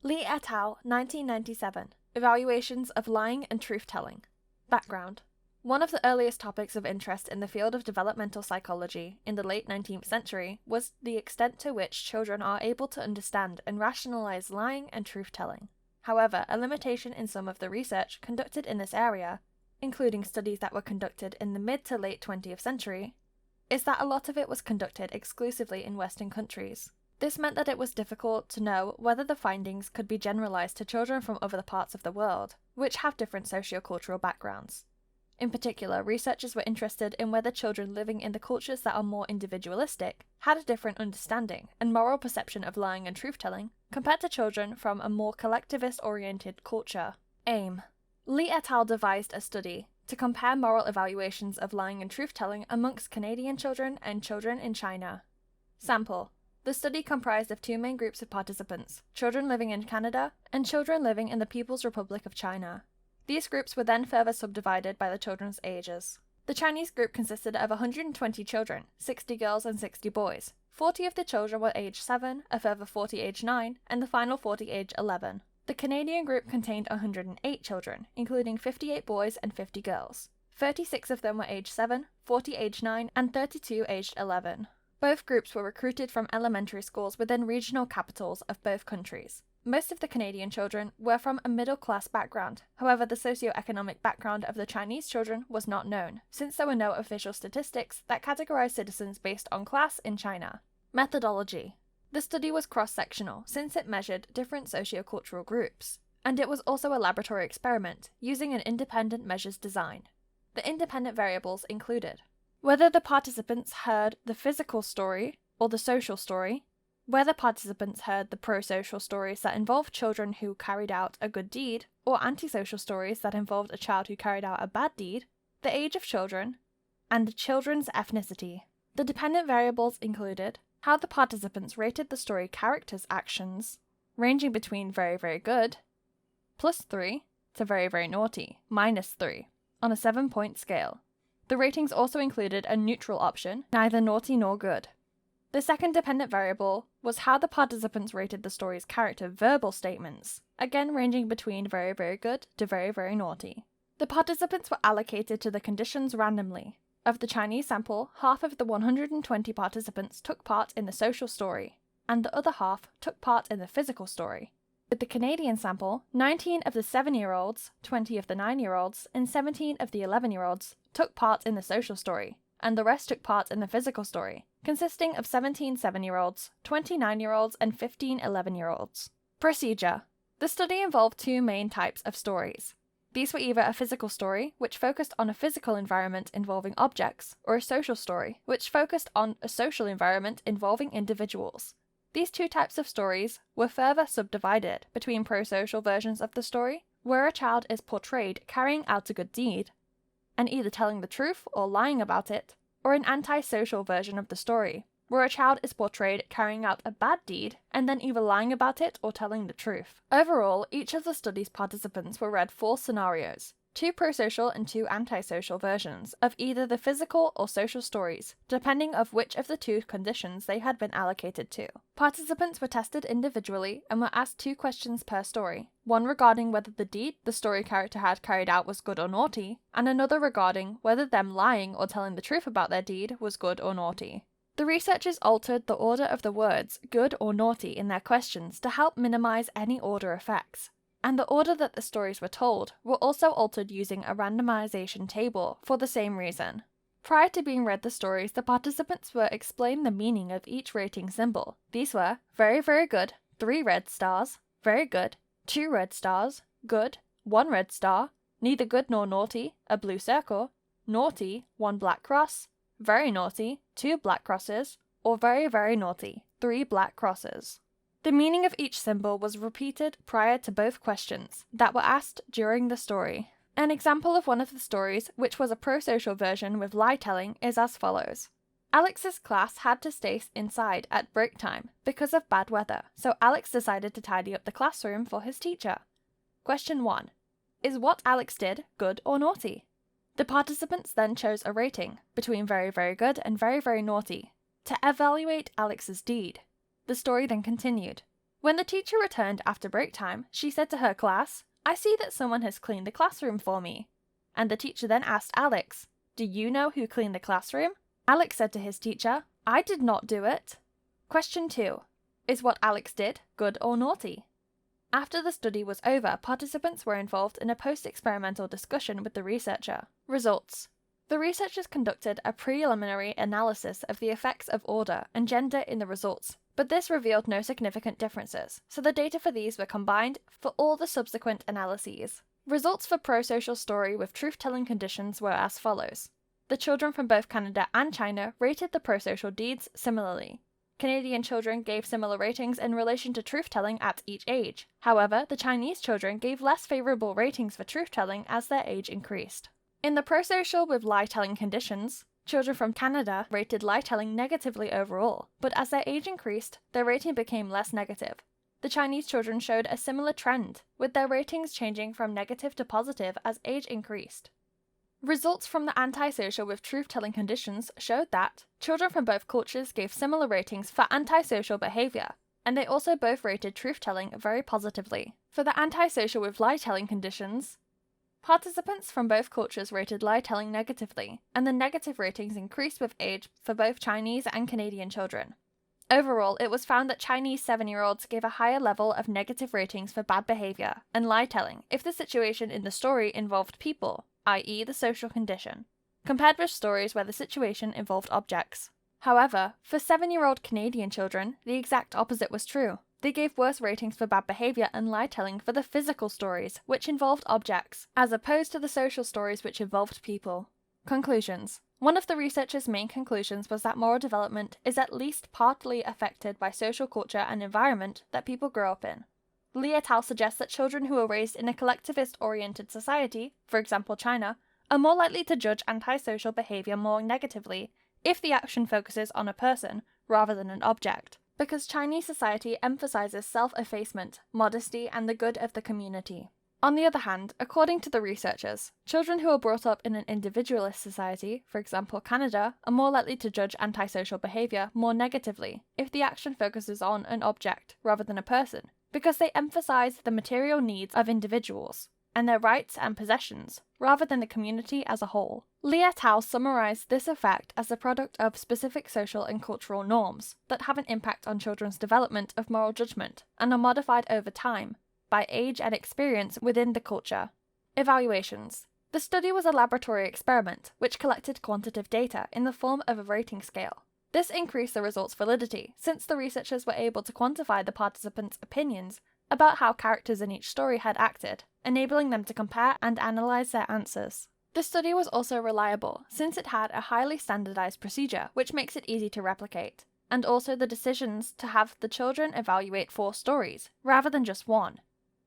Lee et al. 1997. Evaluations of lying and truth-telling. Background. One of the earliest topics of interest in the field of developmental psychology in the late 19th century was the extent to which children are able to understand and rationalize lying and truth-telling. However, a limitation in some of the research conducted in this area, including studies that were conducted in the mid to late 20th century, is that a lot of it was conducted exclusively in Western countries. This meant that it was difficult to know whether the findings could be generalized to children from other parts of the world, which have different socio-cultural backgrounds. In particular, researchers were interested in whether children living in the cultures that are more individualistic had a different understanding and moral perception of lying and truth-telling compared to children from a more collectivist-oriented culture. Aim. Lee et al. Devised a study to compare moral evaluations of lying and truth-telling amongst Canadian children and children in China. Sample. The study comprised of 2 main groups of participants, children living in Canada and children living in the People's Republic of China. These groups were then further subdivided by the children's ages. The Chinese group consisted of 120 children, 60 girls and 60 boys. 40 of the children were age 7, a further 40 age 9, and the final 40 age 11. The Canadian group contained 108 children, including 58 boys and 50 girls. 36 of them were age 7, 40 age 9, and 32 aged 11. Both groups were recruited from elementary schools within regional capitals of both countries. Most of the Canadian children were from a middle-class background. However, the socio-economic background of the Chinese children was not known, since there were no official statistics that categorized citizens based on class in China. Methodology. The study was cross-sectional, since it measured different socio-cultural groups, and it was also a laboratory experiment, using an independent measures design. The independent variables included whether the participants heard the physical story or the social story, Whether participants heard the pro-social stories that involved children who carried out a good deed, or antisocial stories that involved a child who carried out a bad deed, the age of children, and the children's ethnicity. The dependent variables included how the participants rated the story characters' actions, ranging between very, very good, +3, to very, very naughty, -3, on a 7-point scale. The ratings also included a neutral option, neither naughty nor good. The second dependent variable was how the participants rated the story's character verbal statements, again ranging between very, very good to very, very naughty. The participants were allocated to the conditions randomly. Of the Chinese sample, half of the 120 participants took part in the social story, and the other half took part in the physical story. With the Canadian sample, 19 of the 7-year-olds, 20 of the 9-year-olds, and 17 of the 11-year-olds took part in the social story, and the rest took part in the physical story, consisting of 17 7-year-olds, 20 9-year-olds, and 15 11-year-olds. Procedure. The study involved two main types of stories. These were either a physical story, which focused on a physical environment involving objects, or a social story, which focused on a social environment involving individuals. These two types of stories were further subdivided between pro-social versions of the story, where a child is portrayed carrying out a good deed, and either telling the truth or lying about it, or an anti-social version of the story, where a child is portrayed carrying out a bad deed and then either lying about it or telling the truth. Overall, each of the study's participants were read 4 scenarios, 2 pro-social and 2 anti-social versions of either the physical or social stories, depending on which of the 2 conditions they had been allocated to. Participants were tested individually and were asked 2 questions per story, one regarding whether the deed the story character had carried out was good or naughty, and another regarding whether them lying or telling the truth about their deed was good or naughty. The researchers altered the order of the words good or naughty in their questions to help minimize any order effects, and the order that the stories were told were also altered using a randomization table for the same reason. Prior to being read the stories, the participants were explained the meaning of each rating symbol. These were very, very good, 3 red stars, very good, 2 red stars, good, 1 red star, neither good nor naughty, a blue circle, naughty, 1 black cross, very naughty, 2 black crosses, or very, very naughty, 3 black crosses. The meaning of each symbol was repeated prior to both questions that were asked during the story. An example of one of the stories, which was a pro-social version with lie-telling, is as follows. Alex's class had to stay inside at break time because of bad weather, so Alex decided to tidy up the classroom for his teacher. Question 1. Is what Alex did good or naughty? The participants then chose a rating between very, very good and very, very naughty to evaluate Alex's deed. The story then continued. When the teacher returned after break time, she said to her class, "I see that someone has cleaned the classroom for me." And the teacher then asked Alex, "Do you know who cleaned the classroom?" Alex said to his teacher, "I did not do it." Question 2. Is what Alex did good or naughty? After the study was over, participants were involved in a post-experimental discussion with the researcher. Results. The researchers conducted a preliminary analysis of the effects of order and gender in the results, but this revealed no significant differences, so the data for these were combined for all the subsequent analyses. Results for pro-social story with truth-telling conditions were as follows. The children from both Canada and China rated the pro-social deeds similarly. Canadian children gave similar ratings in relation to truth-telling at each age. However, the Chinese children gave less favourable ratings for truth-telling as their age increased. In the pro-social with lie-telling conditions, children from Canada rated lie-telling negatively overall, but as their age increased, their rating became less negative. The Chinese children showed a similar trend, with their ratings changing from negative to positive as age increased. Results from the antisocial with truth-telling conditions showed that children from both cultures gave similar ratings for antisocial behaviour, and they also both rated truth-telling very positively. For the antisocial with lie-telling conditions, participants from both cultures rated lie-telling negatively, and the negative ratings increased with age for both Chinese and Canadian children. Overall, it was found that Chinese 7-year-olds gave a higher level of negative ratings for bad behaviour and lie-telling if the situation in the story involved people, i.e. the social condition, compared with stories where the situation involved objects. However, for 7-year-old Canadian children, the exact opposite was true. They gave worse ratings for bad behaviour and lie-telling for the physical stories, which involved objects, as opposed to the social stories which involved people. Conclusions. One of the researchers' main conclusions was that moral development is at least partly affected by social culture and environment that people grow up in. Li et al. Suggests that children who are raised in a collectivist-oriented society, for example China, are more likely to judge antisocial behavior more negatively if the action focuses on a person rather than an object, because Chinese society emphasizes self-effacement, modesty, and the good of the community. On the other hand, according to the researchers, children who are brought up in an individualist society, for example Canada, are more likely to judge antisocial behavior more negatively if the action focuses on an object rather than a person, because they emphasize the material needs of individuals and their rights and possessions, rather than the community as a whole. Li et al. Summarized this effect as a product of specific social and cultural norms that have an impact on children's development of moral judgment and are modified over time by age and experience within the culture. Evaluations. The study was a laboratory experiment which collected quantitative data in the form of a rating scale. This increased the results' validity, since the researchers were able to quantify the participants' opinions about how characters in each story had acted, enabling them to compare and analyze their answers. The study was also reliable, since it had a highly standardized procedure which makes it easy to replicate, and also the decisions to have the children evaluate 4 stories, rather than just 1.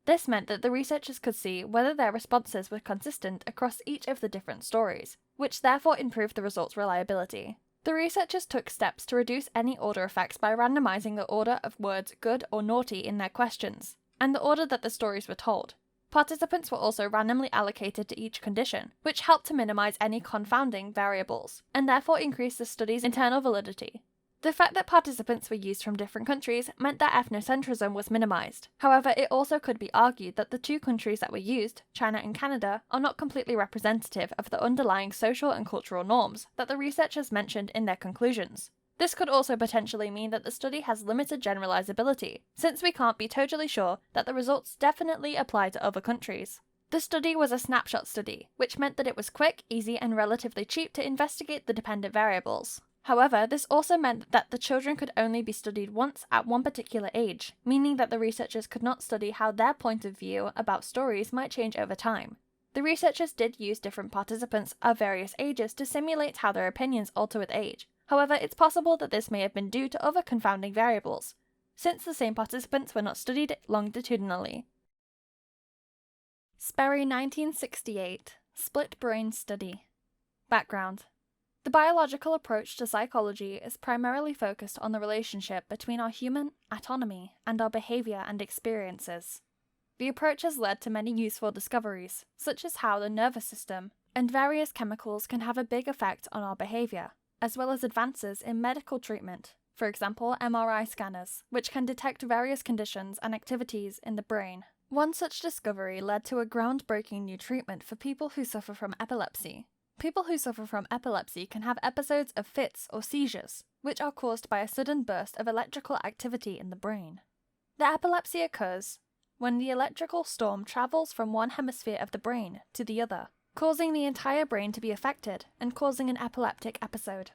This meant that the researchers could see whether their responses were consistent across each of the different stories, which therefore improved the results' reliability. The researchers took steps to reduce any order effects by randomizing the order of words good or naughty in their questions, and the order that the stories were told. Participants were also randomly allocated to each condition, which helped to minimize any confounding variables, and therefore increased the study's internal validity. The fact that participants were used from different countries meant that ethnocentrism was minimized. However, it also could be argued that the 2 countries that were used, China and Canada, are not completely representative of the underlying social and cultural norms that the researchers mentioned in their conclusions. This could also potentially mean that the study has limited generalizability, since we can't be totally sure that the results definitely apply to other countries. The study was a snapshot study, which meant that it was quick, easy, and relatively cheap to investigate the dependent variables. However, this also meant that the children could only be studied once at one particular age, meaning that the researchers could not study how their point of view about stories might change over time. The researchers did use different participants of various ages to simulate how their opinions alter with age. However, it's possible that this may have been due to other confounding variables, since the same participants were not studied longitudinally. Sperry 1968, Split Brain Study. Background. The biological approach to psychology is primarily focused on the relationship between our human autonomy and our behavior and experiences. The approach has led to many useful discoveries, such as how the nervous system and various chemicals can have a big effect on our behavior, as well as advances in medical treatment, for example MRI scanners, which can detect various conditions and activities in the brain. One such discovery led to a groundbreaking new treatment for people who suffer from epilepsy. People who suffer from epilepsy can have episodes of fits or seizures, which are caused by a sudden burst of electrical activity in the brain. The epilepsy occurs when the electrical storm travels from one hemisphere of the brain to the other, causing the entire brain to be affected and causing an epileptic episode.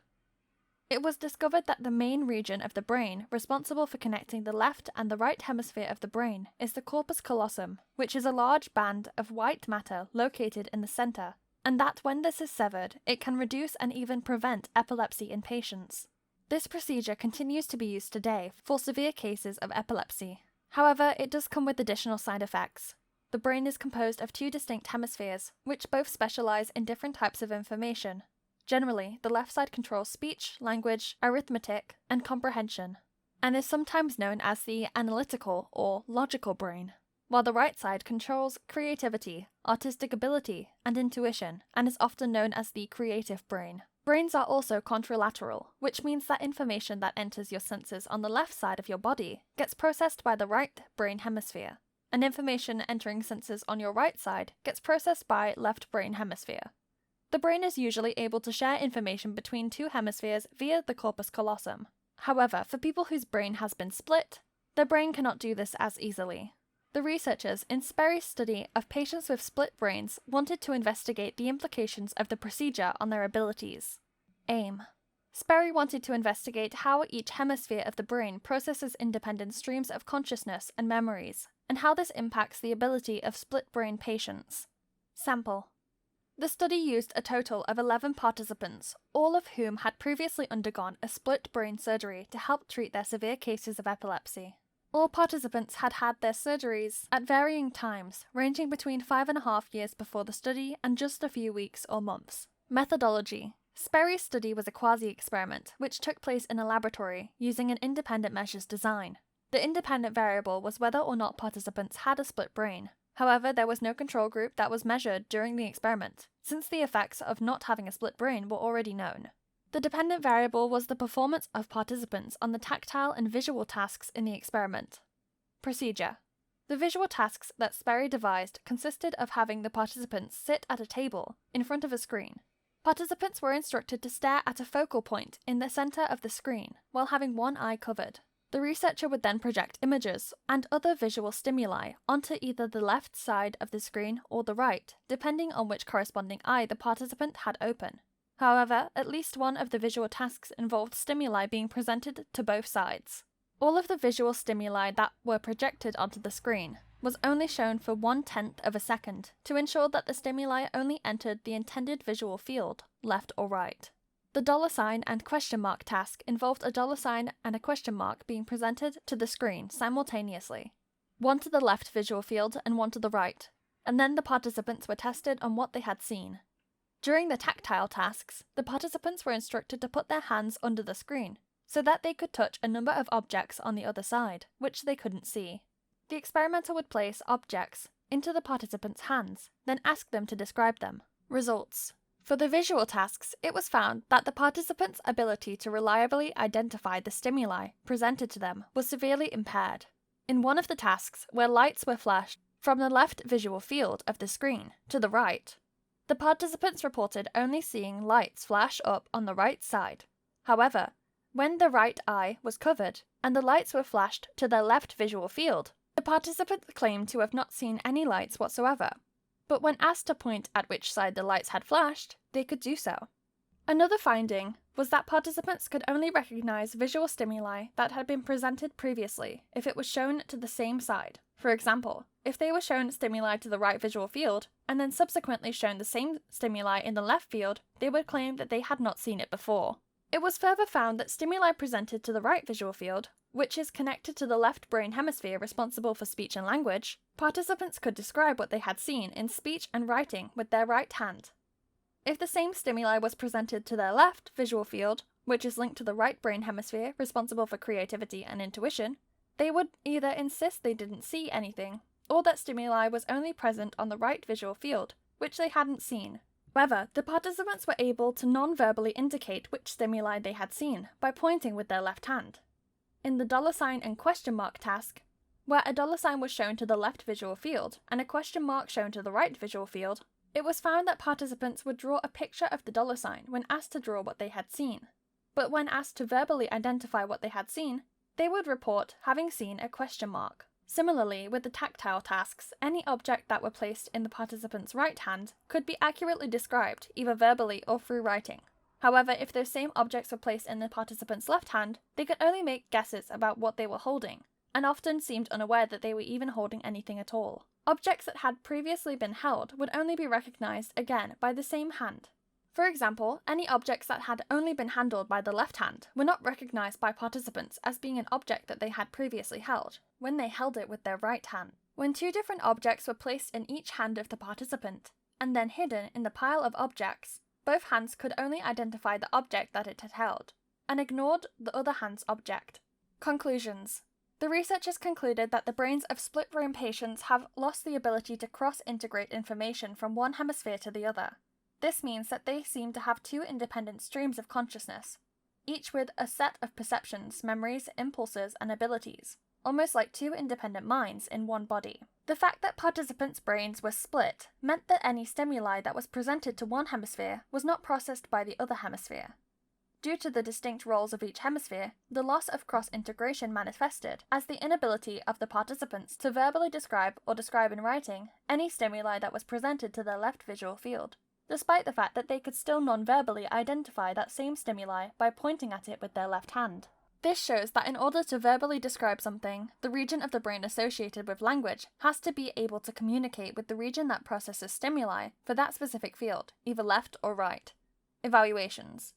It was discovered that the main region of the brain responsible for connecting the left and the right hemisphere of the brain is the corpus callosum, which is a large band of white matter located in the center, and that when this is severed, it can reduce and even prevent epilepsy in patients. This procedure continues to be used today for severe cases of epilepsy. However, it does come with additional side effects. The brain is composed of 2 distinct hemispheres, which both specialize in different types of information. Generally, the left side controls speech, language, arithmetic, and comprehension, and is sometimes known as the analytical or logical brain, while the right side controls creativity, artistic ability, and intuition, and is often known as the creative brain. Brains are also contralateral, which means that information that enters your senses on the left side of your body gets processed by the right brain hemisphere, and information entering senses on your right side gets processed by left brain hemisphere. The brain is usually able to share information between 2 hemispheres via the corpus callosum. However, for people whose brain has been split, their brain cannot do this as easily. The researchers in Sperry's study of patients with split brains wanted to investigate the implications of the procedure on their abilities. Aim. Sperry wanted to investigate how each hemisphere of the brain processes independent streams of consciousness and memories, and how this impacts the ability of split brain patients. Sample. The study used a total of 11 participants, all of whom had previously undergone a split brain surgery to help treat their severe cases of epilepsy. All participants had had their surgeries at varying times, ranging between 5.5 years before the study and just a few weeks or months. Methodology. Sperry's study was a quasi-experiment, which took place in a laboratory using an independent measures design. The independent variable was whether or not participants had a split brain. However, there was no control group that was measured during the experiment, since the effects of not having a split brain were already known. The dependent variable was the performance of participants on the tactile and visual tasks in the experiment. Procedure. The visual tasks that Sperry devised consisted of having the participants sit at a table in front of a screen. Participants were instructed to stare at a focal point in the center of the screen while having one eye covered. The researcher would then project images and other visual stimuli onto either the left side of the screen or the right, depending on which corresponding eye the participant had open. However, at least one of the visual tasks involved stimuli being presented to both sides. All of the visual stimuli that were projected onto the screen was only shown for 1/10 of a second to ensure that the stimuli only entered the intended visual field, left or right. The $ and question mark task involved a $ and a question mark being presented to the screen simultaneously, one to the left visual field and one to the right, and then the participants were tested on what they had seen. During the tactile tasks, the participants were instructed to put their hands under the screen, so that they could touch a number of objects on the other side, which they couldn't see. The experimenter would place objects into the participants' hands, then ask them to describe them. Results. For the visual tasks, it was found that the participants' ability to reliably identify the stimuli presented to them was severely impaired. In one of the tasks, where lights were flashed from the left visual field of the screen to the right, the participants reported only seeing lights flash up on the right side. However, when the right eye was covered and the lights were flashed to their left visual field, the participants claimed to have not seen any lights whatsoever. But when asked to point at which side the lights had flashed, they could do so. Another finding was that participants could only recognize visual stimuli that had been presented previously if it was shown to the same side. For example, if they were shown stimuli to the right visual field, and then subsequently shown the same stimuli in the left field, they would claim that they had not seen it before. It was further found that stimuli presented to the right visual field, which is connected to the left brain hemisphere responsible for speech and language, participants could describe what they had seen in speech and writing with their right hand. If the same stimuli was presented to their left visual field, which is linked to the right brain hemisphere responsible for creativity and intuition, they would either insist they didn't see anything, or that stimuli was only present on the right visual field, which they hadn't seen. However, the participants were able to non-verbally indicate which stimuli they had seen by pointing with their left hand. In the $ and question mark task, where a $ was shown to the left visual field and a question mark shown to the right visual field, it was found that participants would draw a picture of the $ when asked to draw what they had seen. But when asked to verbally identify what they had seen, they would report having seen a question mark. Similarly, with the tactile tasks, any object that were placed in the participant's right hand could be accurately described, either verbally or through writing. However, if those same objects were placed in the participant's left hand, they could only make guesses about what they were holding, and often seemed unaware that they were even holding anything at all. Objects that had previously been held would only be recognized again by the same hand. For example, any objects that had only been handled by the left hand were not recognized by participants as being an object that they had previously held, when they held it with their right hand. When two different objects were placed in each hand of the participant, and then hidden in the pile of objects, both hands could only identify the object that it had held, and ignored the other hand's object. Conclusions. The researchers concluded that the brains of split-brain patients have lost the ability to cross-integrate information from one hemisphere to the other. This means that they seem to have two independent streams of consciousness, each with a set of perceptions, memories, impulses, and abilities, almost like two independent minds in one body. The fact that participants' brains were split meant that any stimuli that was presented to one hemisphere was not processed by the other hemisphere. Due to the distinct roles of each hemisphere, the loss of cross-integration manifested as the inability of the participants to verbally describe or describe in writing any stimuli that was presented to their left visual field, despite the fact that they could still non-verbally identify that same stimuli by pointing at it with their left hand. This shows that in order to verbally describe something, the region of the brain associated with language has to be able to communicate with the region that processes stimuli for that specific field, either left or right. Evaluations.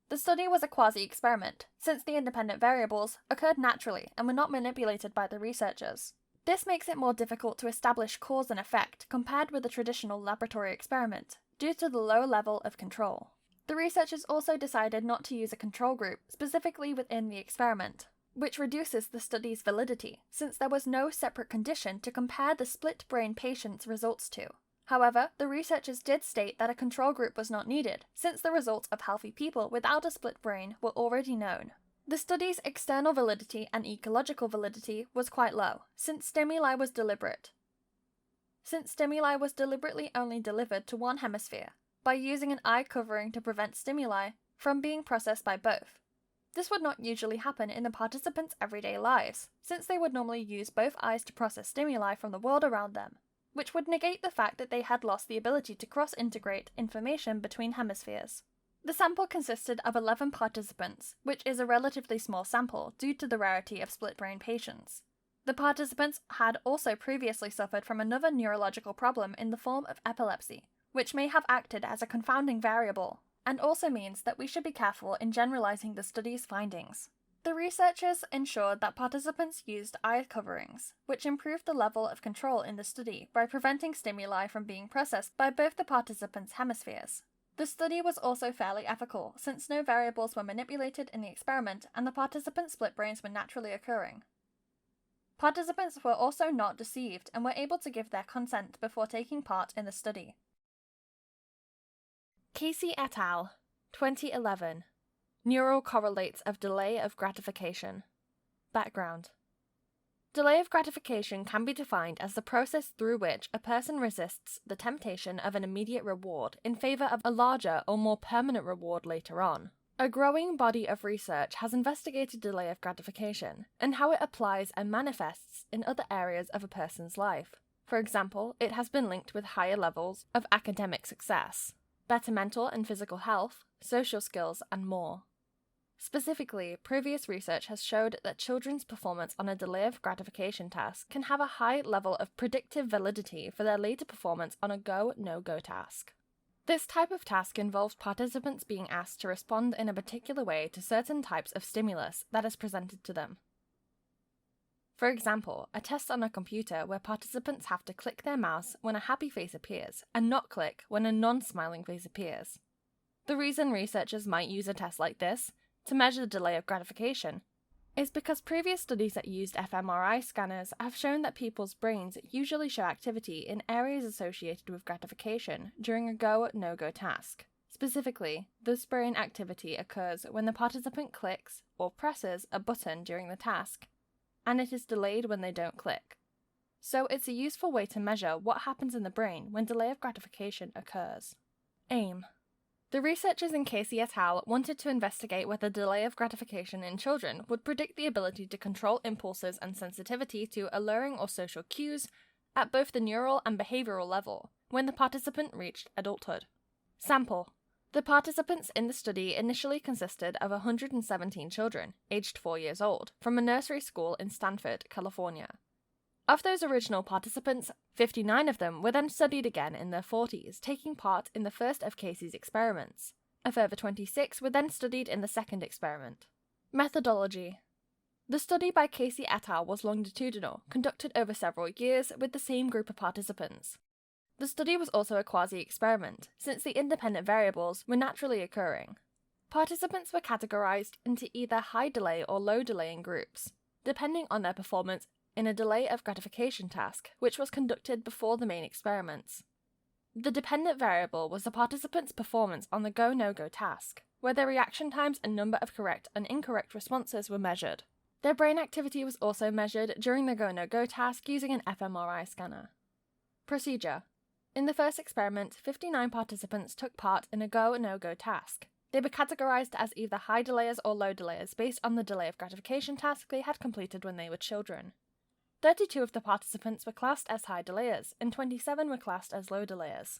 The study was a quasi-experiment, since the independent variables occurred naturally and were not manipulated by the researchers. This makes it more difficult to establish cause and effect compared with a traditional laboratory experiment, due to the low level of control. The researchers also decided not to use a control group specifically within the experiment, which reduces the study's validity, since there was no separate condition to compare the split-brain patients' results to. However, the researchers did state that a control group was not needed, since the results of healthy people without a split brain were already known. The study's external validity and ecological validity was quite low, since stimuli was deliberately only delivered to one hemisphere, by using an eye covering to prevent stimuli from being processed by both. This would not usually happen in the participants' everyday lives, since they would normally use both eyes to process stimuli from the world around them, which would negate the fact that they had lost the ability to cross-integrate information between hemispheres. The sample consisted of 11 participants, which is a relatively small sample due to the rarity of split-brain patients. The participants had also previously suffered from another neurological problem in the form of epilepsy, which may have acted as a confounding variable, and also means that we should be careful in generalizing the study's findings. The researchers ensured that participants used eye coverings, which improved the level of control in the study by preventing stimuli from being processed by both the participants' hemispheres. The study was also fairly ethical, since no variables were manipulated in the experiment and the participants' split brains were naturally occurring. Participants were also not deceived and were able to give their consent before taking part in the study. Casey et al. 2011. Neural correlates of delay of gratification. Background. Delay of gratification can be defined as the process through which a person resists the temptation of an immediate reward in favor of a larger or more permanent reward later on. A growing body of research has investigated delay of gratification and how it applies and manifests in other areas of a person's life. For example, it has been linked with higher levels of academic success, better mental and physical health, social skills, and more. Specifically, previous research has showed that children's performance on a delay of gratification task can have a high level of predictive validity for their later performance on a go-no-go task. This type of task involves participants being asked to respond in a particular way to certain types of stimulus that is presented to them. For example, a test on a computer where participants have to click their mouse when a happy face appears, and not click when a non-smiling face appears. The reason researchers might use a test like this, to measure the delay of gratification, is because previous studies that used fMRI scanners have shown that people's brains usually show activity in areas associated with gratification during a go-no-go task. Specifically, this brain activity occurs when the participant clicks or presses a button during the task, and it is delayed when they don't click. So it's a useful way to measure what happens in the brain when delay of gratification occurs. Aim. The researchers in Casey et al. Wanted to investigate whether delay of gratification in children would predict the ability to control impulses and sensitivity to alluring or social cues at both the neural and behavioral level when the participant reached adulthood. Sample. The participants in the study initially consisted of 117 children, aged 4 years old, from a nursery school in Stanford, California. Of those original participants, 59 of them were then studied again in their 40s, taking part in the first of Casey's experiments. A further 26 were then studied in the second experiment. Methodology. The study by Casey et al. Was longitudinal, conducted over several years with the same group of participants. The study was also a quasi-experiment, since the independent variables were naturally occurring. Participants were categorized into either high delay or low delaying groups, depending on their performance in a delay of gratification task, which was conducted before the main experiments. The dependent variable was the participants' performance on the go-no-go task, where their reaction times and number of correct and incorrect responses were measured. Their brain activity was also measured during the go-no-go task using an fMRI scanner. Procedure. In the first experiment, 59 participants took part in a go-no-go task. They were categorized as either high delayers or low delayers based on the delay of gratification task they had completed when they were children. 32 of the participants were classed as high delayers, and 27 were classed as low delayers.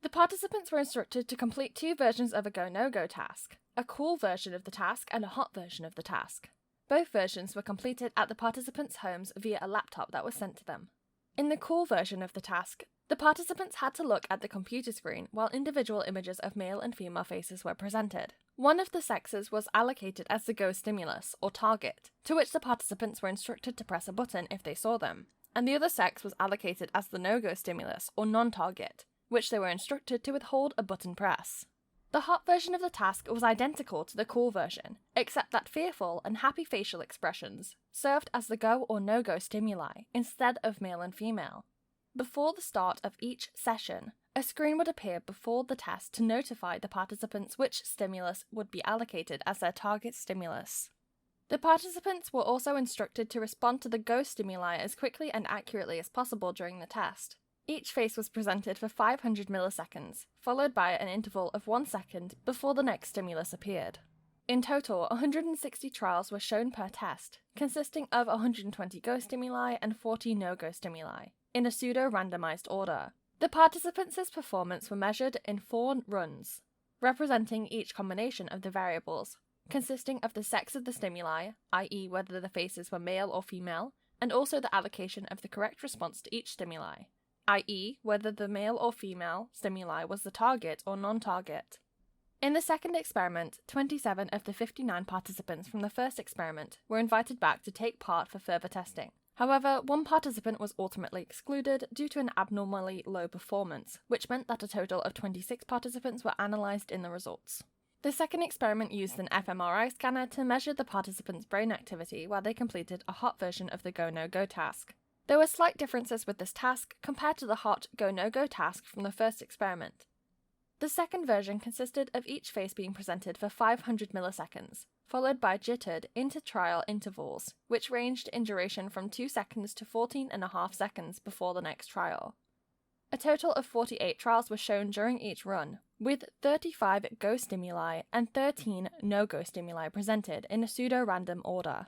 The participants were instructed to complete two versions of a go-no-go task, a cool version of the task and a hot version of the task. Both versions were completed at the participants' homes via a laptop that was sent to them. In the cool version of the task, the participants had to look at the computer screen while individual images of male and female faces were presented. One of the sexes was allocated as the go stimulus, or target, to which the participants were instructed to press a button if they saw them, and the other sex was allocated as the no-go stimulus, or non-target, which they were instructed to withhold a button press. The hot version of the task was identical to the cool version, except that fearful and happy facial expressions served as the go or no-go stimuli instead of male and female. Before the start of each session, a screen would appear before the test to notify the participants which stimulus would be allocated as their target stimulus. The participants were also instructed to respond to the go stimuli as quickly and accurately as possible during the test. Each face was presented for 500 milliseconds, followed by an interval of 1 second before the next stimulus appeared. In total, 160 trials were shown per test, consisting of 120 go stimuli and 40 no-go stimuli, in a pseudo-randomized order. The participants' performance were measured in 4 runs, representing each combination of the variables, consisting of the sex of the stimuli, i.e. whether the faces were male or female, and also the allocation of the correct response to each stimuli, i.e. whether the male or female stimuli was the target or non-target. In the second experiment, 27 of the 59 participants from the first experiment were invited back to take part for further testing. However, one participant was ultimately excluded due to an abnormally low performance, which meant that a total of 26 participants were analysed in the results. The second experiment used an fMRI scanner to measure the participants' brain activity while they completed a hot version of the go-no-go task. There were slight differences with this task compared to the hot go-no-go task from the first experiment. The second version consisted of each face being presented for 500 milliseconds, followed by jittered inter-trial intervals, which ranged in duration from 2 seconds to 14.5 seconds before the next trial. A total of 48 trials were shown during each run, with 35 go stimuli and 13 no-go stimuli presented in a pseudo-random order.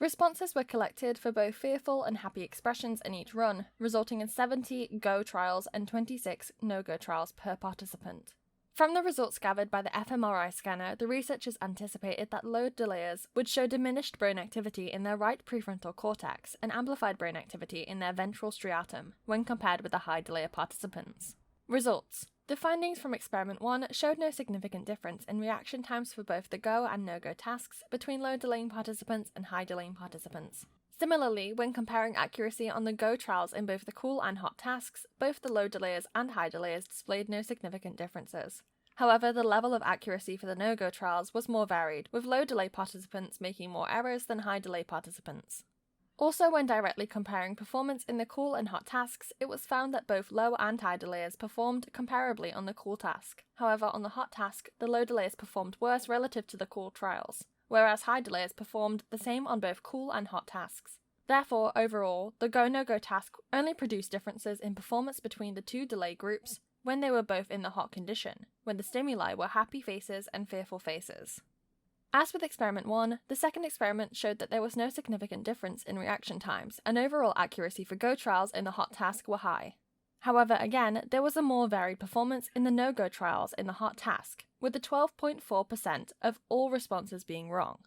Responses were collected for both fearful and happy expressions in each run, resulting in 70 go trials and 26 no-go trials per participant. From the results gathered by the fMRI scanner, the researchers anticipated that low delayers would show diminished brain activity in their right prefrontal cortex and amplified brain activity in their ventral striatum when compared with the high delayer participants. Results. The findings from Experiment 1 showed no significant difference in reaction times for both the go and no-go tasks between low-delaying participants and high-delaying participants. Similarly, when comparing accuracy on the go trials in both the cool and hot tasks, both the low delayers and high delayers displayed no significant differences. However, the level of accuracy for the no-go trials was more varied, with low-delay participants making more errors than high-delay participants. Also, when directly comparing performance in the cool and hot tasks, it was found that both low and high delayers performed comparably on the cool task. However, on the hot task, the low delayers performed worse relative to the cool trials, whereas high delayers performed the same on both cool and hot tasks. Therefore, overall, the go-no-go task only produced differences in performance between the two delay groups when they were both in the hot condition, when the stimuli were happy faces and fearful faces. As with Experiment 1, the second experiment showed that there was no significant difference in reaction times, and overall accuracy for go trials in the hot task were high. However, again, there was a more varied performance in the no-go trials in the hot task, with the 12.4% of all responses being wrong.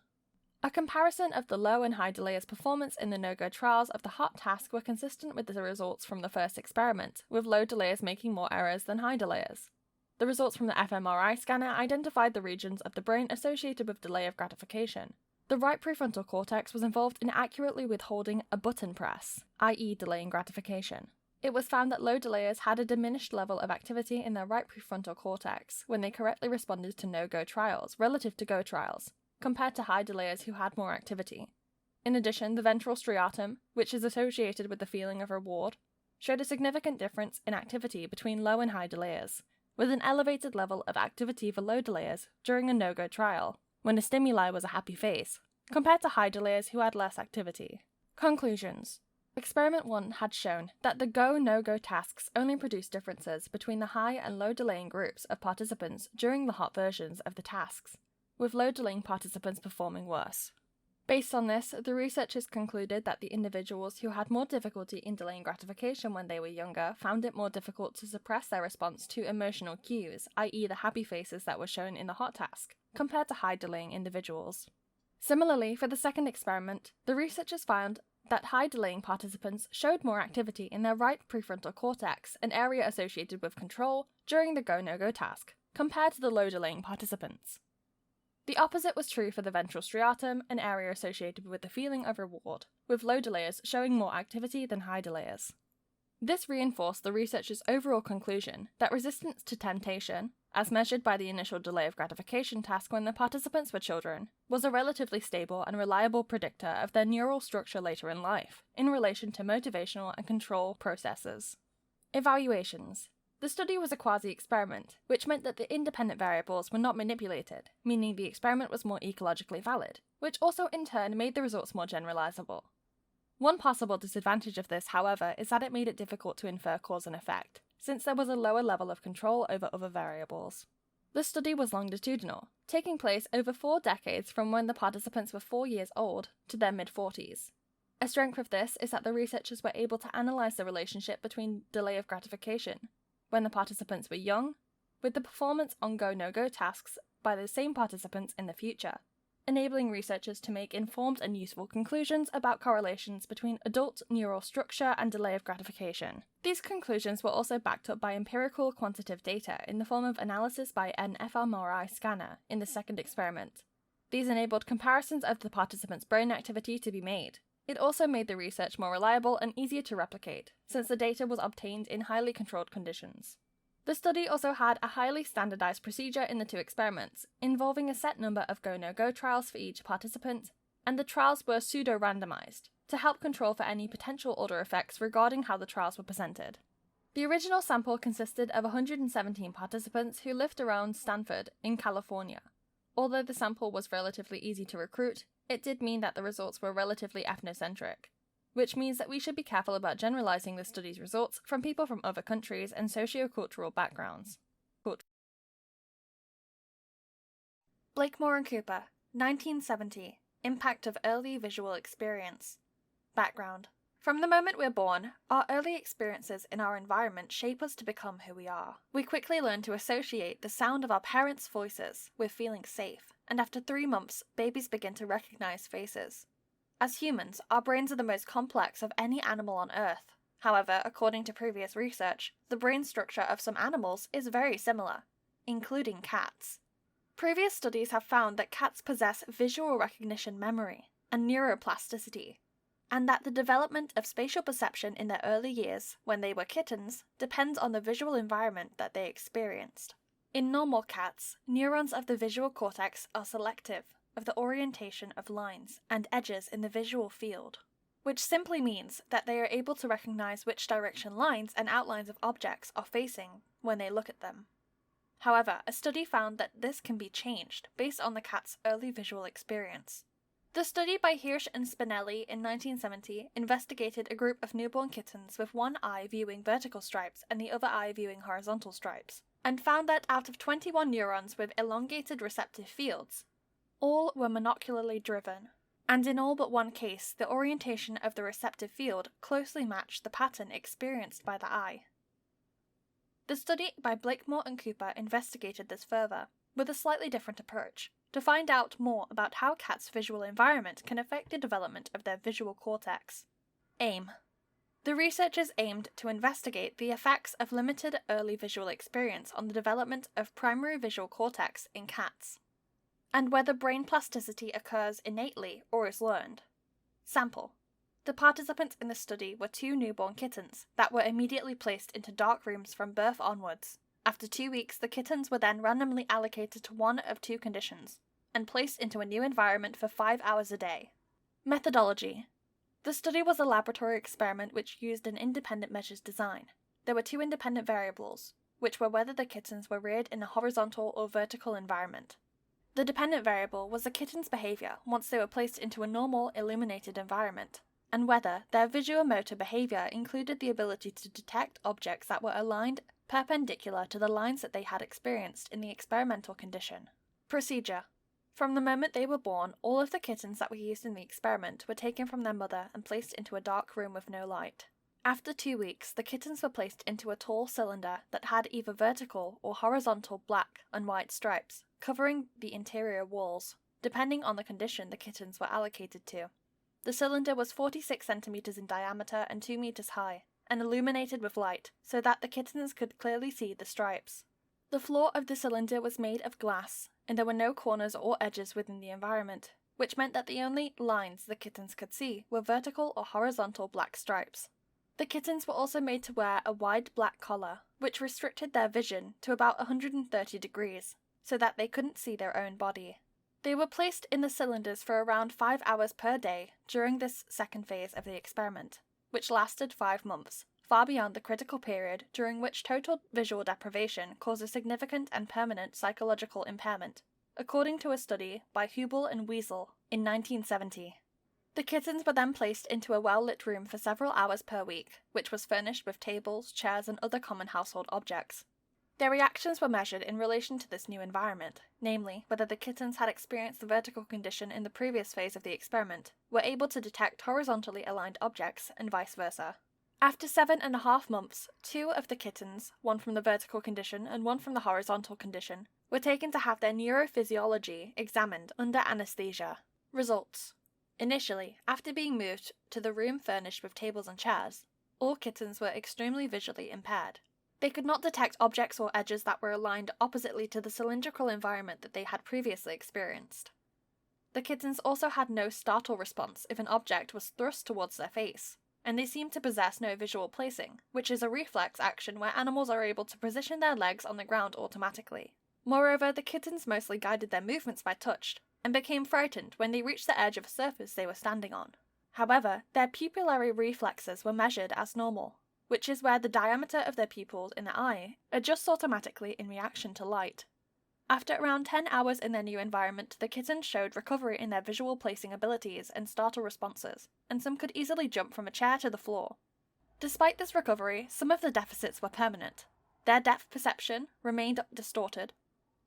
A comparison of the low and high delayers' performance in the no-go trials of the hot task were consistent with the results from the first experiment, with low delayers making more errors than high delayers. The results from the fMRI scanner identified the regions of the brain associated with delay of gratification. The right prefrontal cortex was involved in accurately withholding a button press, i.e. delaying gratification. It was found that low delayers had a diminished level of activity in their right prefrontal cortex when they correctly responded to no-go trials relative to go trials, compared to high delayers who had more activity. In addition, the ventral striatum, which is associated with the feeling of reward, showed a significant difference in activity between low and high delayers, with an elevated level of activity for low delayers during a no-go trial, when the stimuli was a happy face, compared to high delayers who had less activity. Conclusions. Experiment 1 had shown that the go-no-go tasks only produced differences between the high and low delaying groups of participants during the hot versions of the tasks, with low delaying participants performing worse. Based on this, the researchers concluded that the individuals who had more difficulty in delaying gratification when they were younger found it more difficult to suppress their response to emotional cues, i.e. the happy faces that were shown in the hot task, compared to high delaying individuals. Similarly, for the second experiment, the researchers found that high-delaying participants showed more activity in their right prefrontal cortex, an area associated with control, during the go-no-go task, compared to the low-delaying participants. The opposite was true for the ventral striatum, an area associated with the feeling of reward, with low delayers showing more activity than high delayers. This reinforced the researchers' overall conclusion that resistance to temptation, as measured by the initial delay of gratification task when the participants were children, was a relatively stable and reliable predictor of their neural structure later in life, in relation to motivational and control processes. Evaluations. The study was a quasi-experiment, which meant that the independent variables were not manipulated, meaning the experiment was more ecologically valid, which also in turn made the results more generalizable. One possible disadvantage of this, however, is that it made it difficult to infer cause and effect, since there was a lower level of control over other variables. The study was longitudinal, taking place over 4 decades from when the participants were 4 years old to their mid-40s. A strength of this is that the researchers were able to analyze the relationship between delay of gratification, when the participants were young, with the performance on go-no-go tasks by the same participants in the future, enabling researchers to make informed and useful conclusions about correlations between adult neural structure and delay of gratification. These conclusions were also backed up by empirical quantitative data in the form of analysis by an fMRI scanner in the second experiment. These enabled comparisons of the participants' brain activity to be made. It also made the research more reliable and easier to replicate, since the data was obtained in highly controlled conditions. The study also had a highly standardized procedure in the 2 experiments, involving a set number of go-no-go trials for each participant, and the trials were pseudo-randomized, to help control for any potential order effects regarding how the trials were presented. The original sample consisted of 117 participants who lived around Stanford in California. Although the sample was relatively easy to recruit, it did mean that the results were relatively ethnocentric, which means that we should be careful about generalizing the study's results from people from other countries and socio-cultural backgrounds. Blakemore and Cooper, 1970, Impact of Early Visual Experience. Background. From the moment we're born, our early experiences in our environment shape us to become who we are. We quickly learn to associate the sound of our parents' voices with feeling safe, and after 3 months, babies begin to recognize faces. As humans, our brains are the most complex of any animal on Earth. However, according to previous research, the brain structure of some animals is very similar, including cats. Previous studies have found that cats possess visual recognition memory and neuroplasticity, and that the development of spatial perception in their early years, when they were kittens, depends on the visual environment that they experienced. In normal cats, neurons of the visual cortex are selective of the orientation of lines and edges in the visual field, which simply means that they are able to recognize which direction lines and outlines of objects are facing when they look at them. However, a study found that this can be changed based on the cat's early visual experience. The study by Hirsch and Spinelli in 1970 investigated a group of newborn kittens with one eye viewing vertical stripes and the other eye viewing horizontal stripes, and found that out of 21 neurons with elongated receptive fields, all were monocularly driven, and in all but one case, the orientation of the receptive field closely matched the pattern experienced by the eye. The study by Blakemore and Cooper investigated this further, with a slightly different approach, to find out more about how cats' visual environment can affect the development of their visual cortex. Aim. The researchers aimed to investigate the effects of limited early visual experience on the development of primary visual cortex in cats, and whether brain plasticity occurs innately or is learned. Sample. The participants in the study were 2 newborn kittens that were immediately placed into dark rooms from birth onwards. After 2 weeks, the kittens were then randomly allocated to one of 2 conditions, and placed into a new environment for 5 hours a day. Methodology. The study was a laboratory experiment which used an independent measures design. There were 2 independent variables, which were whether the kittens were reared in a horizontal or vertical environment. The dependent variable was the kittens' behavior once they were placed into a normal, illuminated environment, and whether their visuomotor behavior included the ability to detect objects that were aligned perpendicular to the lines that they had experienced in the experimental condition. Procedure. From the moment they were born, all of the kittens that were used in the experiment were taken from their mother and placed into a dark room with no light. After 2 weeks, the kittens were placed into a tall cylinder that had either vertical or horizontal black and white stripes, covering the interior walls. depending on the condition the kittens were allocated to. The cylinder was 46 centimeters in diameter and 2 meters high, and illuminated with light, so that the kittens could clearly see the stripes. The floor of the cylinder was made of glass, and there were no corners or edges within the environment, which meant that the only lines the kittens could see were vertical or horizontal black stripes. The kittens were also made to wear a wide black collar, which restricted their vision to about 130 degrees, so that they couldn't see their own body. They were placed in the cylinders for around 5 hours per day during this second phase of the experiment, which lasted 5 months, far beyond the critical period during which total visual deprivation caused a significant and permanent psychological impairment, according to a study by Hubel and Wiesel in 1970. The kittens were then placed into a well-lit room for several hours per week, which was furnished with tables, chairs, and other common household objects. Their reactions were measured in relation to this new environment, namely, whether the kittens had experienced the vertical condition in the previous phase of the experiment, were able to detect horizontally aligned objects, and vice versa. After 7.5 months, 2 of the kittens, one from the vertical condition and one from the horizontal condition, were taken to have their neurophysiology examined under anesthesia. Results. Initially, after being moved to the room furnished with tables and chairs, all kittens were extremely visually impaired. They could not detect objects or edges that were aligned oppositely to the cylindrical environment that they had previously experienced. The kittens also had no startle response if an object was thrust towards their face, and they seemed to possess no visual placing, which is a reflex action where animals are able to position their legs on the ground automatically. Moreover, the kittens mostly guided their movements by touch, and became frightened when they reached the edge of a surface they were standing on. However, their pupillary reflexes were measured as normal, which is where the diameter of their pupils in the eye adjusts automatically in reaction to light. After around 10 hours in their new environment, the kittens showed recovery in their visual placing abilities and startle responses, and some could easily jump from a chair to the floor. Despite this recovery, some of the deficits were permanent. Their depth perception remained distorted,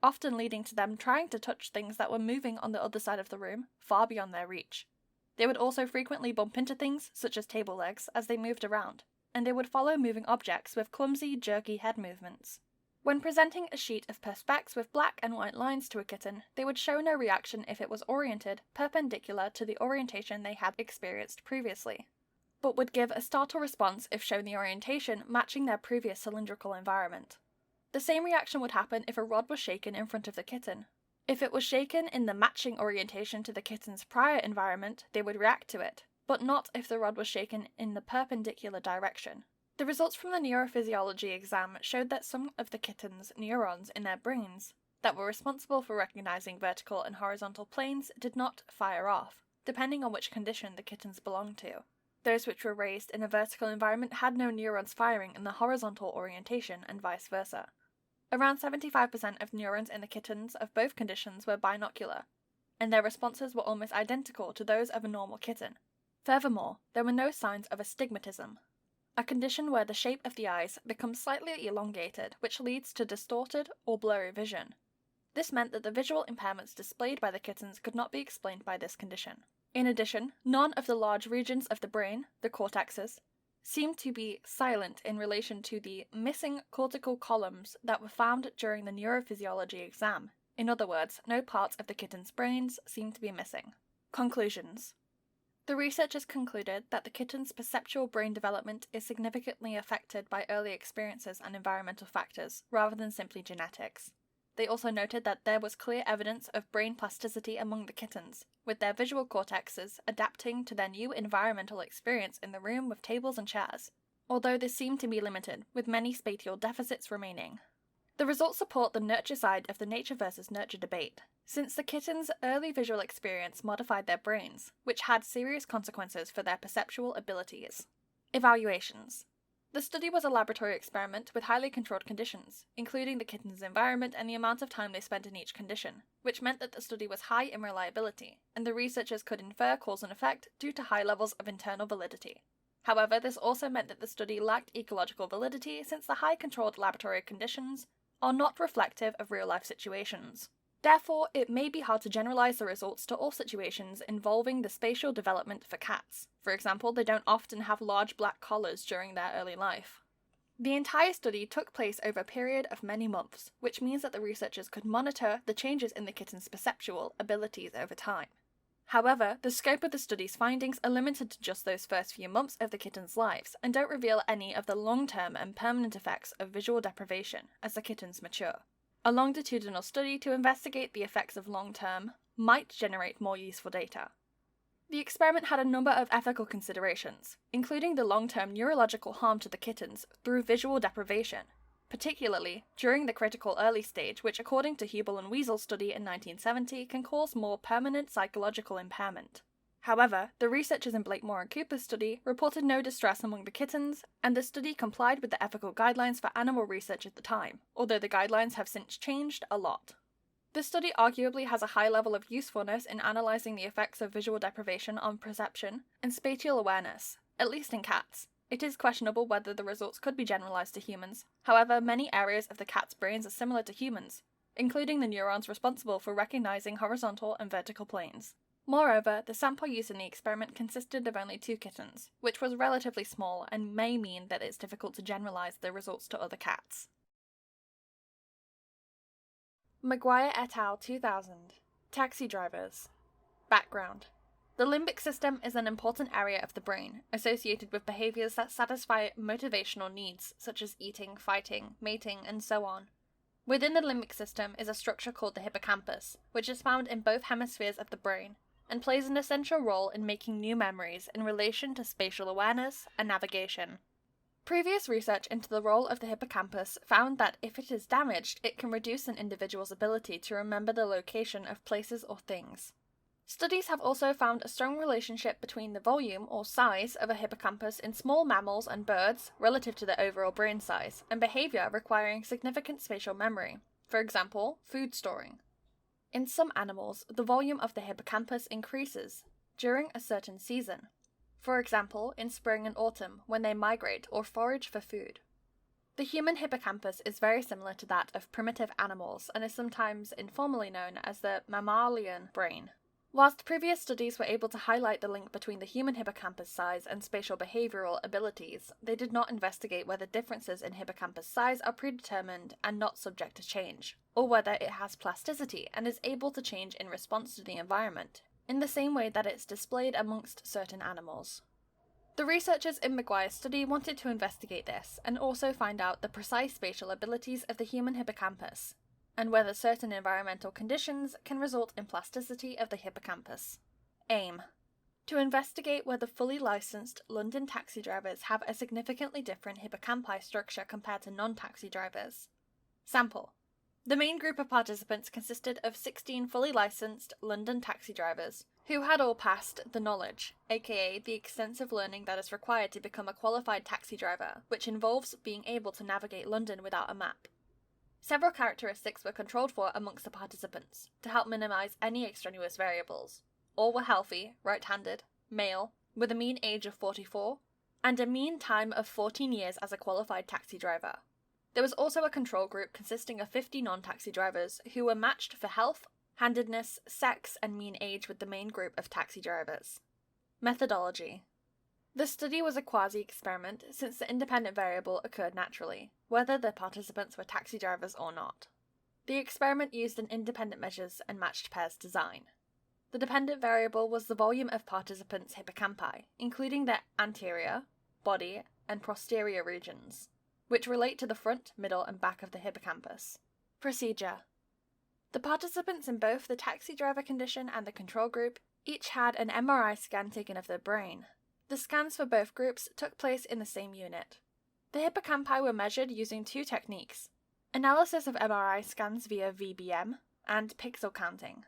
often leading to them trying to touch things that were moving on the other side of the room, far beyond their reach. They would also frequently bump into things, such as table legs, as they moved around, and they would follow moving objects with clumsy, jerky head movements. When presenting a sheet of perspex with black and white lines to a kitten, they would show no reaction if it was oriented perpendicular to the orientation they had experienced previously, but would give a startle response if shown the orientation matching their previous cylindrical environment. The same reaction would happen if a rod was shaken in front of the kitten. If it was shaken in the matching orientation to the kitten's prior environment, they would react to it, but not if the rod was shaken in the perpendicular direction. The results from the neurophysiology exam showed that some of the kittens' neurons in their brains that were responsible for recognizing vertical and horizontal planes did not fire off, depending on which condition the kittens belonged to. Those which were raised in a vertical environment had no neurons firing in the horizontal orientation, and vice versa. Around 75% of neurons in the kittens of both conditions were binocular, and their responses were almost identical to those of a normal kitten. Furthermore, there were no signs of astigmatism, a condition where the shape of the eyes becomes slightly elongated, which leads to distorted or blurry vision. This meant that the visual impairments displayed by the kittens could not be explained by this condition. In addition, none of the large regions of the brain, the cortexes, seemed to be silent in relation to the missing cortical columns that were found during the neurophysiology exam. In other words, no parts of the kitten's brains seemed to be missing. Conclusions. The researchers concluded that the kitten's perceptual brain development is significantly affected by early experiences and environmental factors, rather than simply genetics. They also noted that there was clear evidence of brain plasticity among the kittens, with their visual cortexes adapting to their new environmental experience in the room with tables and chairs, although this seemed to be limited, with many spatial deficits remaining. The results support the nurture side of the nature versus nurture debate, since the kittens' early visual experience modified their brains, which had serious consequences for their perceptual abilities. Evaluations. The study was a laboratory experiment with highly controlled conditions, including the kitten's environment and the amount of time they spent in each condition, which meant that the study was high in reliability, and the researchers could infer cause and effect due to high levels of internal validity. However, this also meant that the study lacked ecological validity, since the high-controlled laboratory conditions are not reflective of real-life situations. Therefore, it may be hard to generalize the results to all situations involving the spatial development for cats. For example, they don't often have large black collars during their early life. The entire study took place over a period of many months, which means that the researchers could monitor the changes in the kitten's perceptual abilities over time. However, the scope of the study's findings are limited to just those first few months of the kitten's lives and don't reveal any of the long-term and permanent effects of visual deprivation as the kittens mature. A longitudinal study to investigate the effects of long-term might generate more useful data. The experiment had a number of ethical considerations, including the long-term neurological harm to the kittens through visual deprivation, particularly during the critical early stage, which according to Hubel and Wiesel's study in 1970 can cause more permanent psychological impairment. However, the researchers in Blakemore and Cooper's study reported no distress among the kittens, and the study complied with the ethical guidelines for animal research at the time, although the guidelines have since changed a lot. The study arguably has a high level of usefulness in analysing the effects of visual deprivation on perception and spatial awareness, at least in cats. It is questionable whether the results could be generalised to humans. However, many areas of the cat's brains are similar to humans, including the neurons responsible for recognising horizontal and vertical planes. Moreover, the sample used in the experiment consisted of only 2 kittens, which was relatively small and may mean that it's difficult to generalise the results to other cats. Maguire et al. 2000. Taxi drivers. Background. The limbic system is an important area of the brain, associated with behaviours that satisfy motivational needs, such as eating, fighting, mating, and so on. Within the limbic system is a structure called the hippocampus, which is found in both hemispheres of the brain, and plays an essential role in making new memories in relation to spatial awareness and navigation. Previous research into the role of the hippocampus found that if it is damaged, it can reduce an individual's ability to remember the location of places or things. Studies have also found a strong relationship between the volume or size of a hippocampus in small mammals and birds relative to the overall brain size, and behaviour requiring significant spatial memory, for example, food storing. In some animals, the volume of the hippocampus increases during a certain season. For example, in spring and autumn, when they migrate or forage for food. The human hippocampus is very similar to that of primitive animals and is sometimes informally known as the mammalian brain. Whilst previous studies were able to highlight the link between the human hippocampus size and spatial behavioural abilities, they did not investigate whether differences in hippocampus size are predetermined and not subject to change, or whether it has plasticity and is able to change in response to the environment, in the same way that it's displayed amongst certain animals. The researchers in Maguire's study wanted to investigate this, and also find out the precise spatial abilities of the human hippocampus, and whether certain environmental conditions can result in plasticity of the hippocampus. Aim: to investigate whether fully licensed London taxi drivers have a significantly different hippocampi structure compared to non-taxi drivers. Sample: the main group of participants consisted of 16 fully licensed London taxi drivers, who had all passed the knowledge, aka the extensive learning that is required to become a qualified taxi driver, which involves being able to navigate London without a map. Several characteristics were controlled for amongst the participants, to help minimise any extraneous variables. All were healthy, right-handed, male, with a mean age of 44, and a mean time of 14 years as a qualified taxi driver. There was also a control group consisting of 50 non-taxi drivers who were matched for health, handedness, sex, and mean age with the main group of taxi drivers. Methodology: the study was a quasi-experiment since the independent variable occurred naturally, whether the participants were taxi drivers or not. The experiment used an independent measures and matched pairs design. The dependent variable was the volume of participants' hippocampi, including their anterior, body, and posterior regions, which relate to the front, middle, and back of the hippocampus. Procedure: the participants in both the taxi driver condition and the control group each had an MRI scan taken of their brain. The scans for both groups took place in the same unit. The hippocampi were measured using 2 techniques: analysis of MRI scans via VBM and pixel counting.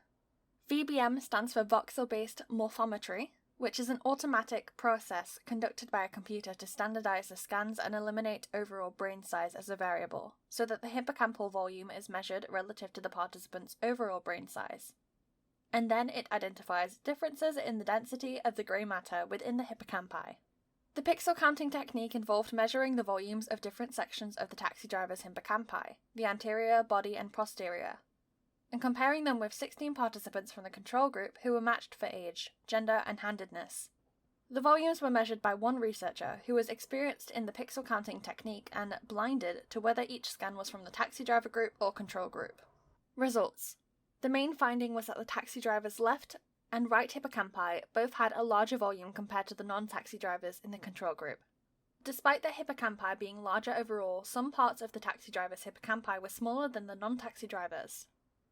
VBM stands for voxel-based morphometry, which is an automatic process conducted by a computer to standardize the scans and eliminate overall brain size as a variable, so that the hippocampal volume is measured relative to the participant's overall brain size. And then it identifies differences in the density of the grey matter within the hippocampi. The pixel counting technique involved measuring the volumes of different sections of the taxi driver's hippocampi, the anterior, body, and posterior, and comparing them with 16 participants from the control group who were matched for age, gender, and handedness. The volumes were measured by one researcher who was experienced in the pixel counting technique and blinded to whether each scan was from the taxi driver group or control group. Results. The main finding was that the taxi driver's left and right hippocampi both had a larger volume compared to the non-taxi drivers in the control group. Despite their hippocampi being larger overall, some parts of the taxi driver's hippocampi were smaller than the non-taxi drivers.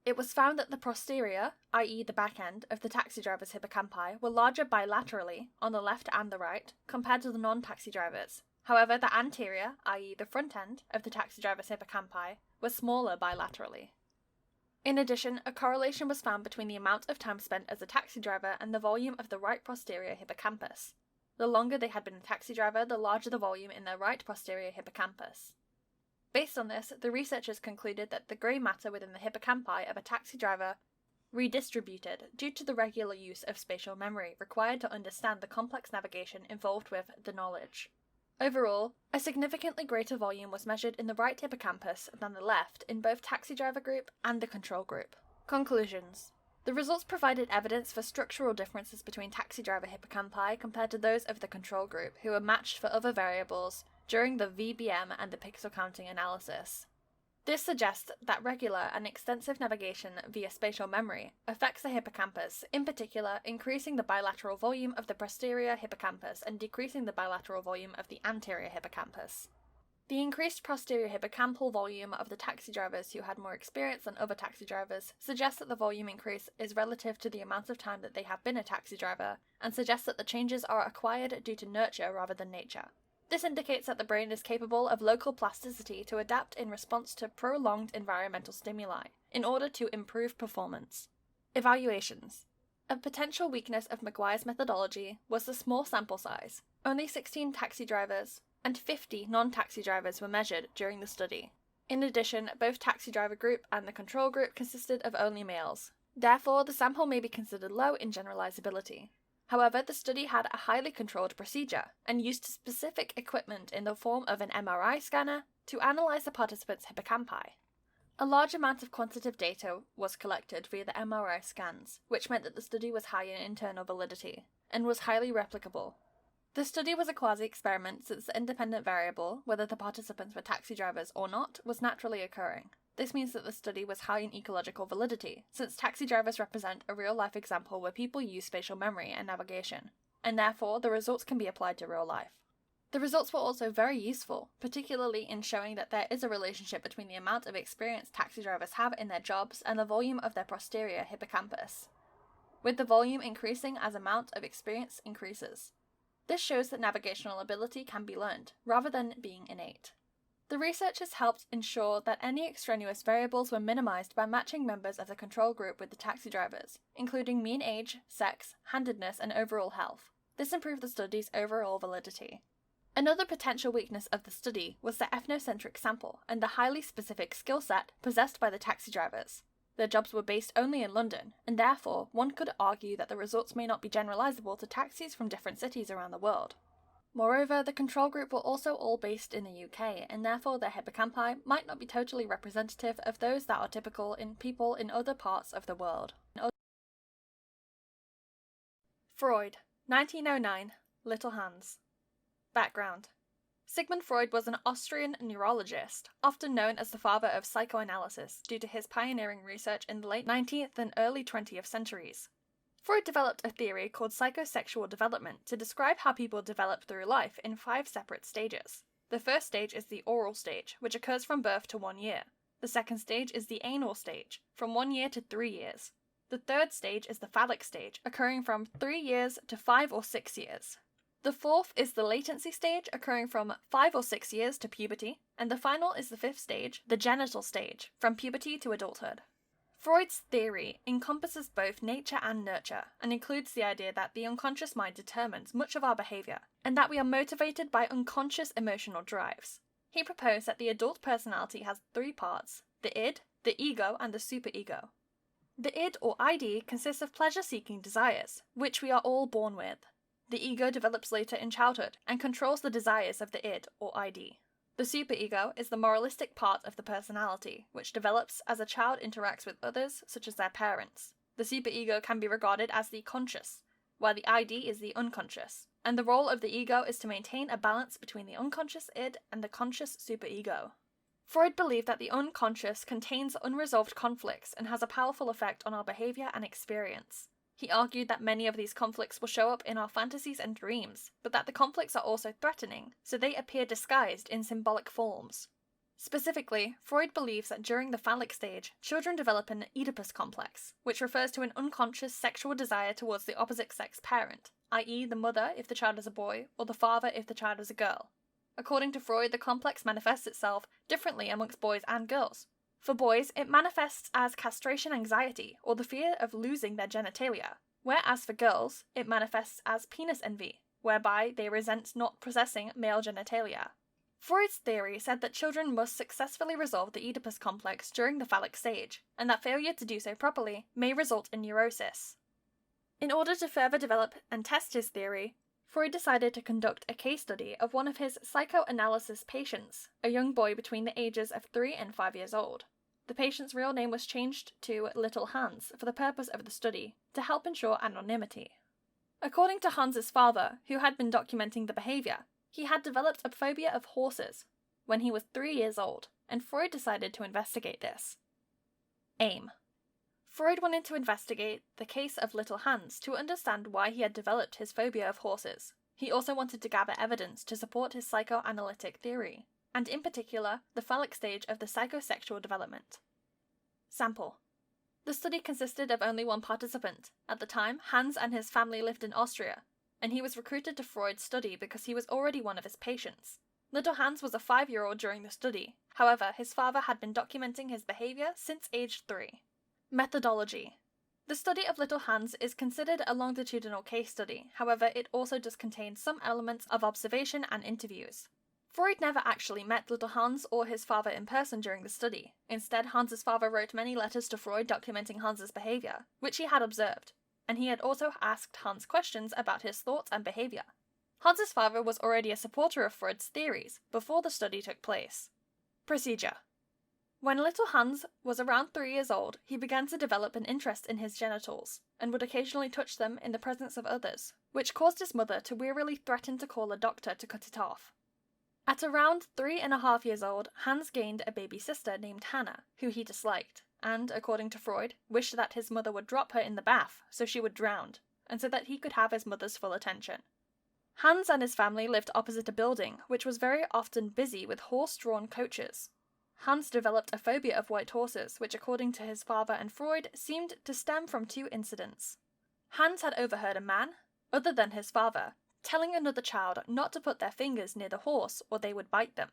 It was found that the posterior, i.e. the back end, of the taxi driver's hippocampi were larger bilaterally, on the left and the right, compared to the non-taxi drivers. However, the anterior, i.e. the front end, of the taxi driver's hippocampi was smaller bilaterally. In addition, a correlation was found between the amount of time spent as a taxi driver and the volume of the right posterior hippocampus. The longer they had been a taxi driver, the larger the volume in their right posterior hippocampus. Based on this, the researchers concluded that the grey matter within the hippocampi of a taxi driver redistributed due to the regular use of spatial memory required to understand the complex navigation involved with the knowledge. Overall, a significantly greater volume was measured in the right hippocampus than the left in both taxi driver group and the control group. Conclusions. The results provided evidence for structural differences between taxi driver hippocampi compared to those of the control group, who were matched for other variables during the VBM and the pixel counting analysis. This suggests that regular and extensive navigation via spatial memory affects the hippocampus, in particular increasing the bilateral volume of the posterior hippocampus and decreasing the bilateral volume of the anterior hippocampus. The increased posterior hippocampal volume of the taxi drivers who had more experience than other taxi drivers suggests that the volume increase is relative to the amount of time that they have been a taxi driver, and suggests that the changes are acquired due to nurture rather than nature. This indicates that the brain is capable of local plasticity to adapt in response to prolonged environmental stimuli, in order to improve performance. Evaluations. A potential weakness of Maguire's methodology was the small sample size. Only 16 taxi drivers and 50 non-taxi drivers were measured during the study. In addition, both taxi driver group and the control group consisted of only males. Therefore, the sample may be considered low in generalizability. However, the study had a highly controlled procedure and used specific equipment in the form of an MRI scanner to analyze the participants' hippocampi. A large amount of quantitative data was collected via the MRI scans, which meant that the study was high in internal validity and was highly replicable. The study was a quasi-experiment since the independent variable, whether the participants were taxi drivers or not, was naturally occurring. This means that the study was high in ecological validity, since taxi drivers represent a real-life example where people use spatial memory and navigation, and therefore the results can be applied to real life. The results were also very useful, particularly in showing that there is a relationship between the amount of experience taxi drivers have in their jobs and the volume of their posterior hippocampus, with the volume increasing as amount of experience increases. This shows that navigational ability can be learned, rather than being innate. The researchers helped ensure that any extraneous variables were minimized by matching members of the control group with the taxi drivers, including mean age, sex, handedness, and overall health. This improved the study's overall validity. Another potential weakness of the study was the ethnocentric sample and the highly specific skill set possessed by the taxi drivers. Their jobs were based only in London, and therefore one could argue that the results may not be generalizable to taxis from different cities around the world. Moreover, the control group were also all based in the UK, and therefore their hippocampi might not be totally representative of those that are typical in people in other parts of the world. Freud, 1909, Little Hands. Background. Sigmund Freud was an Austrian neurologist, often known as the father of psychoanalysis due to his pioneering research in the late 19th and early 20th centuries. Freud developed a theory called psychosexual development to describe how people develop through life in 5 separate stages. The first stage is the oral stage, which occurs from birth to 1 year. The second stage is the anal stage, from 1 year to 3 years. The third stage is the phallic stage, occurring from 3 years to 5 or 6 years. The fourth is the latency stage, occurring from 5 or 6 years to puberty, and the final is the fifth stage, the genital stage, from puberty to adulthood. Freud's theory encompasses both nature and nurture, and includes the idea that the unconscious mind determines much of our behavior, and that we are motivated by unconscious emotional drives. He proposed that the adult personality has 3 parts: the id, the ego, and the superego. The id, or ID, consists of pleasure-seeking desires, which we are all born with. The ego develops later in childhood, and controls the desires of the id, or ID. The superego is the moralistic part of the personality, which develops as a child interacts with others, such as their parents. The superego can be regarded as the conscious, while the ID is the unconscious. and the role of the ego is to maintain a balance between the unconscious id and the conscious superego. Freud believed that the unconscious contains unresolved conflicts and has a powerful effect on our behavior and experience. He argued that many of these conflicts will show up in our fantasies and dreams, but that the conflicts are also threatening, so they appear disguised in symbolic forms. Specifically, Freud believes that during the phallic stage, children develop an Oedipus complex, which refers to an unconscious sexual desire towards the opposite sex parent, i.e. the mother if the child is a boy, or the father if the child is a girl. According to Freud, the complex manifests itself differently amongst boys and girls. For boys, it manifests as castration anxiety, or the fear of losing their genitalia, whereas for girls, it manifests as penis envy, whereby they resent not possessing male genitalia. Freud's theory said that children must successfully resolve the Oedipus complex during the phallic stage, and that failure to do so properly may result in neurosis. In order to further develop and test his theory, Freud decided to conduct a case study of one of his psychoanalysis patients, a young boy between the ages of 3 and 5 years old. The patient's real name was changed to Little Hans for the purpose of the study, to help ensure anonymity. According to Hans's father, who had been documenting the behavior, he had developed a phobia of horses when he was 3 years old, and Freud decided to investigate this. Aim. Freud wanted to investigate the case of Little Hans to understand why he had developed his phobia of horses. He also wanted to gather evidence to support his psychoanalytic theory, and in particular, the phallic stage of the psychosexual development. Sample. The study consisted of only one participant. At the time, Hans and his family lived in Austria, and he was recruited to Freud's study because he was already one of his patients. Little Hans was a 5-year-old during the study. However, his father had been documenting his behavior since age 3. Methodology. The study of Little Hans is considered a longitudinal case study, however it also does contain some elements of observation and interviews. Freud never actually met Little Hans or his father in person during the study. Instead, Hans's father wrote many letters to Freud documenting Hans's behavior, which he had observed, and he had also asked Hans questions about his thoughts and behavior. Hans's father was already a supporter of Freud's theories before the study took place. Procedure. When Little Hans was around 3 years old, he began to develop an interest in his genitals, and would occasionally touch them in the presence of others, which caused his mother to wearily threaten to call a doctor to cut it off. At around 3.5 years old, Hans gained a baby sister named Hannah, who he disliked, and, according to Freud, wished that his mother would drop her in the bath so she would drown, and so that he could have his mother's full attention. Hans and his family lived opposite a building, which was very often busy with horse-drawn coaches. Hans developed a phobia of white horses, which according to his father and Freud seemed to stem from 2 incidents. Hans had overheard a man, other than his father, telling another child not to put their fingers near the horse or they would bite them.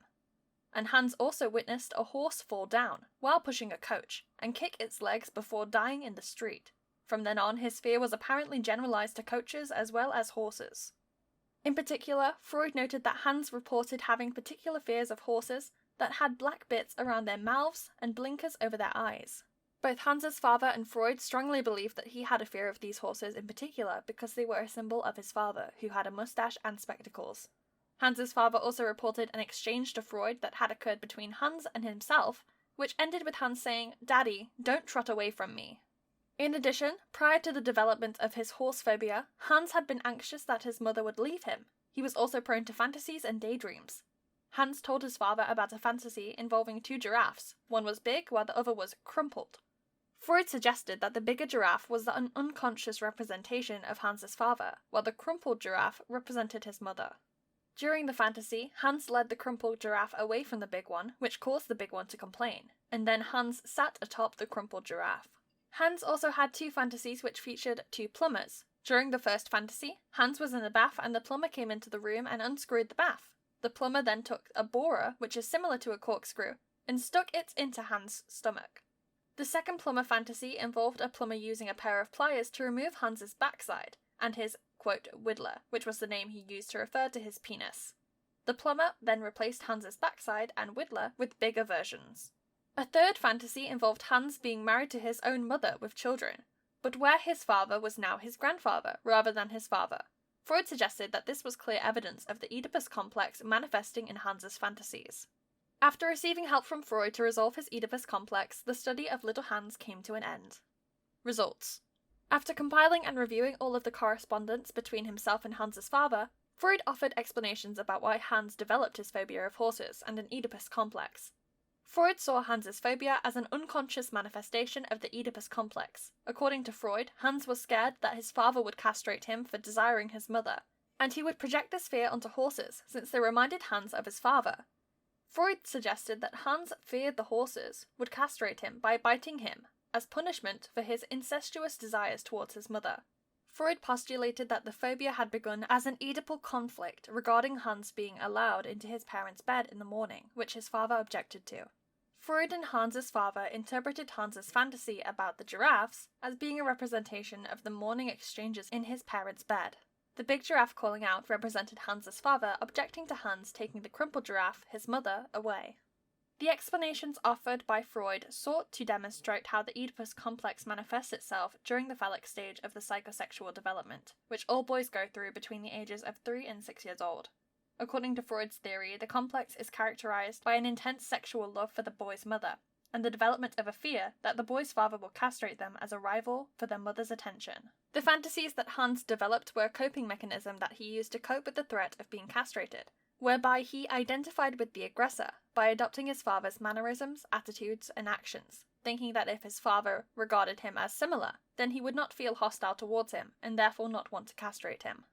And Hans also witnessed a horse fall down while pushing a coach and kick its legs before dying in the street. From then on, his fear was apparently generalized to coaches as well as horses. In particular, Freud noted that Hans reported having particular fears of horses that had black bits around their mouths and blinkers over their eyes. Both Hans's father and Freud strongly believed that he had a fear of these horses in particular because they were a symbol of his father, who had a mustache and spectacles. Hans's father also reported an exchange to Freud that had occurred between Hans and himself, which ended with Hans saying, "Daddy, don't trot away from me." In addition, prior to the development of his horse phobia, Hans had been anxious that his mother would leave him. He was also prone to fantasies and daydreams. Hans told his father about a fantasy involving 2 giraffes. One was big, while the other was crumpled. Freud suggested that the bigger giraffe was an unconscious representation of Hans's father, while the crumpled giraffe represented his mother. During the fantasy, Hans led the crumpled giraffe away from the big one, which caused the big one to complain, and then Hans sat atop the crumpled giraffe. Hans also had 2 fantasies which featured 2 plumbers. During the first fantasy, Hans was in the bath and the plumber came into the room and unscrewed the bath. The plumber then took a borer, which is similar to a corkscrew, and stuck it into Hans' stomach. The second plumber fantasy involved a plumber using a pair of pliers to remove Hans' backside, and his, quote, whittler, which was the name he used to refer to his penis. The plumber then replaced Hans' backside and whittler with bigger versions. A third fantasy involved Hans being married to his own mother with children, but where his father was now his grandfather rather than his father. Freud suggested that this was clear evidence of the Oedipus complex manifesting in Hans's fantasies. After receiving help from Freud to resolve his Oedipus complex, the study of Little Hans came to an end. Results. After compiling and reviewing all of the correspondence between himself and Hans's father, Freud offered explanations about why Hans developed his phobia of horses and an Oedipus complex. Freud saw Hans's phobia as an unconscious manifestation of the Oedipus complex. According to Freud, Hans was scared that his father would castrate him for desiring his mother, and he would project this fear onto horses since they reminded Hans of his father. Freud suggested that Hans feared the horses would castrate him by biting him as punishment for his incestuous desires towards his mother. Freud postulated that the phobia had begun as an Oedipal conflict regarding Hans being allowed into his parents' bed in the morning, which his father objected to. Freud and Hans's father interpreted Hans's fantasy about the giraffes as being a representation of the morning exchanges in his parents' bed. The big giraffe calling out represented Hans's father objecting to Hans taking the crumpled giraffe, his mother, away. The explanations offered by Freud sought to demonstrate how the Oedipus complex manifests itself during the phallic stage of the psychosexual development, which all boys go through between the ages of 3 and 6 years old. According to Freud's theory, the complex is characterized by an intense sexual love for the boy's mother, and the development of a fear that the boy's father will castrate them as a rival for their mother's attention. The fantasies that Hans developed were a coping mechanism that he used to cope with the threat of being castrated, whereby he identified with the aggressor by adopting his father's mannerisms, attitudes, and actions, thinking that if his father regarded him as similar, then he would not feel hostile towards him, and therefore not want to castrate him.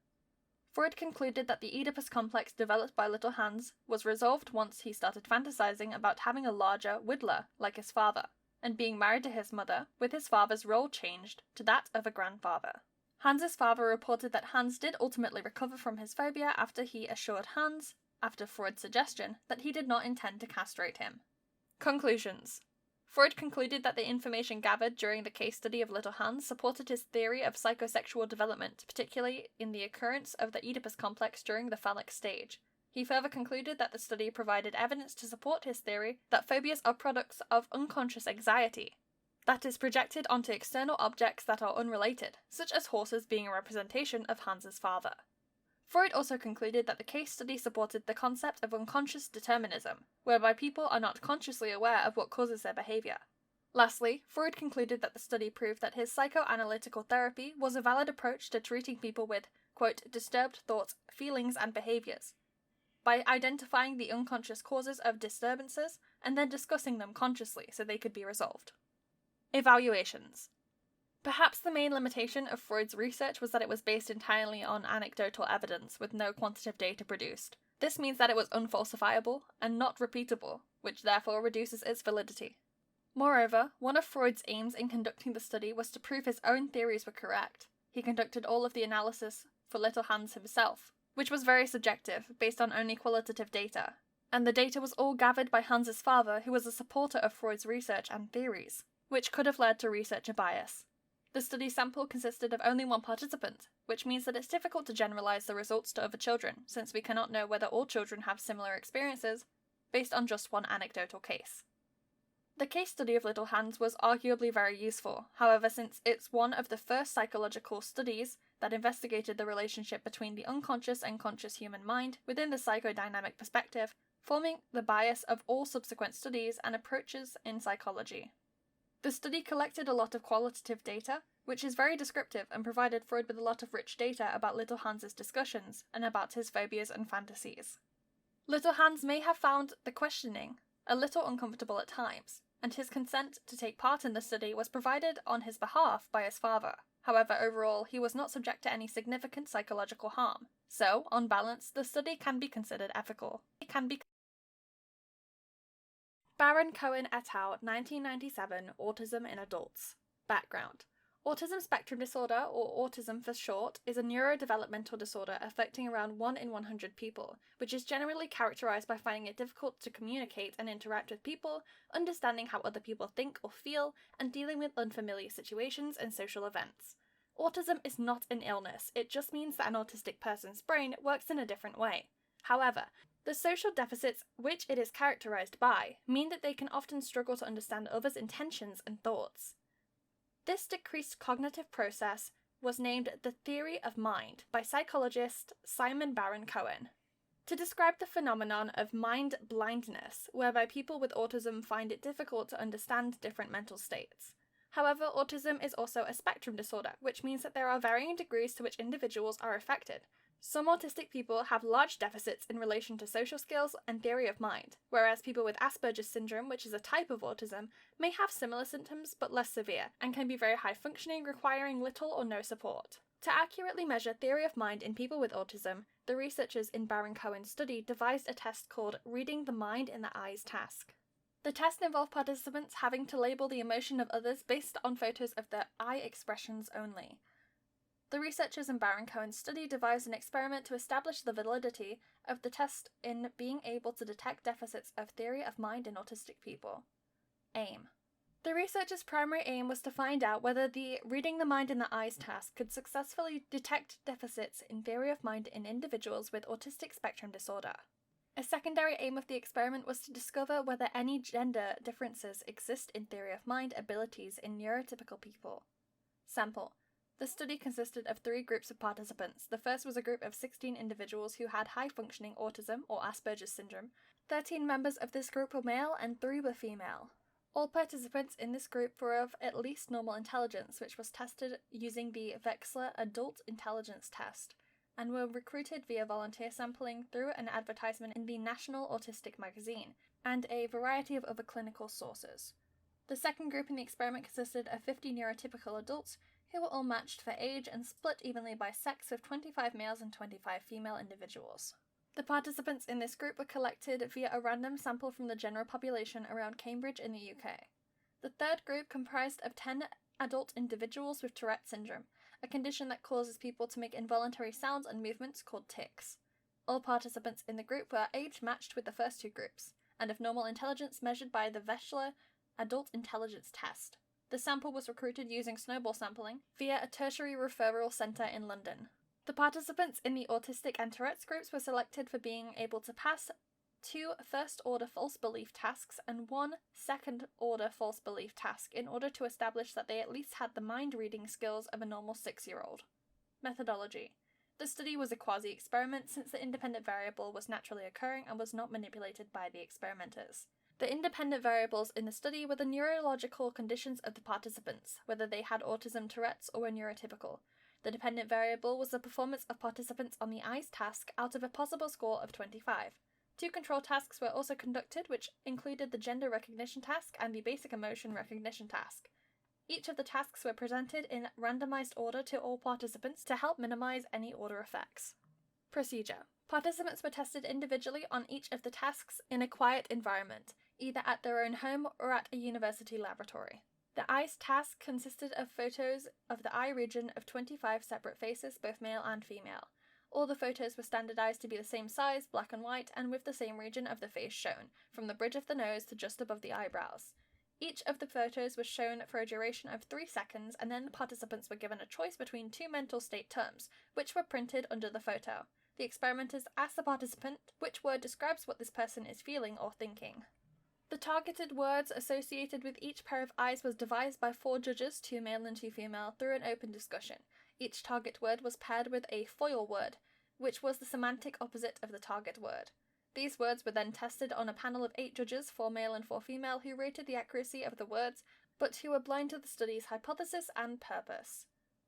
Freud concluded that the Oedipus complex developed by little Hans was resolved once he started fantasizing about having a larger whittler like his father, and being married to his mother, with his father's role changed to that of a grandfather. Hans's father reported that Hans did ultimately recover from his phobia after he assured Hans, after Freud's suggestion, that he did not intend to castrate him. Conclusions. Freud concluded that the information gathered during the case study of little Hans supported his theory of psychosexual development, particularly in the occurrence of the Oedipus complex during the phallic stage. He further concluded that the study provided evidence to support his theory that phobias are products of unconscious anxiety that is projected onto external objects that are unrelated, such as horses being a representation of Hans's father. Freud also concluded that the case study supported the concept of unconscious determinism, whereby people are not consciously aware of what causes their behaviour. Lastly, Freud concluded that the study proved that his psychoanalytical therapy was a valid approach to treating people with, quote, disturbed thoughts, feelings, and behaviours, by identifying the unconscious causes of disturbances and then discussing them consciously so they could be resolved. Evaluations. Perhaps the main limitation of Freud's research was that it was based entirely on anecdotal evidence with no quantitative data produced. This means that it was unfalsifiable and not repeatable, which therefore reduces its validity. Moreover, one of Freud's aims in conducting the study was to prove his own theories were correct. He conducted all of the analysis for little Hans himself, which was very subjective, based on only qualitative data, and the data was all gathered by Hans's father, who was a supporter of Freud's research and theories, which could have led to researcher bias. The study sample consisted of only one participant, which means that it's difficult to generalize the results to other children, since we cannot know whether all children have similar experiences based on just one anecdotal case. The case study of little Hans was arguably very useful, however, since it's one of the first psychological studies that investigated the relationship between the unconscious and conscious human mind within the psychodynamic perspective, forming the bias of all subsequent studies and approaches in psychology. The study collected a lot of qualitative data, which is very descriptive and provided Freud with a lot of rich data about little Hans's discussions and about his phobias and fantasies. Little Hans may have found the questioning a little uncomfortable at times, and his consent to take part in the study was provided on his behalf by his father. However, overall, he was not subject to any significant psychological harm, so, on balance, the study can be considered ethical. Baron-Cohen et al., 1997, Autism in Adults. Background. Autism spectrum disorder, or autism for short, is a neurodevelopmental disorder affecting around 1 in 100 people, which is generally characterized by finding it difficult to communicate and interact with people, understanding how other people think or feel, and dealing with unfamiliar situations and social events. Autism is not an illness, it just means that an autistic person's brain works in a different way. However, the social deficits which it is characterized by mean that they can often struggle to understand others' intentions and thoughts. This decreased cognitive process was named the theory of mind by psychologist Simon Baron-Cohen to describe the phenomenon of mind blindness, whereby people with autism find it difficult to understand different mental states. However, autism is also a spectrum disorder, which means that there are varying degrees to which individuals are affected. Some autistic people have large deficits in relation to social skills and theory of mind, whereas people with Asperger's syndrome, which is a type of autism, may have similar symptoms but less severe, and can be very high functioning, requiring little or no support. To accurately measure theory of mind in people with autism, the researchers in Baron-Cohen's study devised a test called Reading the Mind in the Eyes task. The test involved participants having to label the emotion of others based on photos of their eye expressions only. The researchers in Baron-Cohen's study devised an experiment to establish the validity of the test in being able to detect deficits of theory of mind in autistic people. Aim. The researchers' primary aim was to find out whether the Reading the Mind in the Eyes task could successfully detect deficits in theory of mind in individuals with autistic spectrum disorder. A secondary aim of the experiment was to discover whether any gender differences exist in theory of mind abilities in neurotypical people. Sample. The study consisted of 3 groups of participants. The first was a group of 16 individuals who had high-functioning autism, or Asperger's syndrome. 13 members of this group were male and 3 were female. All participants in this group were of at least normal intelligence, which was tested using the Wechsler Adult Intelligence Test, and were recruited via volunteer sampling through an advertisement in the National Autistic Magazine, and a variety of other clinical sources. The second group in the experiment consisted of 50 neurotypical adults who were all matched for age and split evenly by sex, with 25 males and 25 female individuals. The participants in this group were collected via a random sample from the general population around Cambridge in the UK. The third group comprised of 10 adult individuals with Tourette syndrome, a condition that causes people to make involuntary sounds and movements called tics. All participants in the group were age-matched with the first 2 groups, and of normal intelligence measured by the Wechsler Adult Intelligence Test. The sample was recruited using snowball sampling via a tertiary referral centre in London. The participants in the autistic and Tourette's groups were selected for being able to pass 2 first-order false belief tasks and 1 second-order false belief task in order to establish that they at least had the mind-reading skills of a normal 6-year-old. Methodology. The study was a quasi-experiment since the independent variable was naturally occurring and was not manipulated by the experimenters. The independent variables in the study were the neurological conditions of the participants, whether they had autism, Tourette's, or were neurotypical. The dependent variable was the performance of participants on the eyes task out of a possible score of 25. 2 control tasks were also conducted, which included the gender recognition task and the basic emotion recognition task. Each of the tasks were presented in randomized order to all participants to help minimize any order effects. Procedure. Participants were tested individually on each of the tasks in a quiet environment, either at their own home or at a university laboratory. The eyes task consisted of photos of the eye region of 25 separate faces, both male and female. All the photos were standardized to be the same size, black and white, and with the same region of the face shown, from the bridge of the nose to just above the eyebrows. Each of the photos was shown for a duration of 3 seconds, and then the participants were given a choice between 2 mental state terms, which were printed under the photo. The experimenters asked the participant which word describes what this person is feeling or thinking. The targeted words associated with each pair of eyes was devised by 4 judges, 2 male and 2 female, through an open discussion. Each target word was paired with a foil word, which was the semantic opposite of the target word. These words were then tested on a panel of 8 judges, 4 male and 4 female, who rated the accuracy of the words, but who were blind to the study's hypothesis and purpose.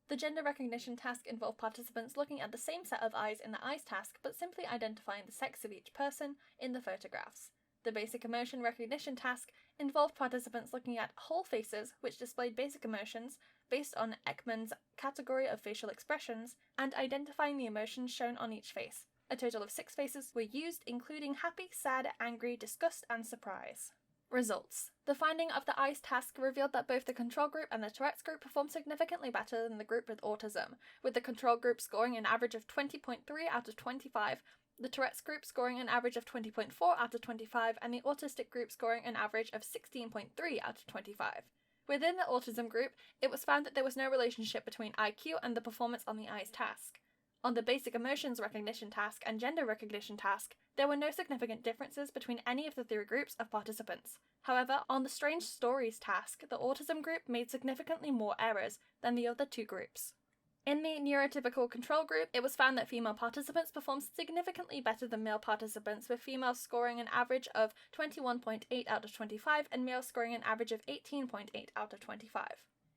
The gender recognition task involved participants looking at the same set of eyes in the eyes task, but simply identifying the sex of each person in the photographs. The basic emotion recognition task involved participants looking at whole faces, which displayed basic emotions based on Ekman's category of facial expressions, and identifying the emotions shown on each face. A total of 6 faces were used, including happy, sad, angry, disgust, and surprise. Results. The finding of the eyes task revealed that both the control group and the Tourette's group performed significantly better than the group with autism, with the control group scoring an average of 20.3 out of 25, the Tourette's group scoring an average of 20.4 out of 25, and the autistic group scoring an average of 16.3 out of 25. Within the autism group, it was found that there was no relationship between IQ and the performance on the eyes task. On the basic emotions recognition task and gender recognition task, there were no significant differences between any of the 3 groups of participants. However, on the strange stories task, the autism group made significantly more errors than the other 2 groups. In the neurotypical control group, it was found that female participants performed significantly better than male participants, with females scoring an average of 21.8 out of 25 and males scoring an average of 18.8 out of 25.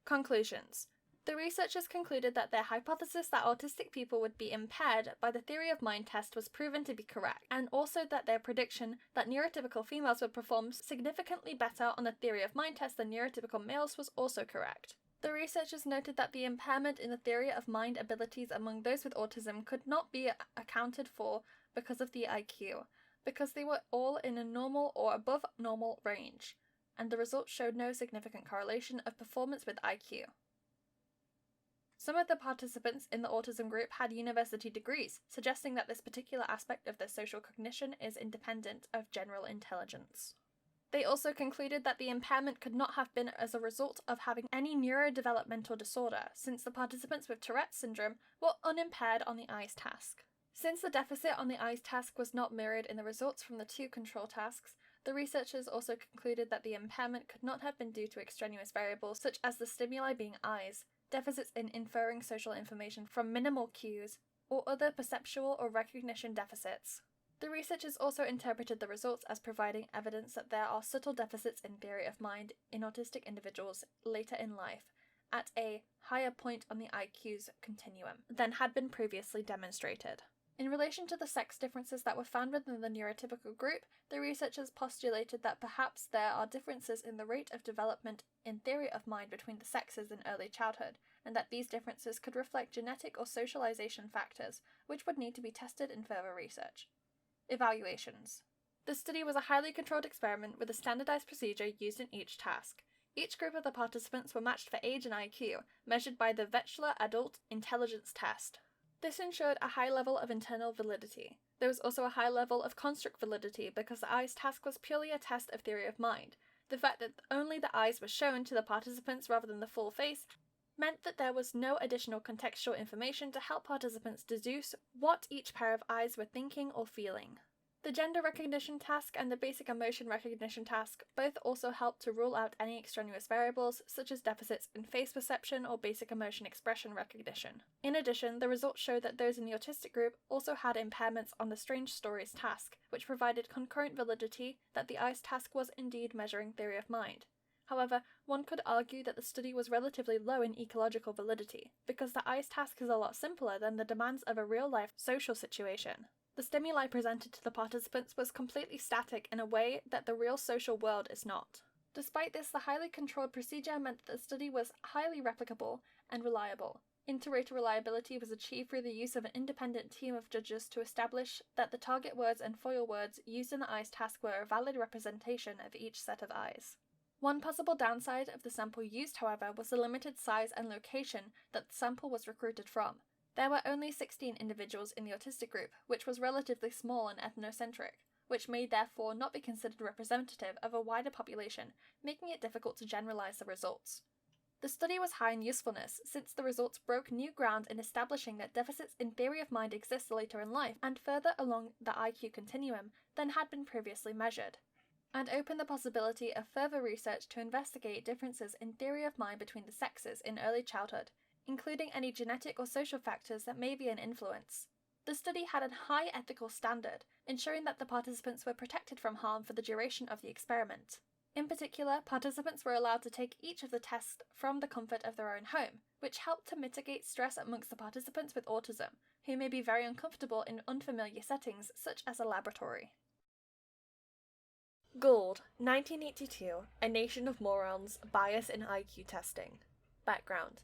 Conclusions. The researchers concluded that their hypothesis that autistic people would be impaired by the theory of mind test was proven to be correct, and also that their prediction that neurotypical females would perform significantly better on the theory of mind test than neurotypical males was also correct. The researchers noted that the impairment in the theory of mind abilities among those with autism could not be accounted for because of the IQ, because they were all in a normal or above normal range, and the results showed no significant correlation of performance with IQ. Some of the participants in the autism group had university degrees, suggesting that this particular aspect of their social cognition is independent of general intelligence. They also concluded that the impairment could not have been as a result of having any neurodevelopmental disorder, since the participants with Tourette's syndrome were unimpaired on the eyes task. Since the deficit on the eyes task was not mirrored in the results from the two control tasks, the researchers also concluded that the impairment could not have been due to extraneous variables such as the stimuli being eyes, deficits in inferring social information from minimal cues, or other perceptual or recognition deficits. The researchers also interpreted the results as providing evidence that there are subtle deficits in theory of mind in autistic individuals later in life, at a higher point on the IQ's continuum than had been previously demonstrated. In relation to the sex differences that were found within the neurotypical group, the researchers postulated that perhaps there are differences in the rate of development in theory of mind between the sexes in early childhood, and that these differences could reflect genetic or socialization factors, which would need to be tested in further research. Evaluations. The study was a highly controlled experiment with a standardized procedure used in each task. Each group of the participants were matched for age and IQ, measured by the Wechsler Adult Intelligence Test. This ensured a high level of internal validity. There was also a high level of construct validity because the eyes task was purely a test of theory of mind. The fact that only the eyes were shown to the participants rather than the full face meant that there was no additional contextual information to help participants deduce what each pair of eyes were thinking or feeling. The gender recognition task and the basic emotion recognition task both also helped to rule out any extraneous variables, such as deficits in face perception or basic emotion expression recognition. In addition, the results showed that those in the autistic group also had impairments on the strange stories task, which provided concurrent validity that the eyes task was indeed measuring theory of mind. However, one could argue that the study was relatively low in ecological validity, because the eyes task is a lot simpler than the demands of a real-life social situation. The stimuli presented to the participants was completely static in a way that the real social world is not. Despite this, the highly controlled procedure meant that the study was highly replicable and reliable. Inter-rater reliability was achieved through the use of an independent team of judges to establish that the target words and foil words used in the eyes task were a valid representation of each set of eyes. One possible downside of the sample used, however, was the limited size and location that the sample was recruited from. There were only 16 individuals in the autistic group, which was relatively small and ethnocentric, which may therefore not be considered representative of a wider population, making it difficult to generalize the results. The study was high in usefulness, since the results broke new ground in establishing that deficits in theory of mind exist later in life and further along the IQ continuum than had been previously measured, and opened the possibility of further research to investigate differences in theory of mind between the sexes in early childhood, including any genetic or social factors that may be an influence. The study had a high ethical standard, ensuring that the participants were protected from harm for the duration of the experiment. In particular, participants were allowed to take each of the tests from the comfort of their own home, which helped to mitigate stress amongst the participants with autism, who may be very uncomfortable in unfamiliar settings such as a laboratory. Gould, 1982, A Nation of Morons, Bias in IQ Testing. Background.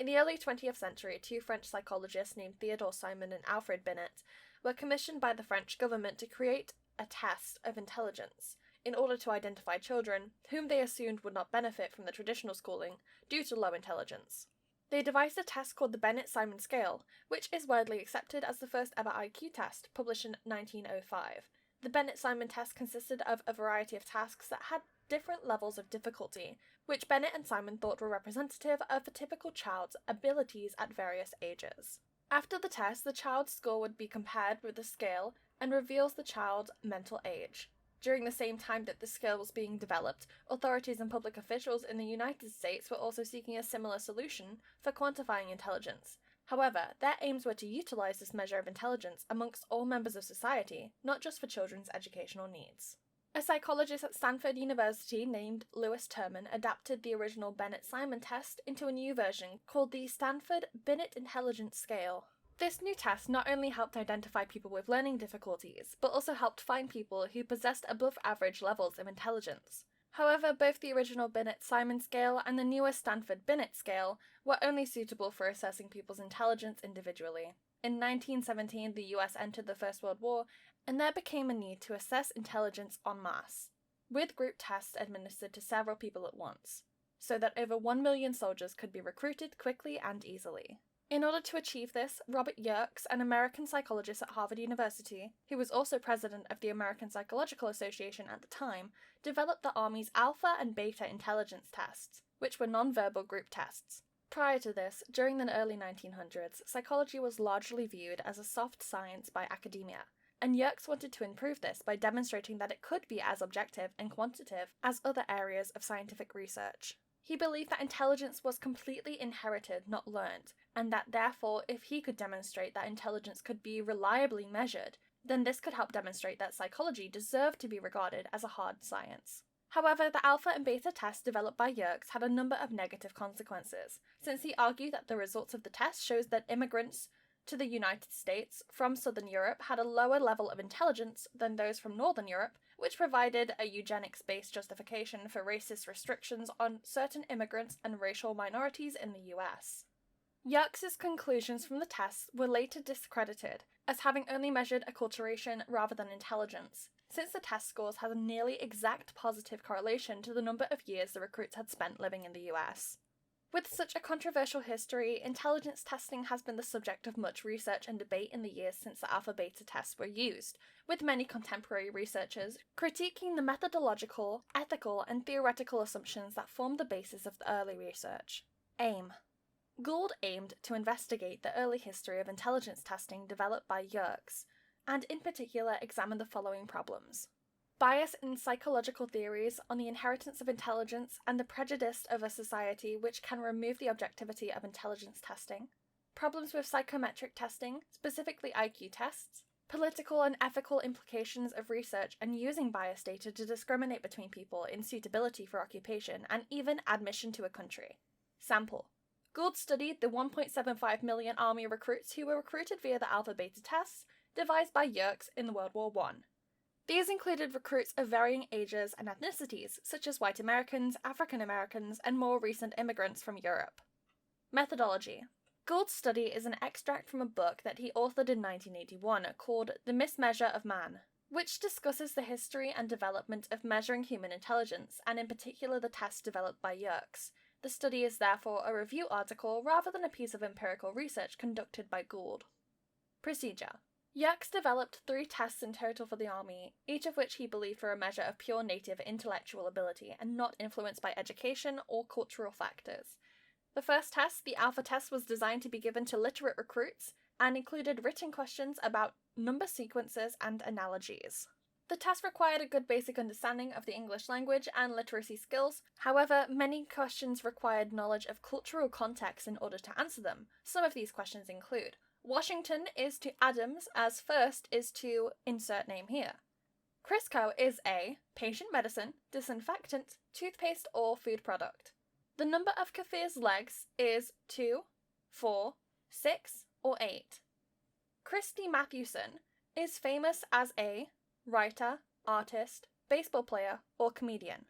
In the early 20th century, two French psychologists named Theodore Simon and Alfred Binet were commissioned by the French government to create a test of intelligence in order to identify children whom they assumed would not benefit from the traditional schooling due to low intelligence. They devised a test called the Binet-Simon scale, which is widely accepted as the first ever IQ test, published in 1905. The Binet-Simon test consisted of a variety of tasks that had different levels of difficulty, which Binet and Simon thought were representative of a typical child's abilities at various ages. After the test, the child's score would be compared with the scale and reveals the child's mental age. During the same time that the scale was being developed, authorities and public officials in the United States were also seeking a similar solution for quantifying intelligence. However, their aims were to utilize this measure of intelligence amongst all members of society, not just for children's educational needs. A psychologist at Stanford University named Louis Terman adapted the original Binet-Simon test into a new version called the Stanford Binet Intelligence Scale. This new test not only helped identify people with learning difficulties, but also helped find people who possessed above-average levels of intelligence. However, both the original Binet-Simon scale and the newer Stanford Binet scale were only suitable for assessing people's intelligence individually. In 1917, the US entered the First World War, and there became a need to assess intelligence en masse, with group tests administered to several people at once, so that over 1 million soldiers could be recruited quickly and easily. In order to achieve this, Robert Yerkes, an American psychologist at Harvard University, who was also president of the American Psychological Association at the time, developed the Army's Alpha and Beta intelligence tests, which were non-verbal group tests. Prior to this, during the early 1900s, psychology was largely viewed as a soft science by academia, and Yerkes wanted to improve this by demonstrating that it could be as objective and quantitative as other areas of scientific research. He believed that intelligence was completely inherited, not learned, and that therefore, if he could demonstrate that intelligence could be reliably measured, then this could help demonstrate that psychology deserved to be regarded as a hard science. However, the alpha and beta test developed by Yerkes had a number of negative consequences, since he argued that the results of the test shows that immigrants to the United States from Southern Europe had a lower level of intelligence than those from Northern Europe, which provided a eugenics-based justification for racist restrictions on certain immigrants and racial minorities in the US. Yerkes' conclusions from the tests were later discredited as having only measured acculturation rather than intelligence, since the test scores had a nearly exact positive correlation to the number of years the recruits had spent living in the US. With such a controversial history, intelligence testing has been the subject of much research and debate in the years since the alpha-beta tests were used, with many contemporary researchers critiquing the methodological, ethical, and theoretical assumptions that formed the basis of the early research. Aim. Gould aimed to investigate the early history of intelligence testing developed by Yerkes, and in particular examine the following problems: bias in psychological theories on the inheritance of intelligence and the prejudice of a society which can remove the objectivity of intelligence testing, problems with psychometric testing, specifically IQ tests, political and ethical implications of research and using bias data to discriminate between people in suitability for occupation and even admission to a country. Sample. Gould studied the 1.75 million army recruits who were recruited via the alpha-beta tests devised by Yerkes in World War I. These included recruits of varying ages and ethnicities, such as white Americans, African Americans, and more recent immigrants from Europe. Methodology. Gould's study is an extract from a book that he authored in 1981 called The Mismeasure of Man, which discusses the history and development of measuring human intelligence, and in particular the tests developed by Yerkes. The study is therefore a review article rather than a piece of empirical research conducted by Gould. Procedure. Yerkes developed 3 tests in total for the army, each of which he believed were a measure of pure native intellectual ability and not influenced by education or cultural factors. The first test, the alpha test, was designed to be given to literate recruits and included written questions about number sequences and analogies. The test required a good basic understanding of the English language and literacy skills. However, many questions required knowledge of cultural context in order to answer them. Some of these questions include: Washington is to Adams as first is to insert name here. Crisco is a patient medicine, disinfectant, toothpaste, or food product. The number of Kaffir's legs is 2, 4, 6, or 8. Christy Mathewson is famous as a writer, artist, baseball player, or comedian.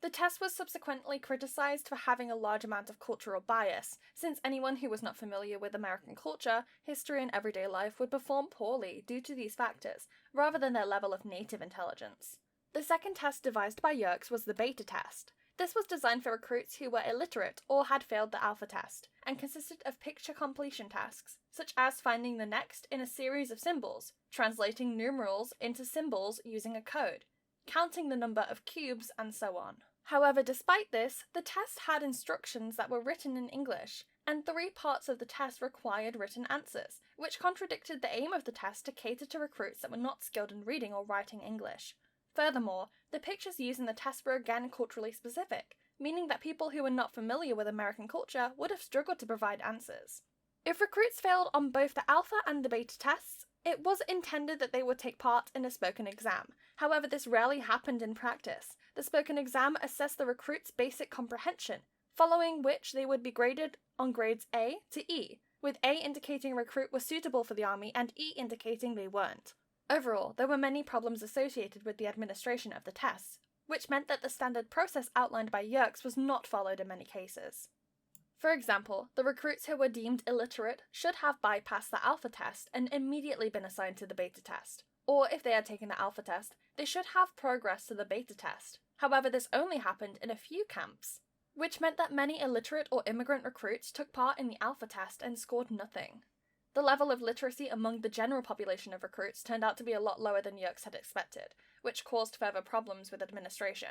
The test was subsequently criticized for having a large amount of cultural bias, since anyone who was not familiar with American culture, history, and everyday life would perform poorly due to these factors, rather than their level of native intelligence. The second test devised by Yerkes was the beta test. This was designed for recruits who were illiterate or had failed the alpha test, and consisted of picture completion tasks, such as finding the next in a series of symbols, translating numerals into symbols using a code, counting the number of cubes, and so on. However, despite this, the test had instructions that were written in English, and 3 parts of the test required written answers, which contradicted the aim of the test to cater to recruits that were not skilled in reading or writing English. Furthermore, the pictures used in the test were again culturally specific, meaning that people who were not familiar with American culture would have struggled to provide answers. If recruits failed on both the alpha and the beta tests, it was intended that they would take part in a spoken exam. However, this rarely happened in practice. The spoken exam assessed the recruits' basic comprehension, following which they would be graded on grades A to E, with A indicating a recruit was suitable for the army and E indicating they weren't. Overall, there were many problems associated with the administration of the tests, which meant that the standard process outlined by Yerkes was not followed in many cases. For example, the recruits who were deemed illiterate should have bypassed the alpha test and immediately been assigned to the beta test. Or if they had taken the alpha test, they should have progressed to the beta test. However, this only happened in a few camps, which meant that many illiterate or immigrant recruits took part in the alpha test and scored nothing. The level of literacy among the general population of recruits turned out to be a lot lower than Yerkes had expected, which caused further problems with administration.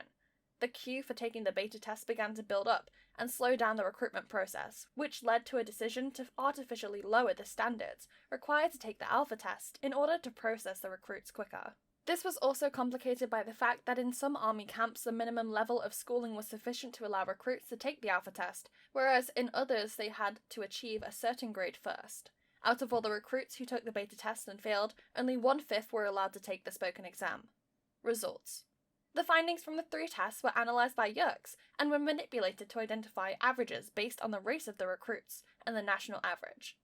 The queue for taking the beta test began to build up and slow down the recruitment process, which led to a decision to artificially lower the standards required to take the alpha test in order to process the recruits quicker. This was also complicated by the fact that in some army camps the minimum level of schooling was sufficient to allow recruits to take the alpha test, whereas in others they had to achieve a certain grade first. Out of all the recruits who took the beta test and failed, only 1/5 were allowed to take the spoken exam. Results. The findings from the 3 tests were analysed by Yerkes and were manipulated to identify averages based on the race of the recruits and the national average.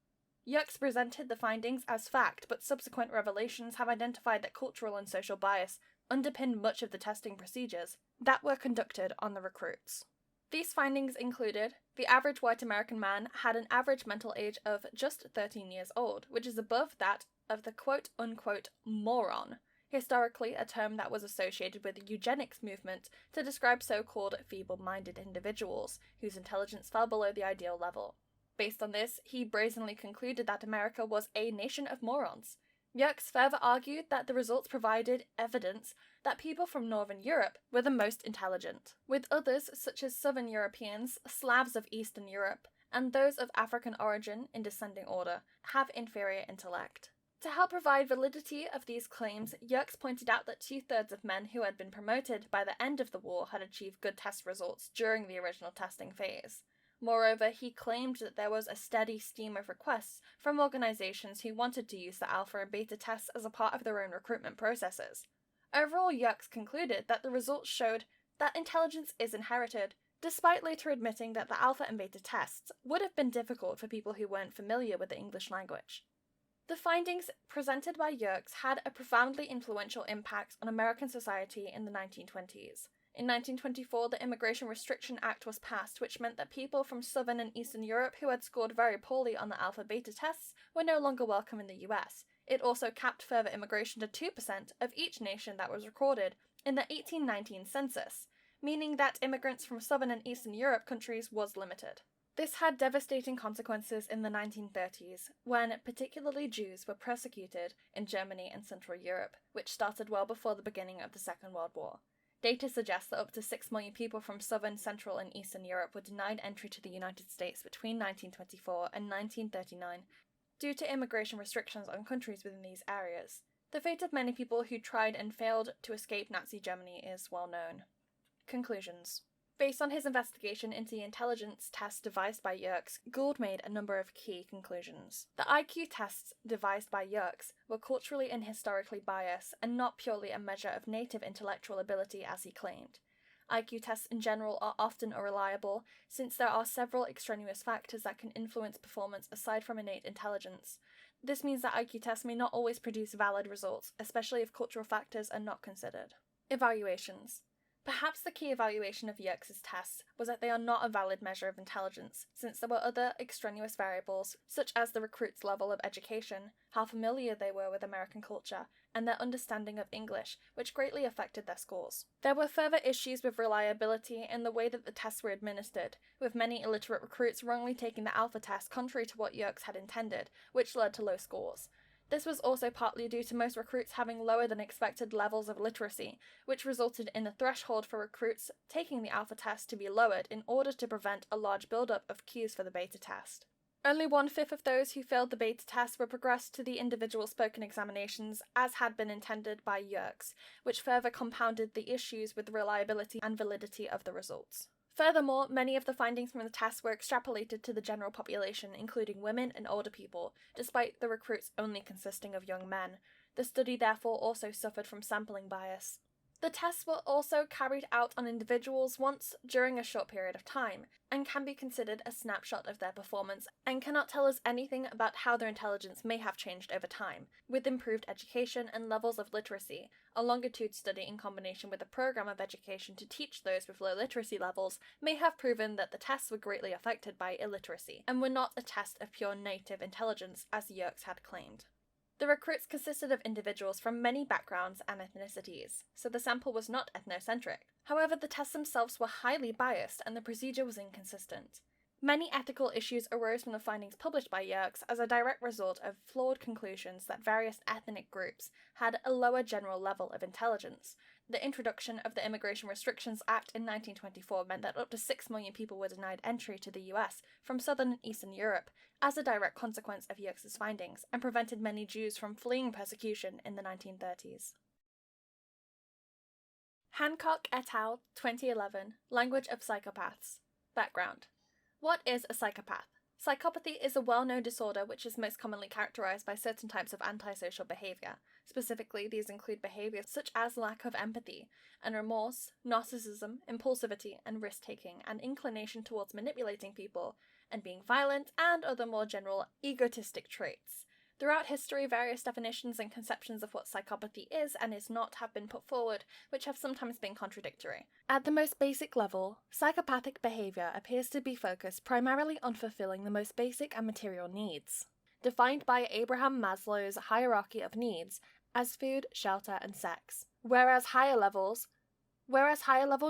Yerkes presented the findings as fact, but subsequent revelations have identified that cultural and social bias underpinned much of the testing procedures that were conducted on the recruits. These findings included the average white American man had an average mental age of just 13 years old, which is above that of the quote-unquote moron, historically a term that was associated with the eugenics movement to describe so-called feeble-minded individuals whose intelligence fell below the ideal level. Based on this, he brazenly concluded that America was a nation of morons. Yerkes further argued that the results provided evidence that people from Northern Europe were the most intelligent, with others such as Southern Europeans, Slavs of Eastern Europe, and those of African origin in descending order, have inferior intellect. To help provide validity of these claims, Yerkes pointed out that 2/3 of men who had been promoted by the end of the war had achieved good test results during the original testing phase. Moreover, he claimed that there was a steady stream of requests from organizations who wanted to use the alpha and beta tests as a part of their own recruitment processes. Overall, Yerkes concluded that the results showed that intelligence is inherited, despite later admitting that the alpha and beta tests would have been difficult for people who weren't familiar with the English language. The findings presented by Yerkes had a profoundly influential impact on American society in the 1920s. In 1924, the Immigration Restriction Act was passed, which meant that people from Southern and Eastern Europe who had scored very poorly on the alpha-beta tests were no longer welcome in the US. It also capped further immigration to 2% of each nation that was recorded in the 1819 census, meaning that immigrants from Southern and Eastern Europe countries was limited. This had devastating consequences in the 1930s, when particularly Jews were persecuted in Germany and Central Europe, which started well before the beginning of the Second World War. Data suggests that up to 6 million people from Southern, Central, and Eastern Europe were denied entry to the United States between 1924 and 1939 due to immigration restrictions on countries within these areas. The fate of many people who tried and failed to escape Nazi Germany is well known. Conclusions. Based on his investigation into the intelligence tests devised by Yerkes, Gould made a number of key conclusions. The IQ tests devised by Yerkes were culturally and historically biased and not purely a measure of native intellectual ability as he claimed. IQ tests in general are often unreliable since there are several extraneous factors that can influence performance aside from innate intelligence. This means that IQ tests may not always produce valid results, especially if cultural factors are not considered. Evaluations. Perhaps the key evaluation of Yerkes' tests was that they are not a valid measure of intelligence, since there were other extraneous variables, such as the recruits' level of education, how familiar they were with American culture, and their understanding of English, which greatly affected their scores. There were further issues with reliability in the way that the tests were administered, with many illiterate recruits wrongly taking the alpha test contrary to what Yerkes had intended, which led to low scores. This was also partly due to most recruits having lower than expected levels of literacy, which resulted in the threshold for recruits taking the alpha test to be lowered in order to prevent a large buildup of queues for the beta test. Only 1/5 of those who failed the beta test were progressed to the individual spoken examinations, as had been intended by Yerkes, which further compounded the issues with reliability and validity of the results. Furthermore, many of the findings from the tests were extrapolated to the general population, including women and older people, despite the recruits only consisting of young men. The study therefore also suffered from sampling bias. The tests were also carried out on individuals once during a short period of time, and can be considered a snapshot of their performance, and cannot tell us anything about how their intelligence may have changed over time, with improved education and levels of literacy. A longitude study in combination with a program of education to teach those with low literacy levels may have proven that the tests were greatly affected by illiteracy, and were not a test of pure native intelligence, as Yerkes had claimed. The recruits consisted of individuals from many backgrounds and ethnicities, so the sample was not ethnocentric. However, the tests themselves were highly biased and the procedure was inconsistent. Many ethical issues arose from the findings published by Yerkes as a direct result of flawed conclusions that various ethnic groups had a lower general level of intelligence. The introduction of the Immigration Restrictions Act in 1924 meant that up to 6 million people were denied entry to the US from southern and eastern Europe as a direct consequence of Yerkes' findings, and prevented many Jews from fleeing persecution in the 1930s. Hancock et al. 2011, Language of Psychopaths. Background. What is a psychopath? Psychopathy is a well-known disorder which is most commonly characterized by certain types of antisocial behavior. Specifically, these include behaviors such as lack of empathy and remorse, narcissism, impulsivity and risk-taking, and inclination towards manipulating people and being violent, and other more general egotistic traits. Throughout history, various definitions and conceptions of what psychopathy is and is not have been put forward, which have sometimes been contradictory. At the most basic level, psychopathic behavior appears to be focused primarily on fulfilling the most basic and material needs, defined by Abraham Maslow's hierarchy of needs as food, shelter, and sex, whereas higher level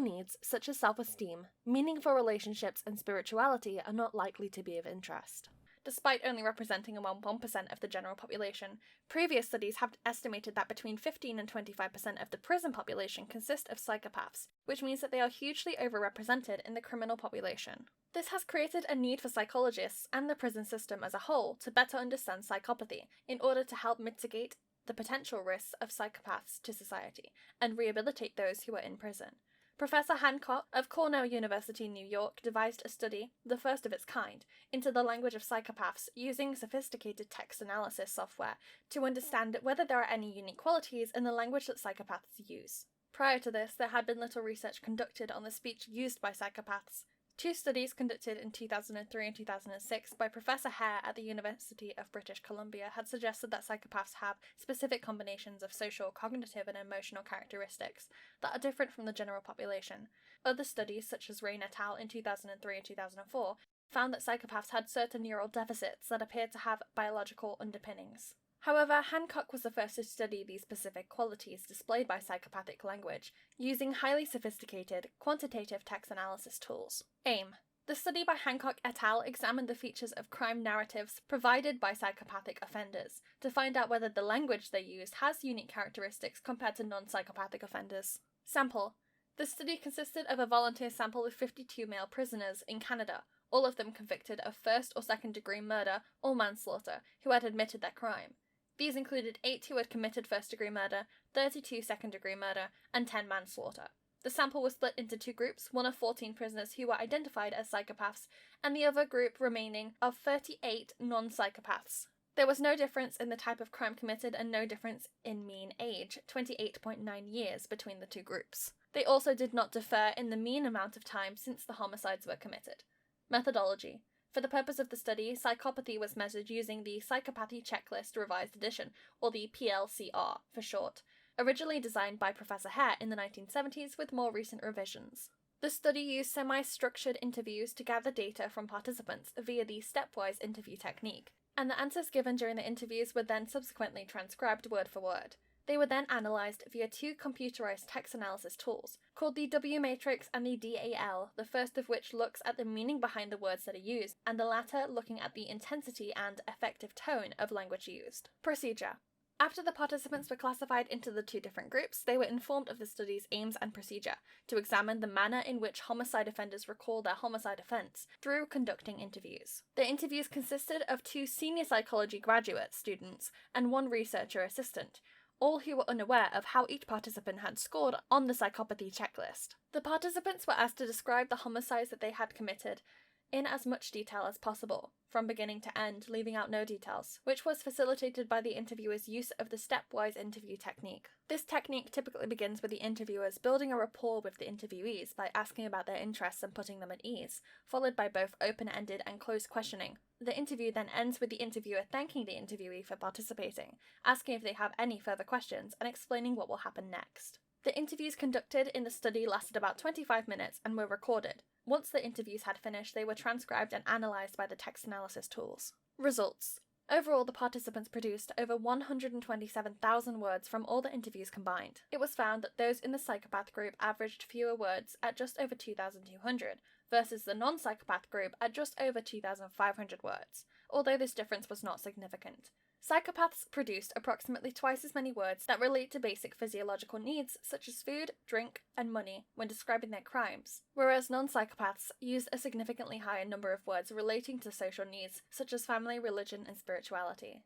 needs such as self-esteem, meaningful relationships, and spirituality are not likely to be of interest. Despite only representing around 1% of the general population, previous studies have estimated that between 15 and 25% of the prison population consist of psychopaths, which means that they are hugely overrepresented in the criminal population. This has created a need for psychologists and the prison system as a whole to better understand psychopathy in order to help mitigate the potential risks of psychopaths to society and rehabilitate those who are in prison. Professor Hancock of Cornell University, New York, devised a study, the first of its kind, into the language of psychopaths using sophisticated text analysis software to understand whether there are any unique qualities in the language that psychopaths use. Prior to this, there had been little research conducted on the speech used by psychopaths. 2 studies conducted in 2003 and 2006 by Professor Hare at the University of British Columbia had suggested that psychopaths have specific combinations of social, cognitive, and emotional characteristics that are different from the general population. Other studies, such as Rain et al. In 2003 and 2004, found that psychopaths had certain neural deficits that appeared to have biological underpinnings. However, Hancock was the first to study these specific qualities displayed by psychopathic language, using highly sophisticated, quantitative text analysis tools. Aim. The study by Hancock et al. Examined the features of crime narratives provided by psychopathic offenders, to find out whether the language they used has unique characteristics compared to non-psychopathic offenders. Sample. The study consisted of a volunteer sample of 52 male prisoners in Canada, all of them convicted of first or second-degree murder or manslaughter, who had admitted their crime. These included 8 who had committed first-degree murder, 32 second-degree murder, and 10 manslaughter. The sample was split into 2 groups, one of 14 prisoners who were identified as psychopaths, and the other group remaining of 38 non-psychopaths. There was no difference in the type of crime committed and no difference in mean age, 28.9 years, between the 2 groups. They also did not differ in the mean amount of time since the homicides were committed. Methodology. For the purpose of the study, psychopathy was measured using the Psychopathy Checklist Revised Edition, or the PLCR for short, originally designed by Professor Hare in the 1970s with more recent revisions. The study used semi-structured interviews to gather data from participants via the stepwise interview technique, and the answers given during the interviews were then subsequently transcribed word for word. They were then analysed via 2 computerized text analysis tools, called the W-matrix and the DAL, the first of which looks at the meaning behind the words that are used, and the latter looking at the intensity and effective tone of language used. Procedure. After the participants were classified into the 2 different groups, they were informed of the study's aims and procedure, to examine the manner in which homicide offenders recall their homicide offence, through conducting interviews. The interviews consisted of 2 senior psychology graduate students and 1 researcher assistant. all who were unaware of how each participant had scored on the psychopathy checklist. The participants were asked to describe the homicides that they had committed in as much detail as possible, from beginning to end, leaving out no details, which was facilitated by the interviewer's use of the stepwise interview technique. This technique typically begins with the interviewers building a rapport with the interviewees by asking about their interests and putting them at ease, followed by both open-ended and closed questioning. The interview then ends with the interviewer thanking the interviewee for participating, asking if they have any further questions, and explaining what will happen next. The interviews conducted in the study lasted about 25 minutes and were recorded. Once the interviews had finished, they were transcribed and analysed by the text analysis tools. Results. Overall, the participants produced over 127,000 words from all the interviews combined. It was found that those in the psychopath group averaged fewer words at just over 2,200, versus the non-psychopath group at just over 2,500 words, although this difference was not significant. Psychopaths produced approximately twice as many words that relate to basic physiological needs such as food, drink, and money when describing their crimes, whereas non-psychopaths used a significantly higher number of words relating to social needs such as family, religion, and spirituality.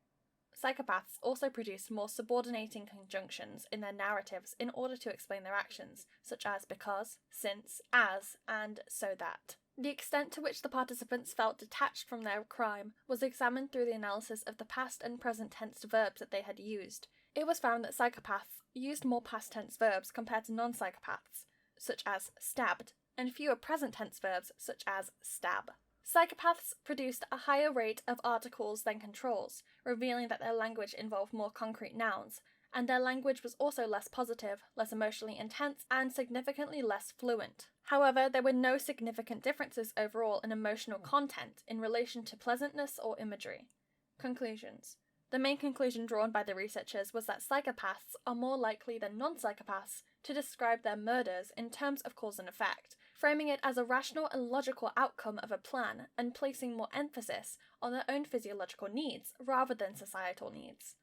Psychopaths also produced more subordinating conjunctions in their narratives in order to explain their actions, such as because, since, as, and so that. The extent to which the participants felt detached from their crime was examined through the analysis of the past and present tense verbs that they had used. It was found that psychopaths used more past tense verbs compared to non-psychopaths, such as stabbed, and fewer present tense verbs, such as stab. Psychopaths produced a higher rate of articles than controls, revealing that their language involved more concrete nouns, and their language was also less positive, less emotionally intense, and significantly less fluent. However, there were no significant differences overall in emotional content in relation to pleasantness or imagery. Conclusions. The main conclusion drawn by the researchers was that psychopaths are more likely than non-psychopaths to describe their murders in terms of cause and effect, framing it as a rational and logical outcome of a plan and placing more emphasis on their own physiological needs rather than societal needs.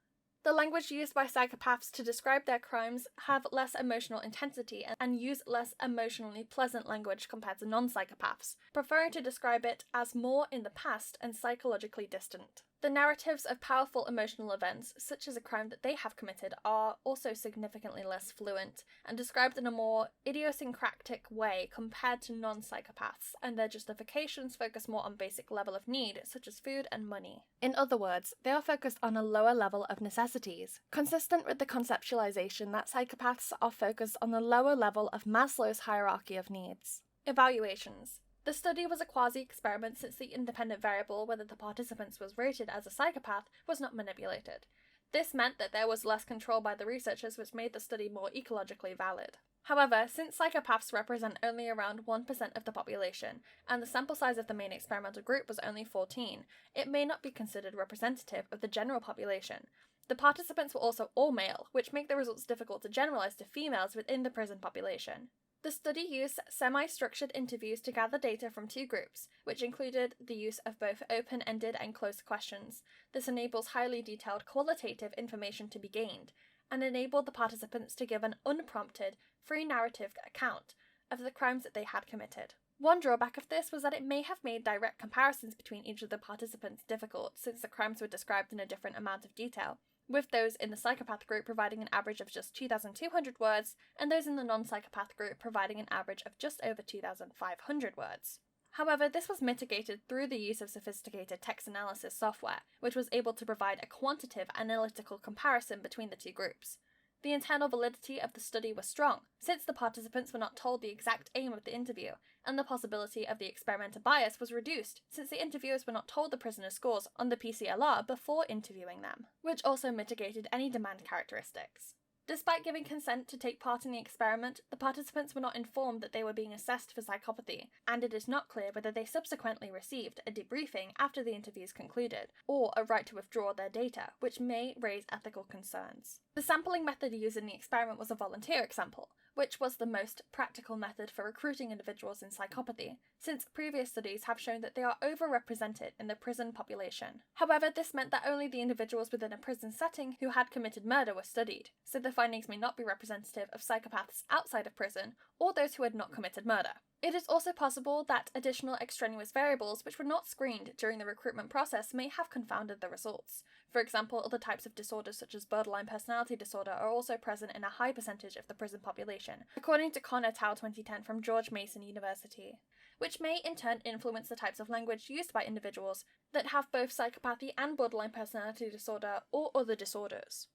The language used by psychopaths to describe their crimes have less emotional intensity and use less emotionally pleasant language compared to non-psychopaths, preferring to describe it as more in the past and psychologically distant. The narratives of powerful emotional events, such as a crime that they have committed, are also significantly less fluent and described in a more idiosyncratic way compared to non-psychopaths, and their justifications focus more on basic level of need, such as food and money. In other words, they are focused on a lower level of necessities, consistent with the conceptualization that psychopaths are focused on the lower level of Maslow's hierarchy of needs. Evaluations. The study was a quasi-experiment since the independent variable whether the participants was rated as a psychopath was not manipulated. This meant that there was less control by the researchers, which made the study more ecologically valid. However, since psychopaths represent only around 1% of the population, and the sample size of the main experimental group was only 14, it may not be considered representative of the general population. The participants were also all male, which make the results difficult to generalize to females within the prison population. The study used semi-structured interviews to gather data from two groups, which included the use of both open-ended and closed questions. This enables highly detailed qualitative information to be gained, and enabled the participants to give an unprompted, free narrative account of the crimes that they had committed. One drawback of this was that it may have made direct comparisons between each of the participants difficult, since the crimes were described in a different amount of detail, with those in the psychopath group providing an average of just 2,200 words, and those in the non-psychopath group providing an average of just over 2,500 words. However, this was mitigated through the use of sophisticated text analysis software, which was able to provide a quantitative analytical comparison between the two groups. The internal validity of the study was strong, since the participants were not told the exact aim of the interview, and the possibility of the experimental bias was reduced, since the interviewers were not told the prisoners' scores on the PCLR before interviewing them, which also mitigated any demand characteristics. Despite giving consent to take part in the experiment, the participants were not informed that they were being assessed for psychopathy, and it is not clear whether they subsequently received a debriefing after the interviews concluded, or a right to withdraw their data, which may raise ethical concerns. The sampling method used in the experiment was a volunteer example, which was the most practical method for recruiting individuals in psychopathy, since previous studies have shown that they are overrepresented in the prison population. However, this meant that only the individuals within a prison setting who had committed murder were studied, so the findings may not be representative of psychopaths outside of prison or those who had not committed murder. It is also possible that additional extraneous variables which were not screened during the recruitment process may have confounded the results. For example, other types of disorders such as borderline personality disorder are also present in a high percentage of the prison population, according to Con et al. 2010 from George Mason University, which may in turn influence the types of language used by individuals that have both psychopathy and borderline personality disorder or other disorders.